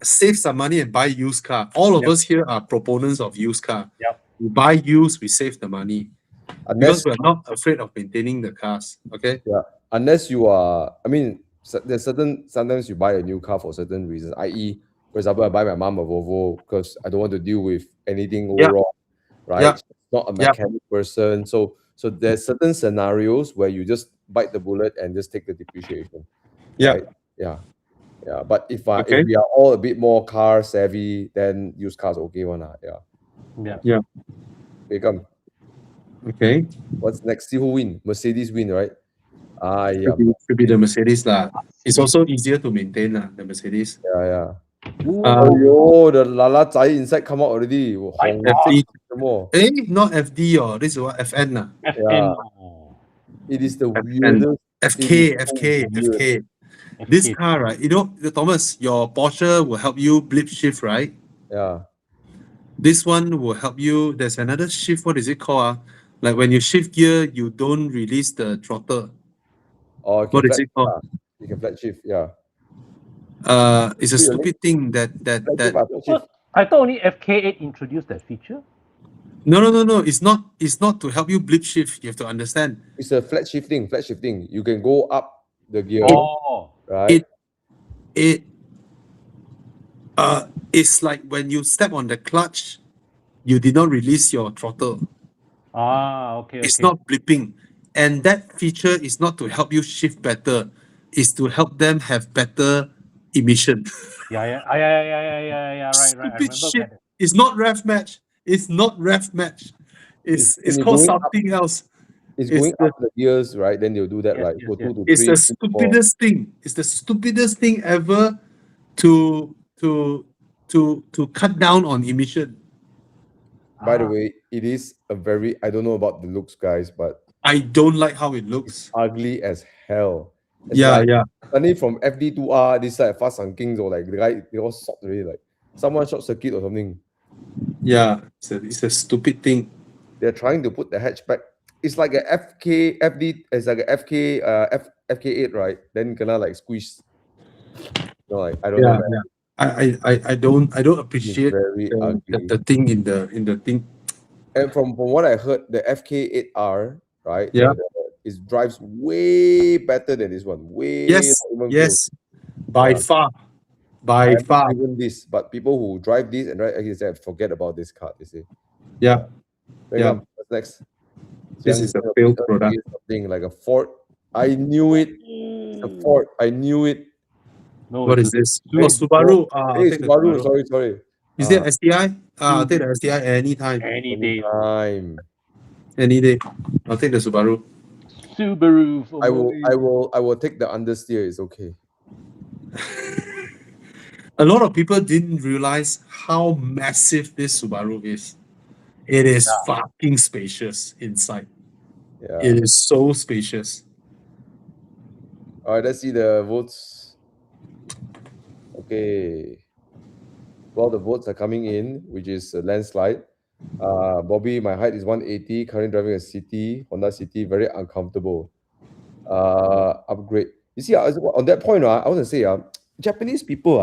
Save some money and buy used car. All of us here are proponents of used car. Yep. We buy used, we save the money. Because we're not afraid of maintaining the cars. Okay. Yeah. Unless you are, there's sometimes you buy a new car for certain reasons, i.e., for example, I buy my mom a Volvo because I don't want to deal with anything go wrong, right? Yeah. She's not a mechanic person. So there's certain scenarios where you just bite the bullet and just take the depreciation. Yeah. Right? Yeah. But if we are all a bit more car savvy, then used cars okay one. Yeah. Okay, come. Okay. What's next? See who win? Mercedes win, right? Yeah, Should be the Mercedes lah. It's also easier to maintain lah, the Mercedes. yeah. Ooh, Oh, the Lala Zai inside come out already. Hong FD. more. Not FD or this is what FN lah. FN. It is the FN. weirdest. FK. This car, right? Thomas, your Porsche will help you blip shift, right? Yeah. This one will help you. There's another shift. What is it called? Like when you shift gear, you don't release the throttle. Or What is it called? You can flat shift. Yeah. It's a stupid thing that. Flat shift. I thought only FK8 introduced that feature. No. It's not to help you blip shift. You have to understand. It's a flat shifting. You can go up the gear. Oh. Right. It's like when you step on the clutch, you did not release your throttle. Okay. It's not blipping. And that feature is not to help you shift better. It's to help them have better emission. Yeah. Right. Stupid shit. It's not ref match. It's It's called going up. something else. It's going up the gears, right? Then they'll do that, Yes, right? yes, Go yes. 2 to 3. It's the 3 to 4. stupidest thing. It's the stupidest thing ever to cut down on emission. By the way, it is a very, I don't know about the looks, guys, but I don't like how it looks. ugly as hell. It's Yeah. Suddenly from FD2R, this like Fast and Kings or like the guy, they all stopped already. Like someone short circuit or something. Yeah. It's a stupid thing. They're trying to put the hatchback. It's like a it's like a FK8, right? Then gonna like squeeze. No, like I don't know. Man. I don't It's appreciate very ugly. the thing in the thing. And from what I heard, the FK8R, right? Yeah. It drives way better than this one. Yes. By far. I haven't driven this, but people who drive this and forget about this car. They say. Yeah. Yeah. What's next? This is a failed product. Something like a Ford. I knew it. It's a Ford. I knew it. No, What is this? Subaru. I'll Hey, take the Subaru. Subaru. Sorry. Is there STI? I'll take the STI anytime. Any day. Any day. I'll take the Subaru. Subaru. I will take the understeer. It's okay. A lot of people didn't realize how massive this Subaru is. It is fucking spacious inside. Yeah. It is so spacious. All right, let's see the votes. Okay. Well, the votes are coming in, which is a landslide. Bobby, my height is 180. Currently driving a City, Honda City, very uncomfortable. Upgrade. You see, on that point, I want to say, Japanese people,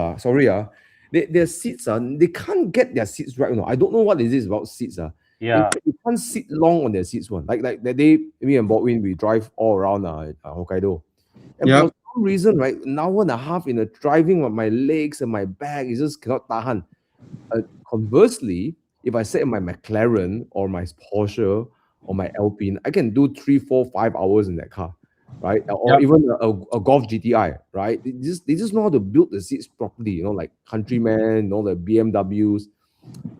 their seats, they can't get their seats right. I don't know what it is about seats. Yeah. You can't sit long on their seats. Like that day, me and Baldwin, we drive all around Hokkaido. And for some reason, right, an hour and a half in the driving, my legs and my back is just cannot tahan. Conversely, if I sit in my McLaren or my Porsche or my Alpine, I can do 3, 4, 5 hours in that car, right? Or even a Golf GTI, right? They just know how to build the seats properly, like Countryman, the BMWs,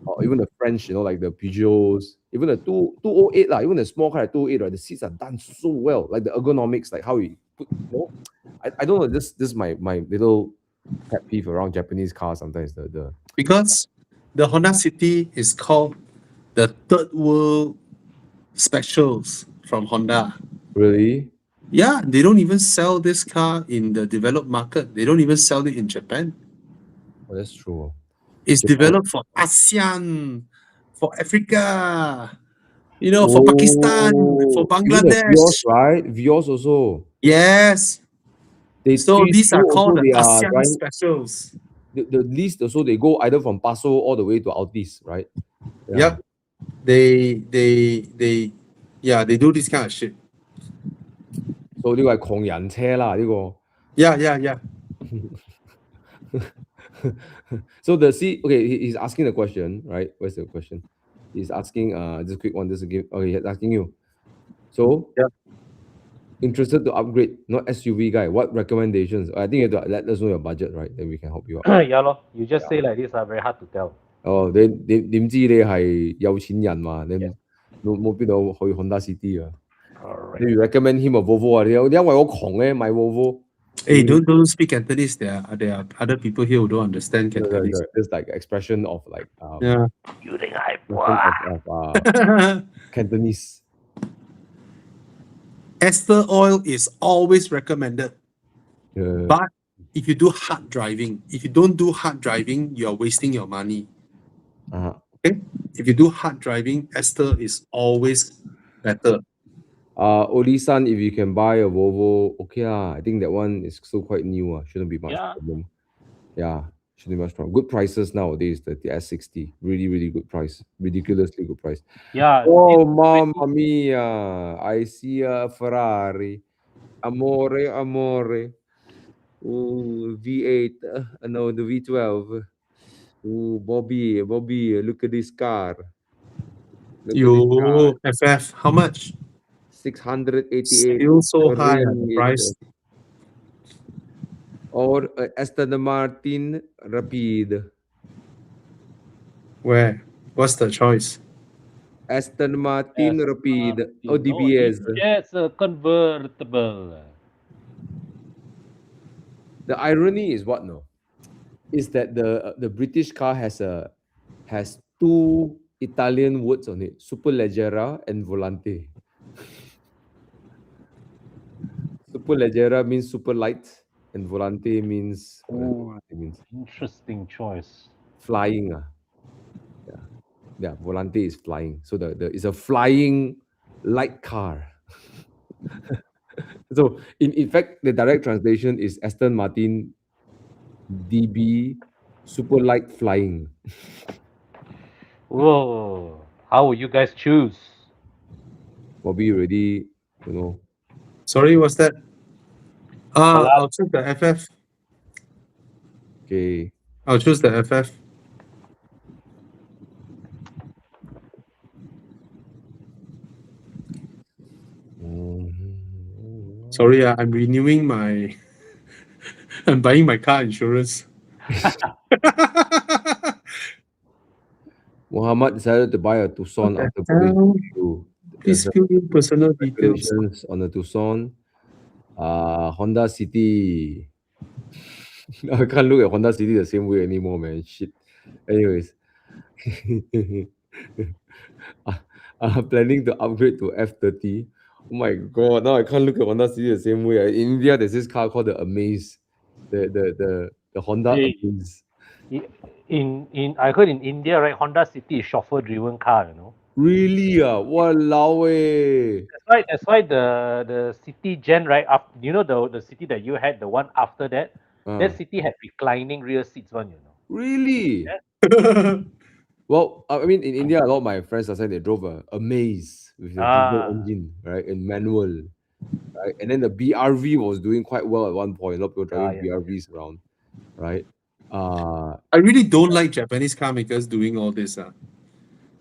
or even the French, like the Peugeots, even the 208, even the small car 208, right? The seats are done so well, like the ergonomics, like how we put, I don't know. This is my little pet peeve around Japanese cars sometimes. Because the Honda City is called the third world specials from Honda. Really? Yeah, they don't even sell this car in the developed market. They don't even sell it in Japan. Oh, that's true. It's developed for ASEAN, for Africa, for Pakistan, for Bangladesh. Vios, right? Vios also. Yes. So these are called the ASEAN specials. The least also they go either from Paso all the way to Altis, right? Yeah. They do this kind of shit. So 呢個係窮人車啦，呢個。Yeah. So he's asking the question, right? Where's the question? He's asking just a quick one, he's asking you. So interested to upgrade, not SUV guy. What recommendations? I think you have to let us know your budget, right? Then we can help you out. Yeah, you just say like this are very hard to tell. Oh, 你點知你係有錢人嘛？你冇必到去 Honda City 啊？ Correct. Then you recommend him a Volvo. My Volvo. Hey, don't speak Cantonese. There are other people here who don't understand Cantonese. There's like expression of like Yeah. You think I expression of Cantonese. Ester oil is always recommended. Yeah. But if you do hard driving, if you don't do hard driving, you are wasting your money. Uh-huh. Okay? If you do hard driving, Ester is always better. Oli-san, if you can buy a Volvo, okay I think that one is still quite new. Shouldn't be much Yeah. problem. Yeah, shouldn't be much problem. Good prices nowadays, the S60. Really, really good price. Ridiculously good price. Yeah. Oh, mamma mia. I see a Ferrari. Amore, amore. Ooh, V8. No, the V12. Ooh, Bobby, look at this car. Look at this car. FF, how much? 688. Still so high at the ringgit. price. Or Aston Martin Rapide. Where? What's the choice? Aston Martin Aston Rapide. Martin. Oh, DBS. Yes, a convertible. The irony is what? No, is that the British car has two Italian words on it: Superleggera and Volante. Superleggera means super light, and Volante means it means Interesting choice. flying. Yeah, Volante is flying. So the it's a flying light car. So in fact, the direct translation is Aston Martin DB super light flying. Whoa. How will you guys choose? Bobby already, Sorry, what's that? Hello? I'll choose the FF. Okay. I'll choose the FF. Sorry, I'm renewing my. I'm buying my car insurance. Muhammad decided to buy a Tucson after going through. Please fill in personal details. Congratulations on the Tucson. Honda City. I can't look at Honda City the same way anymore, man. Shit. Anyways. Planning to upgrade to F30. Oh my god, now I can't look at Honda City the same way. In India, there's this car called the Amaze. The Honda Hey. Amaze. I heard in India, right, Honda City is chauffeur-driven car, Really? Walao eh. That's why the City Gen, right? The City that you had, the one after that, that City had reclining rear seats one, Really? Yeah. Well, I mean, in India, a lot of my friends last time they drove a Amaze with the diesel engine, right, and manual, right, and then the BRV was doing quite well at one point. A lot of people driving BRVs around, right? I really don't like Japanese car makers doing all this.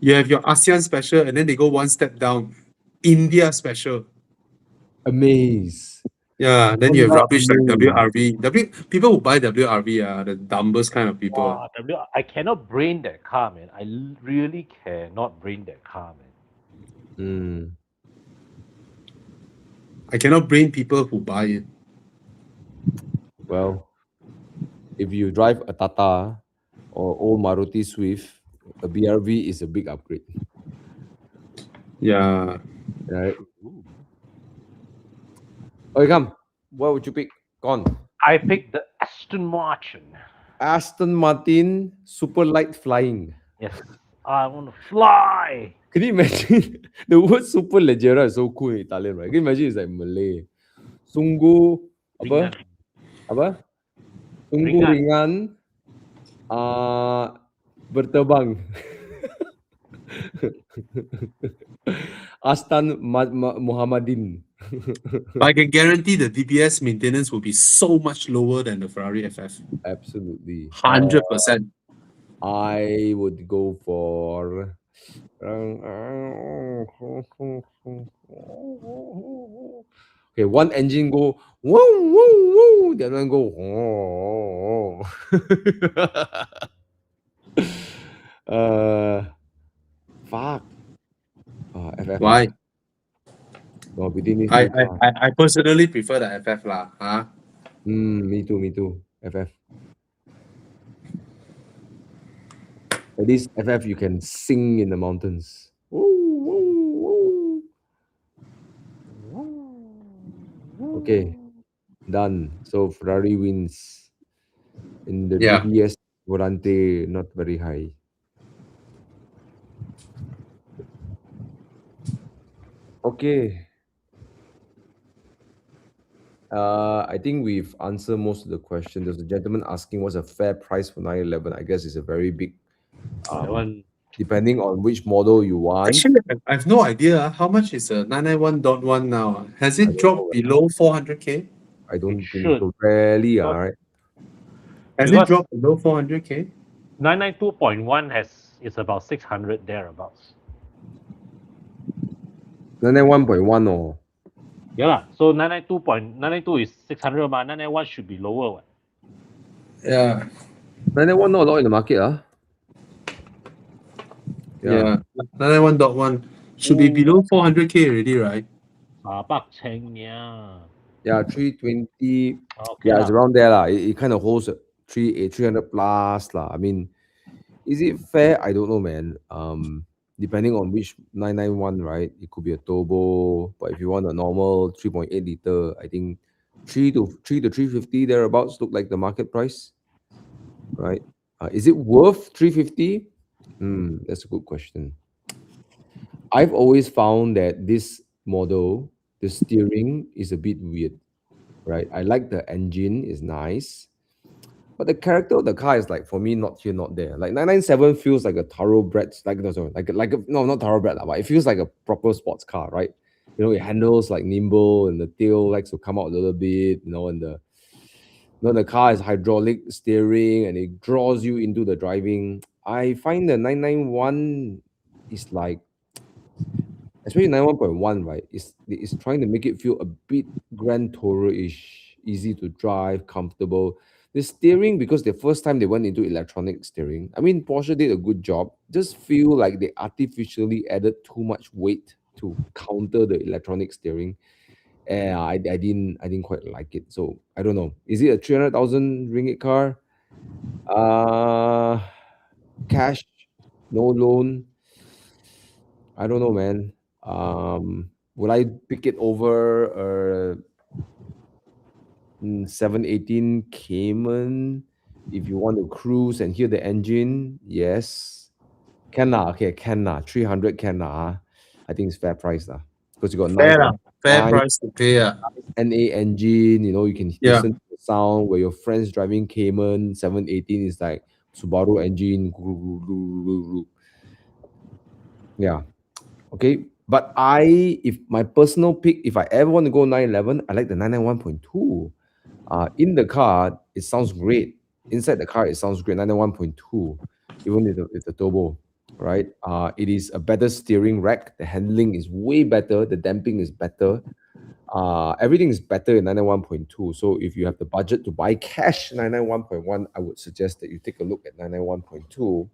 You have your ASEAN special, and then they go one step down. India special. Amaze. Yeah, then you have rubbish like Amaze. WRV. People who buy WRV are the dumbest kind of people. Wow, I cannot brain that car, man. I really cannot brain that car, man. I cannot brain people who buy it. Well, if you drive a Tata or old Maruti Swift, a BRV is a big upgrade. Yeah. Right. Okay, come. What would you pick? Gone. I picked the Aston Martin. Aston Martin super light flying. Yes, I want to fly. Can you imagine the word Superleggera is so cool in Italian, right? Can you imagine it's like Malay. Sungguh apa? Sungguh ringan. Berterbang. Aston Muhammadin. I can guarantee the DBS maintenance will be so much lower than the Ferrari FF. Absolutely. 100%. I would go for okay, one engine go woo woo woo, the other one go fuck. FF. Why? No, between these I, two I, cars. I I personally prefer the FF lah. Huh? Me too. FF. At least FF you can sing in the mountains. Okay, done. So Ferrari wins. In the Yeah. DBS Volante, not very high. Okay. I think we've answered most of the questions. There's a gentleman asking what's a fair price for 911. I guess it's a very big, That one, depending on which model you want. Actually, I have no idea how much is a 991.1 now. Has I it don't dropped know. below 400K? I don't it think should. so. Rarely, Because- right? Has it Because dropped below 400K? 992.1 is about 600 thereabouts. 991.1 or Yeah lah. So 992 is 600 but 991 should be lower. What? Yeah. 991 not a lot in the market, Yeah. 991.1 should be below 400K already, right? Bak Cheng, yeah. Yeah, 320. Okay Yeah, it's lah. around there lah. It kind of holds 300 plus lah. I mean, is it fair? I don't know, man. Depending on which 991, right? It could be a turbo, but if you want a normal 3.8 liter, I think 3 to 350 thereabouts look like the market price, right? Is it worth 350? That's a good question. I've always found that this model, the steering is a bit weird, right? I like the engine, is nice. But the character of the car is like, for me, not here, not there. Like 997 feels like a thoroughbred, like no, sorry, no, not thoroughbred, but it feels like a proper sports car, right? You know, it handles like nimble, and the tail likes to come out a little bit, and the car is hydraulic steering, and it draws you into the driving. I find the 991 is like, especially 91.1, right? It's trying to make it feel a bit Grand Tourer-ish, easy to drive, comfortable. The steering, because the first time they went into electronic steering, I mean, Porsche did a good job. Just feel like they artificially added too much weight to counter the electronic steering. And I didn't quite like it. So I don't know. Is it a 300,000 ringgit car? Cash, no loan. I don't know, man. Would I pick it over a 718 Cayman? If you want to cruise and hear the engine, yes. Can lah, okay, can lah. 300 can lah. I think it's fair price lah. Because you got Fair lah. Fair 9.9 price to pay. NA engine, you can Yeah. listen to the sound where your friends driving Cayman 718 is like Subaru engine. Yeah. Okay. But if my personal pick, if I ever want to go 911, I like the 991.2. In the car, it sounds great. Inside the car, it sounds great. 991.2, even with the turbo, right? It is a better steering rack. The handling is way better. The damping is better. Everything is better in 991.2. So if you have the budget to buy cash 991.1, I would suggest that you take a look at 991.2.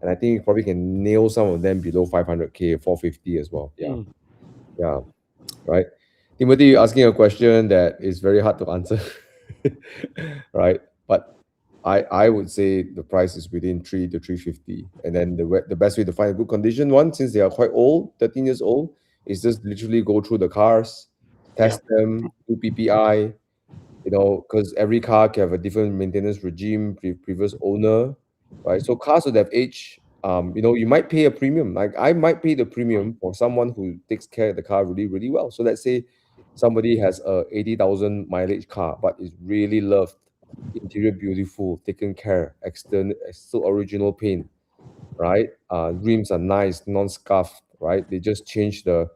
And I think you probably can nail some of them below 500K, 450 as well. Yeah. Mm. Yeah. Right. Timothy, you're asking a question that is very hard to answer. Right. But I would say the price is within 3 to 350. And then the best way to find a good condition one, since they are quite old, 13 years old, is just literally go through the cars, test them, do PPI, because every car can have a different maintenance regime, previous owner, right? So cars would have age. You might pay a premium. Like I might pay the premium for someone who takes care of the car really, really well. So let's say somebody has a 80,000 mileage car, but is really loved, interior beautiful, taken care, external, still original paint, right? Rims are nice, non-scuffed, right? They just change the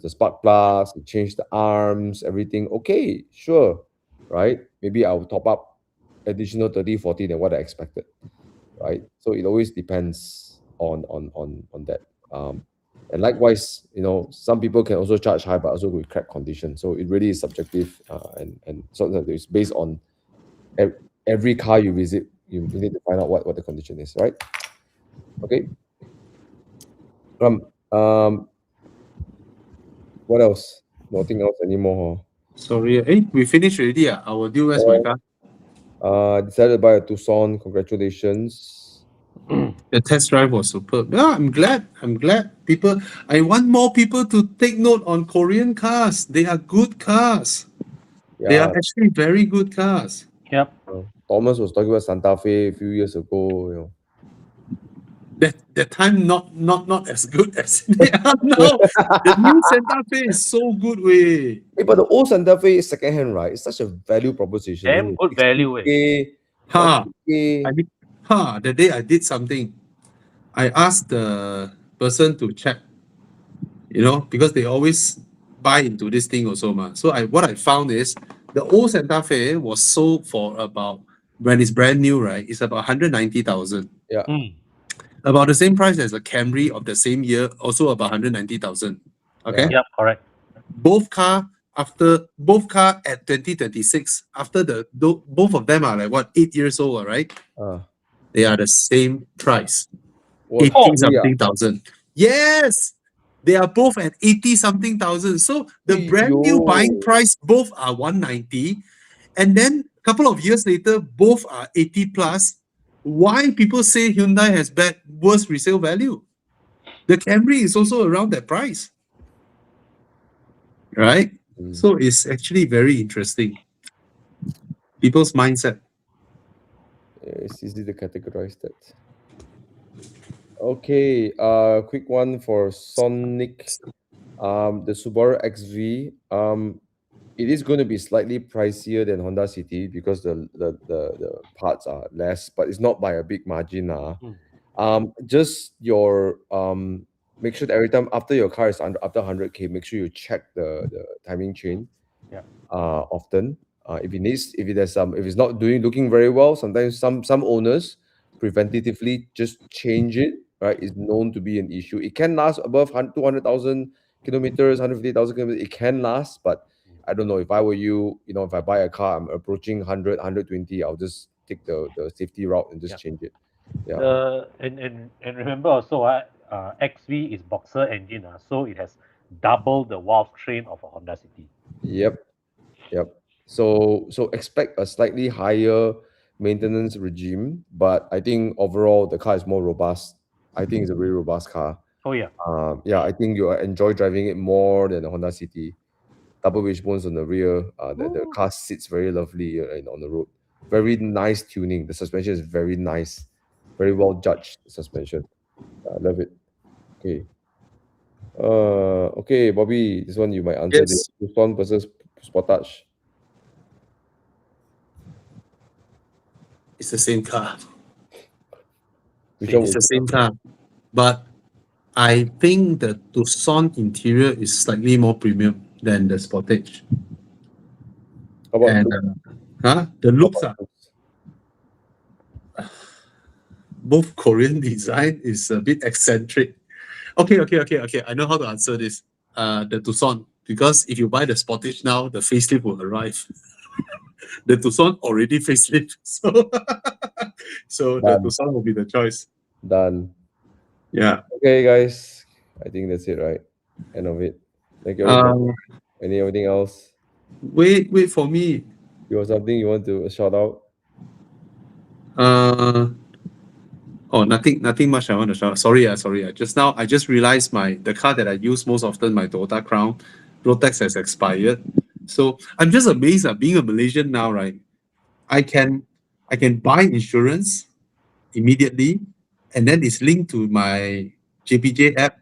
spark plugs, they change the arms, everything. Okay, sure, right? Maybe I'll top up additional 30, 40 than what I expected, right? So it always depends on that. And likewise, some people can also charge high, but also with crap condition. So it really is subjective, and sometimes it's based on every car you visit. You need to find out what the condition is, right? Okay. What else? Nothing else anymore. Sorry, we finished already. Our deal, where's my car? Decided to buy a Tucson. Congratulations. The test drive was superb. Yeah, I'm glad. People, I want more people to take note on Korean cars. They are good cars. They are Yeah, actually very good cars. Yep. Thomas was talking about Santa Fe a few years ago. That time not as good as they are now. The new Santa Fe is so good way. Hey, but the old Santa Fe is secondhand, right? It's such a value proposition. Damn good value, eh? 60K, Ha! 40K. I mean, the day I did something, I asked the person to check, because they always buy into this thing also, ma. So what I found is the old Santa Fe was sold for about, when it's brand new, right? It's about 190,000. Mm. About the same price as a Camry of the same year, also about 190,000. Okay. Yeah. Yep, correct. Both car at 2026, after both of them are like what, 8 years old, right? Uh, They are the same price. what, 80 really, something thousand. Yes, they are both at 80 something thousand. So the brand new buying Aiyo. price, both are 190, and then a couple of years later, both are 80 plus. Why people say Hyundai has worse resale value? The Camry is also around that price, right? Mm. So it's actually very interesting. People's mindset. It's easy to categorize that. Okay, quick one for Sonic. The Subaru XV. It is going to be slightly pricier than Honda City because the parts are less, but it's not by a big margin. Just your make sure that every time after your car is after 100K, make sure you check the timing chain. Yeah. Often. If it's not looking very well, sometimes some owners preventatively just change it, right? It's known to be an issue. It can last above 200,000 kilometers, 150,000 kilometers. It can last, but I don't know. If I were you, if I buy a car, I'm approaching 100, 120, I'll just take the safety route and just Yeah. change it. Yeah. And remember also, XV is boxer engine, so it has double the valve train of a Honda City. Yep. So expect a slightly higher maintenance regime, but I think overall the car is more robust. I think it's a very robust car. Oh yeah. I think you enjoy driving it more than the Honda City. Double wishbones on the rear. The car sits very lovely on the road. Very nice tuning. The suspension is very nice. Very well judged suspension. I love it. Okay. Okay, Bobby, this one you might answer. Yes. This Tucson versus Sportage. It's the same car. Which one It's the would same car. But I think the Tucson interior is slightly more premium than the Sportage. How about And the looks are both Korean design is a bit eccentric. Okay. I know how to answer this. The Tucson, because if you buy the Sportage now, the facelift will arrive. The Tucson already facelift, so the Done. Tucson will be the choice. Done. Yeah. Okay, guys. I think that's it, right? End of it. Thank you. Everybody. Anything else? Wait for me. You have something you want to shout out? Nothing much I want to shout. Sorry. Just now I just realized the car that I use most often, my Toyota Crown, road tax has expired. So I'm just amazed at being a Malaysian now, right? I can buy insurance immediately, and then it's linked to my JPJ app,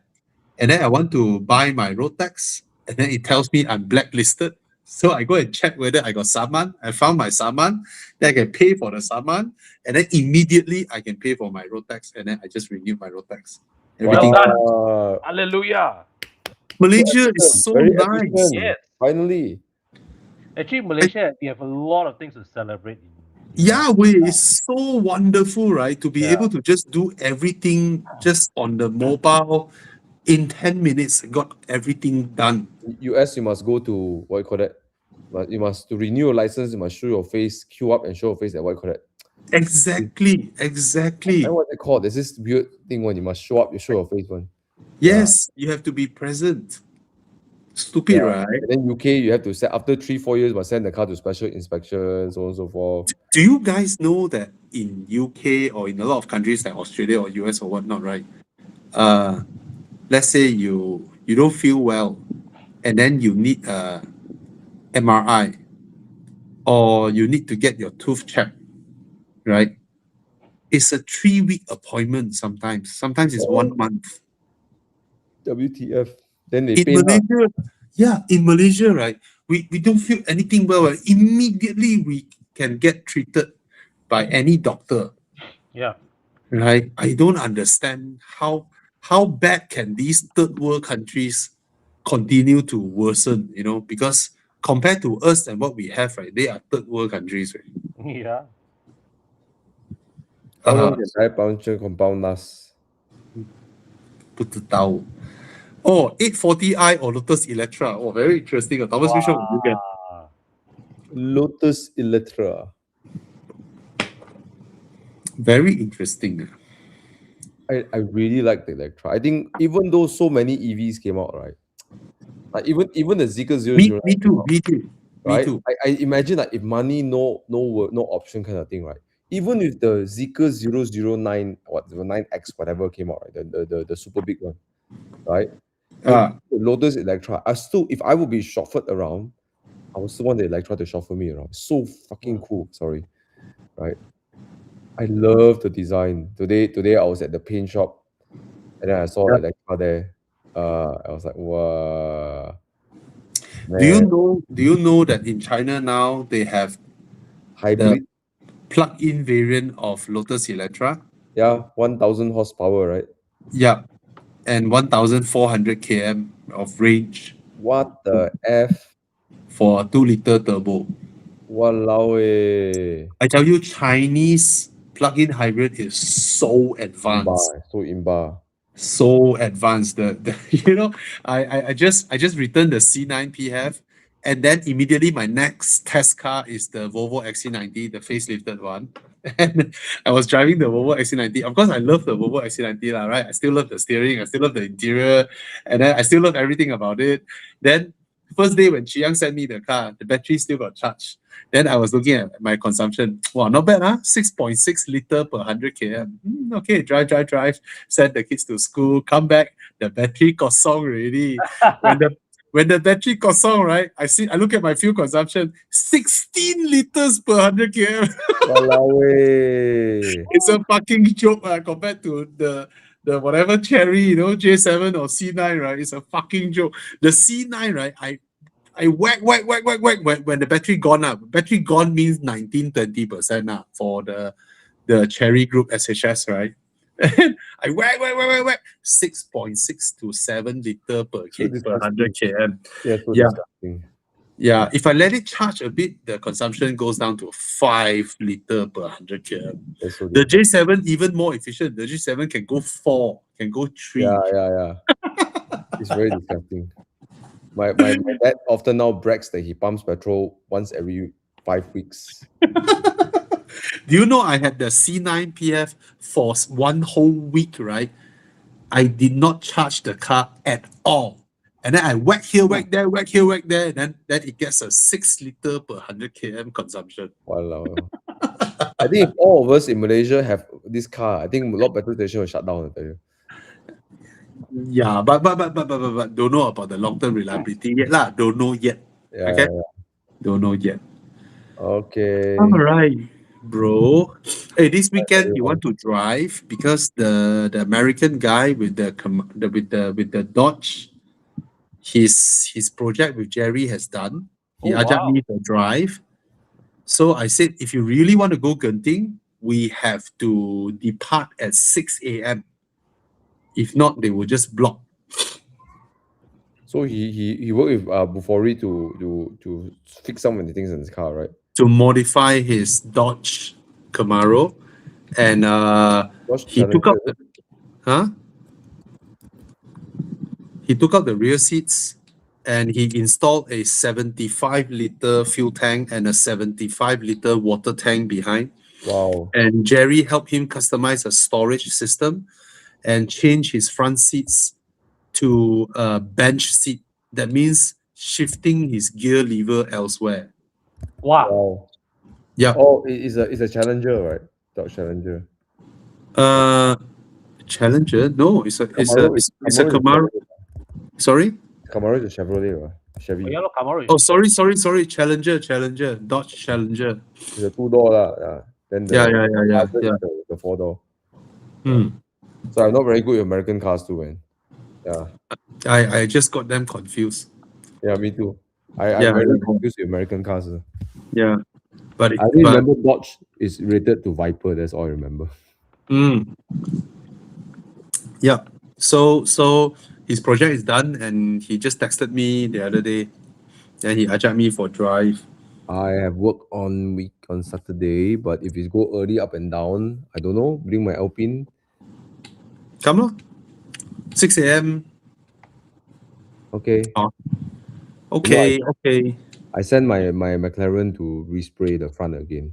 and then I want to buy my road tax, and then it tells me I'm blacklisted. So I go and check whether I got saman. I found my saman, then I can pay for the saman, and then immediately I can pay for my road tax, and then I just renew my road tax. Everything. Well done. Hallelujah. Malaysia is so Very nice. efficient. Yes. Finally. Actually, Malaysia, we have a lot of things to celebrate. Yeah, it's so wonderful, right? To be Yeah. able to just do everything just on the mobile in 10 minutes, got everything done. US, you must go to what you call that? You must to renew your license. You must show your face, queue up and show your face. That what you call that? Exactly. And what's it called? There's this weird thing when you must show up. You show your face one. Yes, you have to be present. Stupid, Yeah. right? And then UK, you have to set after 3-4 years, must send the car to special inspection, so on and so forth. Do you guys know that in UK or in a lot of countries like Australia or US or whatnot, right? Let's say you don't feel well, and then you need a MRI, or you need to get your tooth checked, right? It's a 3-week appointment sometimes. Sometimes it's 1 month. WTF? Then they In pay now. Malaysia, yeah, in Malaysia, right? We don't feel anything well, right? Immediately we can get treated by any doctor, Yeah. right? I don't understand how bad can these third world countries continue to worsen, because compared to us and what we have, right, they are third world countries, right? Yeah. How long Uh, can tire puncture compound last? 不知道. Oh, 840i or Lotus Electra. Oh, very interesting. Thomas, which one would you get? Wow. Lotus Electra. Very interesting. I really like the Electra. I think even though so many EVs came out, right? Like even the Zeekr 009 Me came too. out, Me too. Me right? too. I imagine like if money no option kind of thing, right? Even if the Zeekr 009 what the 9X whatever came out, right? The super big one, right? Ah. The Lotus Electra, I still if I would be chauffeured around, I would still want the Electra to chauffeur me around. So fucking cool. Sorry, right? I love the design. Today I was at the paint shop, and then I saw Yeah. Electra there. I was like, wow. Do you Man, know? Do you know that in China now they have hybrid? plug-in variant of Lotus Electra? Yeah, 1,000 horsepower, right? Yeah, and 1,400 km of range What the F? for a 2-liter turbo. Walao eh. I tell you, Chinese plug-in hybrid is so advanced. So imba. So advanced. I just returned the C9 PHEV, and then immediately my next test car is the Volvo XC90, the facelifted one. And I was driving the Volvo XC90. Of course, I love the Volvo XC90, right? I still love the steering, I still love the interior, and then I still love everything about it. Then first day when Chiang sent me the car, the battery still got charged. Then I was looking at my consumption. Wow, not bad, huh? 6.6 liter per 100 km. Okay, drive. Send the kids to school, come back, the battery kosong already. When the battery kosong, right? I look at my fuel consumption, 16 liters per 100 km. Walao eh. It's a fucking joke compared to the whatever Cherry, J7 or C9, right? It's a fucking joke. The C9, right? I whack when the battery gone up. Battery gone means 19-20% for the Cherry Group SHS, right? I whack 6.6 to 7 liter per 100 km. Yeah, so Yeah. disgusting. Yeah, if I let it charge a bit, the consumption goes down to 5 liter per 100 km. That's so The J7 even more efficient. The J7 can go 4, can go 3. Yeah. It's very disgusting. My dad often now brags that he pumps petrol once every 5 weeks. Do you know I had the C9 PF for 1 whole week, right? I did not charge the car at all. And then I whack here, whack there, and then it gets a 6 liter per 100 km consumption. Walao. I think if all of us in Malaysia have this car, I think a lot of petrol stations will shut down, I tell you. Yeah, but don't know about the long-term reliability yet lah. Don't know yet. Yeah, Okay. yeah. Don't know yet. Okay. All right, bro. Hey, this weekend you want to drive because the American guy with the Dodge, his project with Jerry has done. He Oh, ajak wow. me to drive. So I said, if you really want to go Genting, we have to depart at 6 a.m. If not, they will just block. So he worked with Bufori to fix some of the things in his car, right? To modify his Dodge Camaro, and he took out he took out the rear seats, and he installed a 75-liter fuel tank and a 75-liter water tank behind. Wow. And Jerry helped him customize a storage system and change his front seats to a bench seat that means shifting his gear lever elsewhere. Wow. Wow. Yeah. Oh, it's a Challenger, right? Dodge Challenger. Challenger? No, it's a Camaro is Camaro. Sorry. Camaro is a Chevrolet, right? Chevy. Oh, yellow Camaro is Oh, sorry. Challenger. Dodge Challenger. It's a 2-door lah. Yeah. Then the Yeah. other is the 4-door. Hmm. So I'm not very good at American cars too, man. Yeah. I just got them confused. Yeah, me too. Yeah. I'm very confused with American cars. Yeah. But I remember Dodge is rated to Viper. That's all I remember. Yeah. So his project is done, and he just texted me the other day. Then he ajak me for drive. I have work on Saturday, but if it's go early up and down, I don't know. Bring my Alpine. Come on. 6 a.m. Okay. Okay. I sent my McLaren to respray the front again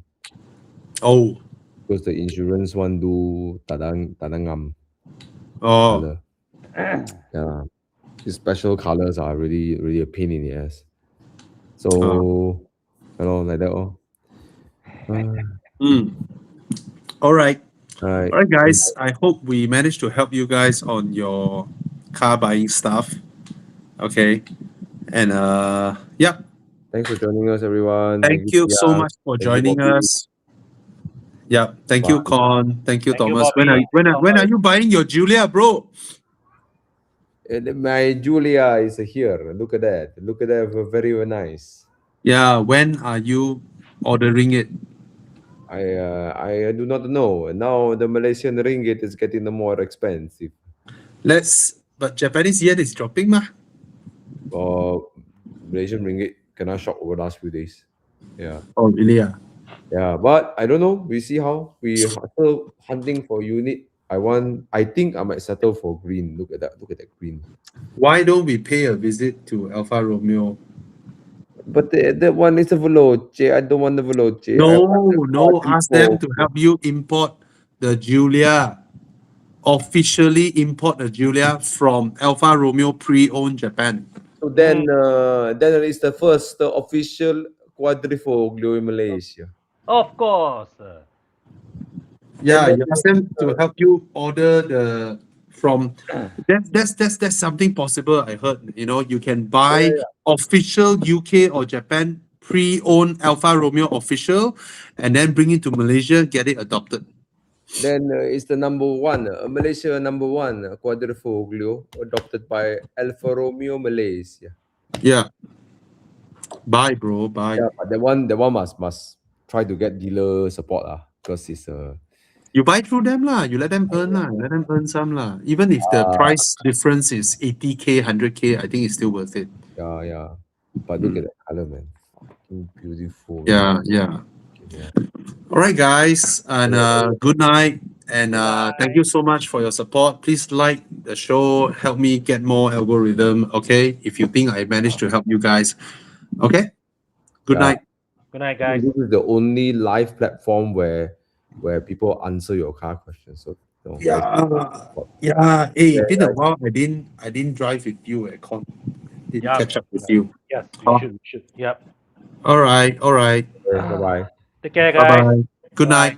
Oh. because the insurance one do tadangam Oh. color. Yeah. These special colors are really a pain in the ass. So, you know, like that. All right. All right. All right, guys. I hope we managed to help you guys on your car buying stuff. Okay. And yeah. Thanks for joining us, everyone. Thank you so Pia. much for Thank you, joining Bobby. us. Yeah. Thank you, Bye. Con. Thank you, Thank you, Thomas. Bobby. When are you buying your Julia, bro? My Julia is here. Look at that. Look at that. Very nice. Yeah. When are you ordering it? I do not know. Now the Malaysian ringgit is getting more expensive. But Japanese yen is dropping, mah? Malaysian ringgit cannot shock over the last few days. Yeah. Oh, really? Yeah, but I don't know. We see how. We are still hunting for unit. I think I might settle for green. Look at that green. Why don't we pay a visit to Alfa Romeo? But that one is a Veloce. I don't want the Veloce. No. Ask them to help you import the Giulia. Officially import the Giulia from Alfa Romeo pre-owned Japan. So then it's the first official quadrifoglio in Malaysia. Of course. Yeah, you ask them to help you order that's something possible. I heard, you can buy official UK or Japan pre-owned Alfa Romeo official and then bring it to Malaysia, get it adopted. Then it's the number one, Malaysia number one quadrifoglio adopted by Alfa Romeo Malaysia. Yeah. Buy, bro, buy. Yeah, but that one must try to get dealer support because it's You buy through them lah. You let them earn lah. Let them earn some lah. Even if the price difference is 80K, 100K, I think it's still worth it. Yeah. But look at that color, man. Fucking beautiful. Yeah. All right, guys, and good night. And thank you so much for your support. Please like the show. Help me get more algorithm. Okay, if you think I managed to help you guys. Okay. Good night. Good night, guys. This is the only live platform where people answer your car questions. So Yeah. Hey, it's been a while. I didn't drive with you at Con. Didn't catch up with you. Yes, we should. Yep. All right. Bye-bye. Take care, guys. Bye-bye. Good night.